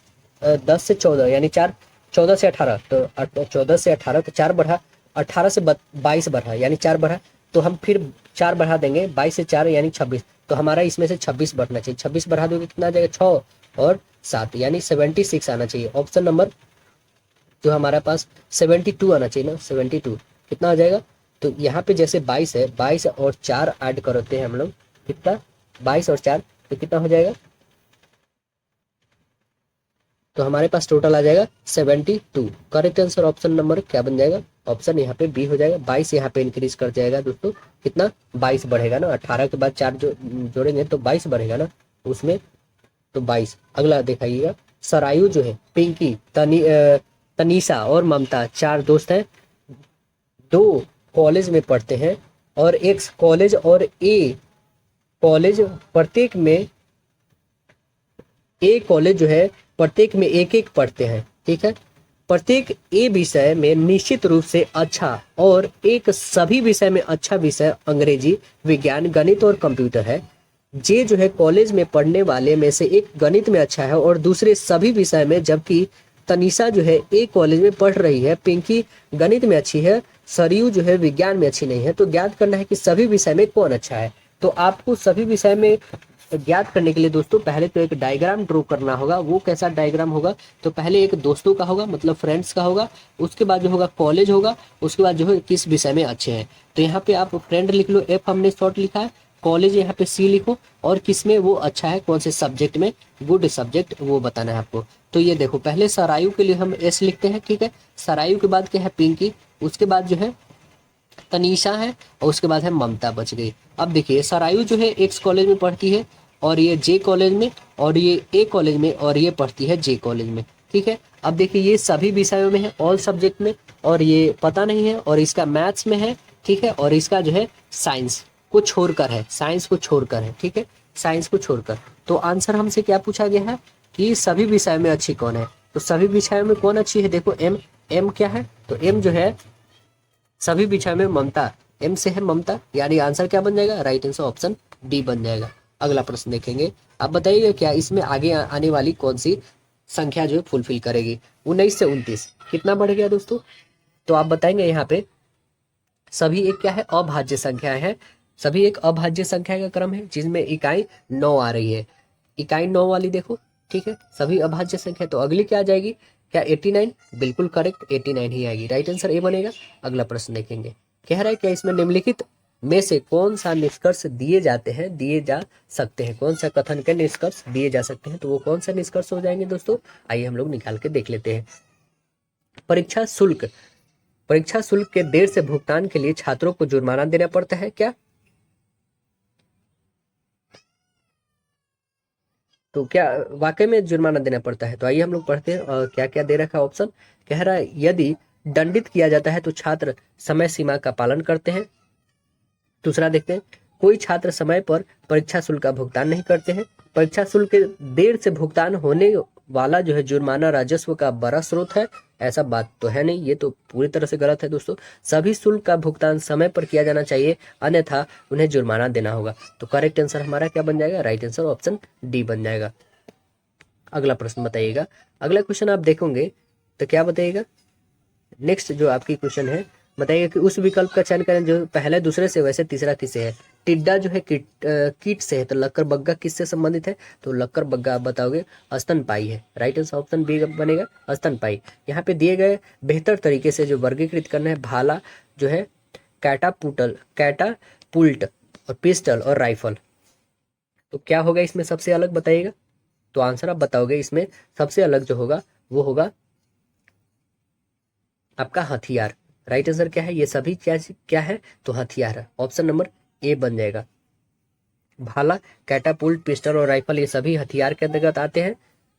Speaker 1: 10 से 14 यानी 4, 14 से 18 तो 14 से 18 तो 4 बढ़ा, 18 से 22 बढ़ा यानी 4 बढ़ा, तो हम फिर 4 बढ़ा देंगे, 22 से 4 यानी 26, तो हमारा इसमें से 26 बढ़ना चाहिए, 26 बढ़ा दोगे कितना आ जाएगा 6 और 7 यानी 76 आना चाहिए। ऑप्शन नंबर जो हमारा पास 72 आना चाहिए ना, 72 कितना आ जाएगा, तो यहाँ पे जैसे 22 है, 22 और 4 ऐड करते हैं हम लोग, कितना 22 और 4 तो कितना हो जाएगा, तो हमारे पास टोटल आ जाएगा 72। करेक्ट आंसर ऑप्शन नंबर क्या बन जाएगा, ऑप्शन यहाँ पे बी हो जाएगा। 22 यहाँ पे इंक्रीज कर जाएगा दोस्तों, कितना 22 बढ़ेगा ना, 18 के बाद 4 जो जोड़ेंगे तो 22 बढ़ेगा ना उसमें, तो 22। अगला दिखाइएगा, सरायु जो है पिंकी तनीषा और ममता 4 दोस्त हैं, 2 कॉलेज में पढ़ते हैं और एक कॉलेज और ए कॉलेज, प्रत्येक में ए कॉलेज जो है प्रत्येक में एक एक पढ़ते हैं, ठीक है। प्रत्येक ए विषय में निश्चित रूप से अच्छा और एक सभी विषय में अच्छा विषय अंग्रेजी, विज्ञान, गणित और कंप्यूटर है। जे जो है कॉलेज में पढ़ने वाले में से एक गणित में अच्छा है और दूसरे सभी विषय में, जबकि तनीषा जो है एक कॉलेज में पढ़ रही है, पिंकी गणित में अच्छी है, सरयू जो है विज्ञान में अच्छी नहीं है। तो ज्ञात करना है कि सभी विषय में कौन अच्छा है। तो आपको सभी विषय में ज्ञात करने के लिए दोस्तों पहले तो एक डायग्राम ड्रॉ करना होगा। वो कैसा डायग्राम होगा, तो पहले एक दोस्तों का होगा मतलब फ्रेंड्स का होगा, उसके बाद जो होगा कॉलेज होगा, उसके बाद जो है किस विषय में अच्छे हैं। तो यहाँ पे आप फ्रेंड लिख लो, एफ हमने शॉर्ट लिखा है, कॉलेज यहाँ पे सी लिखो और किस में वो अच्छा है, कौन से सब्जेक्ट में गुड सब्जेक्ट वो बताना है आपको। तो ये देखो पहले सरायू के लिए हम एस लिखते हैं, ठीक है। सरायू के बाद क्या है पिंकी, उसके बाद जो है तनीषा है और उसके बाद है ममता बच गई। अब देखिए सरायु जो है एक्स कॉलेज में पढ़ती है और ये जे कॉलेज में, और ये ए कॉलेज में, और ये पढ़ती है जे कॉलेज में। ठीक है, अब देखिए ये सभी विषयों में है, ऑल सब्जेक्ट में, और ये पता नहीं है, और इसका मैथ्स में है। ठीक है, और इसका जो है साइंस को छोड़कर है, साइंस को छोड़कर है। ठीक है, साइंस को छोड़कर। तो आंसर हमसे क्या पूछा गया है कि सभी विषयों में अच्छी कौन है। तो सभी विषयों में कौन अच्छी है, देखो एम। एम क्या है, तो एम जो है सभी विषय में ममता, एम से है ममता, यानी आंसर क्या बन जाएगा, राइट आंसर ऑप्शन डी बन जाएगा। अगला प्रश्न देखेंगे, आप बताइएगा क्या इसमें आगे आने वाली कौन सी संख्या जो है फुलफिल करेगी। 19 से 29 कितना बढ़ गया दोस्तों, तो आप बताएंगे यहाँ पे सभी एक क्या है, अभाज्य संख्या है। सभी एक अभाज्य संख्या का क्रम है जिसमें इकाई 9 आ रही है। इकाई 9 वाली देखो। ठीक है, सभी अभाज्य संख्या, तो अगली क्या आ जाएगी, क्या 89, बिल्कुल करेक्ट 89 ही आएगी, राइट आंसर ए बनेगा। अगला प्रश्न देखेंगे, कह रहा है क्या इसमें निम्नलिखित में से कौन सा निष्कर्ष दिए जाते हैं, दिए जा सकते हैं, कौन सा कथन के निष्कर्ष दिए जा सकते हैं, तो वो कौन सा निष्कर्ष हो जाएंगे दोस्तों, आइए हम लोग निकाल के देख लेते हैं। परीक्षा शुल्क, परीक्षा शुल्क के देर से भुगतान के लिए छात्रों को जुर्माना देना पड़ता है क्या, तो क्या वाकई में जुर्माना देना पड़ता है, तो आइए हम लोग पढ़ते हैं और क्या क्या दे रखा है ऑप्शन। कह रहा है यदि दंडित किया जाता है तो छात्र समय सीमा का पालन करते हैं। दूसरा देखते हैं, कोई छात्र समय पर परीक्षा शुल्क का भुगतान नहीं करते हैं। परीक्षा शुल्क के देर से भुगतान होने वाला जो है जुर्माना राजस्व का बड़ा स्रोत है, ऐसा बात तो है नहीं, ये तो पूरी तरह से गलत है दोस्तों। सभी शुल्क का भुगतान समय पर किया जाना चाहिए, अन्यथा उन्हें जुर्माना देना होगा। तो करेक्ट आंसर हमारा क्या बन जाएगा, राइट आंसर ऑप्शन डी बन जाएगा। अगला प्रश्न बताइएगा, अगला क्वेश्चन आप देखोगे तो क्या बताइएगा, नेक्स्ट जो आपकी क्वेश्चन है बताइए कि उस विकल्प का चयन करें जो पहले दूसरे से वैसे तीसरा किससे है। टिड्डा जो है कीट से है, तो लक्कर बग्गा किससे संबंधित है, तो लक्कर बग्गा आप बताओगे स्तनपाई है, राइट आंसर ऑप्शन बी बनेगा स्तनपाई। यहाँ पे दिए गए बेहतर तरीके से जो वर्गीकृत करना है, भाला जो है कैटापुल्ट और पिस्टल और राइफल, तो क्या होगा इसमें सबसे अलग बताइएगा, तो आंसर आप बताओगे इसमें सबसे अलग जो होगा वो होगा आपका हथियार। राइट आंसर क्या है, ये सभी क्या क्या है, तो हथियार है, ऑप्शन नंबर ए बन जाएगा। भाला, कैटापुल्ट, पिस्टल और राइफल ये सभी हथियार के अंतर्गत आते हैं।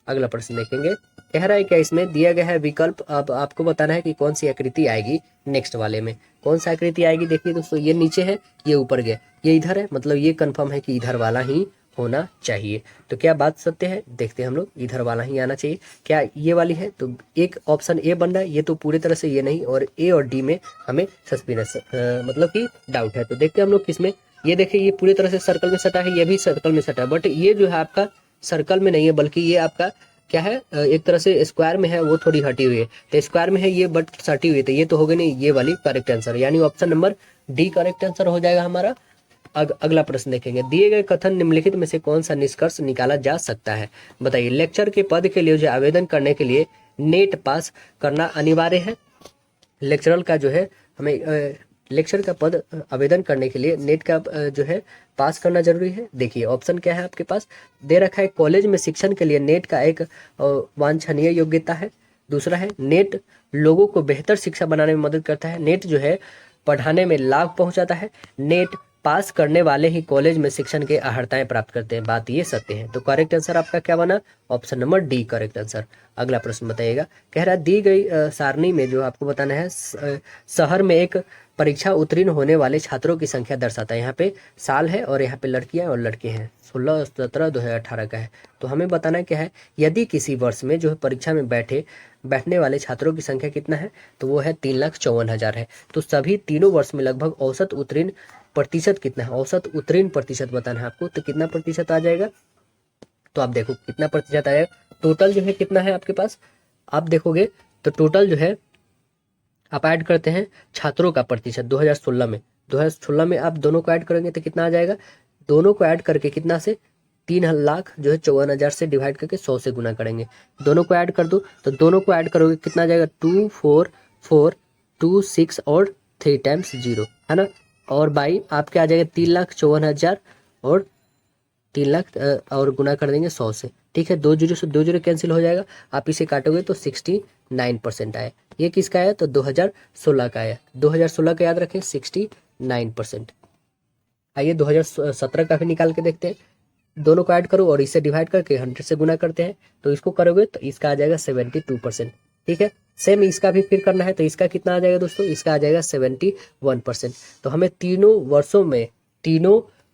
Speaker 1: अगला प्रश्न देखेंगे, कह रहा है क्या इसमें दिया गया है विकल्प, अब आपको बताना है कि कौन सी आकृति आएगी नेक्स्ट वाले में, कौन सी आकृति आएगी। देखिए दोस्तों, ये नीचे है, ये ऊपर गया, ये इधर है, मतलब ये कंफर्म है कि इधर वाला ही होना चाहिए। तो क्या बात सत्य है, देखते हैं हम लोग, इधर वाला ही आना चाहिए। क्या ये वाली है, तो एक ऑप्शन ए बन रहा है, ये तो पूरी तरह से ये नहीं, और ए और डी में हमें सस्पिनस मतलब कि डाउट है। तो देखते हैं हम लोग किसमें, ये देखिए ये पूरी तरह से सर्कल में सटा है, ये भी सर्कल में सटा है, बट ये जो है आपका सर्कल में नहीं है, बल्कि ये आपका क्या है, एक तरह से स्क्वायर में है, वो थोड़ी हटी हुई है, तो स्क्वायर में है ये बट सटी हुई है, तो ये तो हो गई नहीं, ये वाली करेक्ट आंसर, यानी option number D correct answer हो जाएगा हमारा। अगला प्रश्न देखेंगे, दिए गए कथन निम्नलिखित में से कौन सा निष्कर्ष निकाला जा सकता है, बताइए। लेक्चर के पद के लिए जो आवेदन करने के लिए नेट पास करना अनिवार्य है। लेक्चरल का जो है हमें लेक्चर का पद आवेदन करने के लिए नेट का जो है पास करना जरूरी है। देखिए ऑप्शन क्या है आपके पास दे रखा है, कॉलेज में शिक्षण के लिए नेट का एक वांछनीय योग्यता है। दूसरा है नेट लोगों को बेहतर शिक्षा बनाने में मदद करता है। नेट जो है पढ़ाने में लाभ पहुंचाता है। नेट पास करने वाले ही कॉलेज में शिक्षण के अर्हताएं प्राप्त करते हैं, बात ये सत्य है। तो करेक्ट आंसर आपका क्या बना, option number D correct answer. अगला प्रश्न बताइएगा, कह रहा है दी गई सारणी में जो आपको बताना है शहर में एक परीक्षा उत्तीर्ण होने वाले छात्रों की संख्या दर्शाता है। यहाँ पे साल है और यहाँ पे लड़कियां और लड़के हैं, 16, 17, 2018 का है। तो हमें बताना क्या है, यदि किसी वर्ष में जो है परीक्षा में बैठने वाले छात्रों की संख्या कितना है, तो वो है 3,54,000 है। तो सभी तीनों वर्ष में लगभग औसत उत्तीर्ण प्रतिशत कितना है, औसत उत्तीर्ण प्रतिशत बताना है आपको, तो कितना प्रतिशत आ जाएगा, तो आप देखो कितना प्रतिशत आएगा। टोटल जो है कितना है आपके पास, आप देखोगे तो टोटल जो है आप ऐड करते हैं छात्रों का प्रतिशत 2016 में आप दोनों को ऐड करेंगे तो कितना आ जाएगा, दोनों को ऐड करके कितना से 3,54,000 से डिवाइड करके 100 से गुना करेंगे। दोनों को ऐड कर दो, तो दोनों को ऐड करोगे कितना आ जाएगा, 2, 4, 4, 2, 6 और 3 टाइम्स 0 है ना, और बाई आपके आ जाएगा 3,54,000 और 3 लाख और गुना कर देंगे 100 से, ठीक है, 2 जीरो से 2 जीरो कैंसिल हो जाएगा, आप इसे काटोगे तो 69% आया। ये किसका आया? तो 2016 का आया। 2016 का याद रखें 69%। आइए 2017 का भी निकाल के देखते हैं। दोनों को ऐड करो और इसे डिवाइड करके 100 से गुना करते हैं, तो इसको करोगे तो इसका आ जाएगा 72%। ठीक है, सेम इसका भी फिर करना है, तो इसका कितना आ जाएगा दोस्तों? इसका आ जाएगा 71%। तो हमें तीनों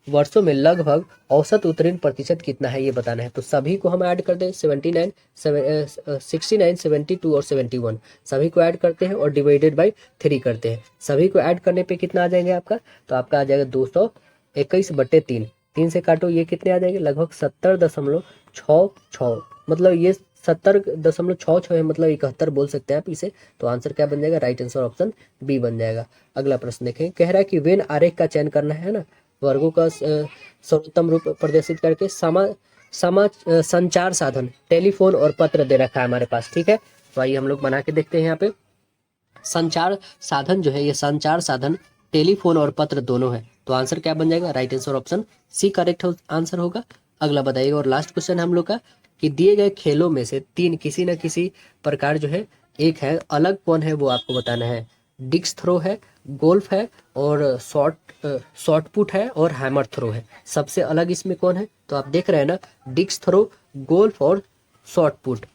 Speaker 1: वर्षों में लगभग औसत उत्तीर्ण प्रतिशत कितना है ये बताना है। तो सभी को हम ऐड कर दें, 69, 69, 72 और 71 सभी को ऐड करते हैं और डिवाइडेड बाई 3 करते हैं। सभी को ऐड करने पे कितना आ जाएंगे आपका? तो आपका आ जाएगा 221/3। 3 से काटो, ये कितने आ जाएंगे? लगभग 70.66, मतलब ये 70.66 है, मतलब 71 बोल सकते हैं आप इसे। तो आंसर क्या बन जाएगा? राइट आंसर ऑप्शन बी बन जाएगा। अगला प्रश्न देखें, कह रहा है कि वेन आरेख का चयन करना है ना, वर्गों का सर्वोत्तम रूप प्रदर्शित करके संचार साधन टेलीफोन और पत्र दे रखा है हमारे पास। ठीक है, तो आइए हम लोग बना के देखते हैं। यहाँ पे संचार साधन जो है, ये संचार साधन टेलीफोन और पत्र दोनों है। तो आंसर क्या बन जाएगा? Right answer option C correct answer होगा। अगला बताइएगा, और लास्ट क्वेश्चन है हम लोग का, कि दिए गए खेलों में से 3 किसी न किसी प्रकार जो है एक है, अलग कौन है वो आपको बताना है। डिस्क थ्रो है, गोल्फ है, और शॉर्ट पुट है, और हैमर थ्रो है। सबसे अलग इसमें कौन है? तो आप देख रहे हैं ना, डिस्क थ्रो, गोल्फ और शॉर्ट पुट,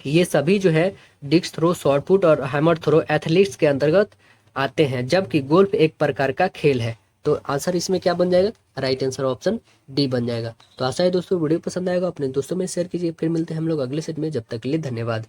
Speaker 1: ये सभी जो है डिस्क थ्रो, शॉट पुट और हैमर थ्रो एथलीट्स के अंतर्गत आते हैं, जबकि गोल्फ एक प्रकार का खेल है। तो आंसर इसमें क्या बन जाएगा? राइट आंसर ऑप्शन डी बन जाएगा। तो आशा है दोस्तों वीडियो पसंद आएगा, अपने दोस्तों में शेयर कीजिए। फिर मिलते हैं हम लोग अगले सेट में, जब तक के लिए धन्यवाद।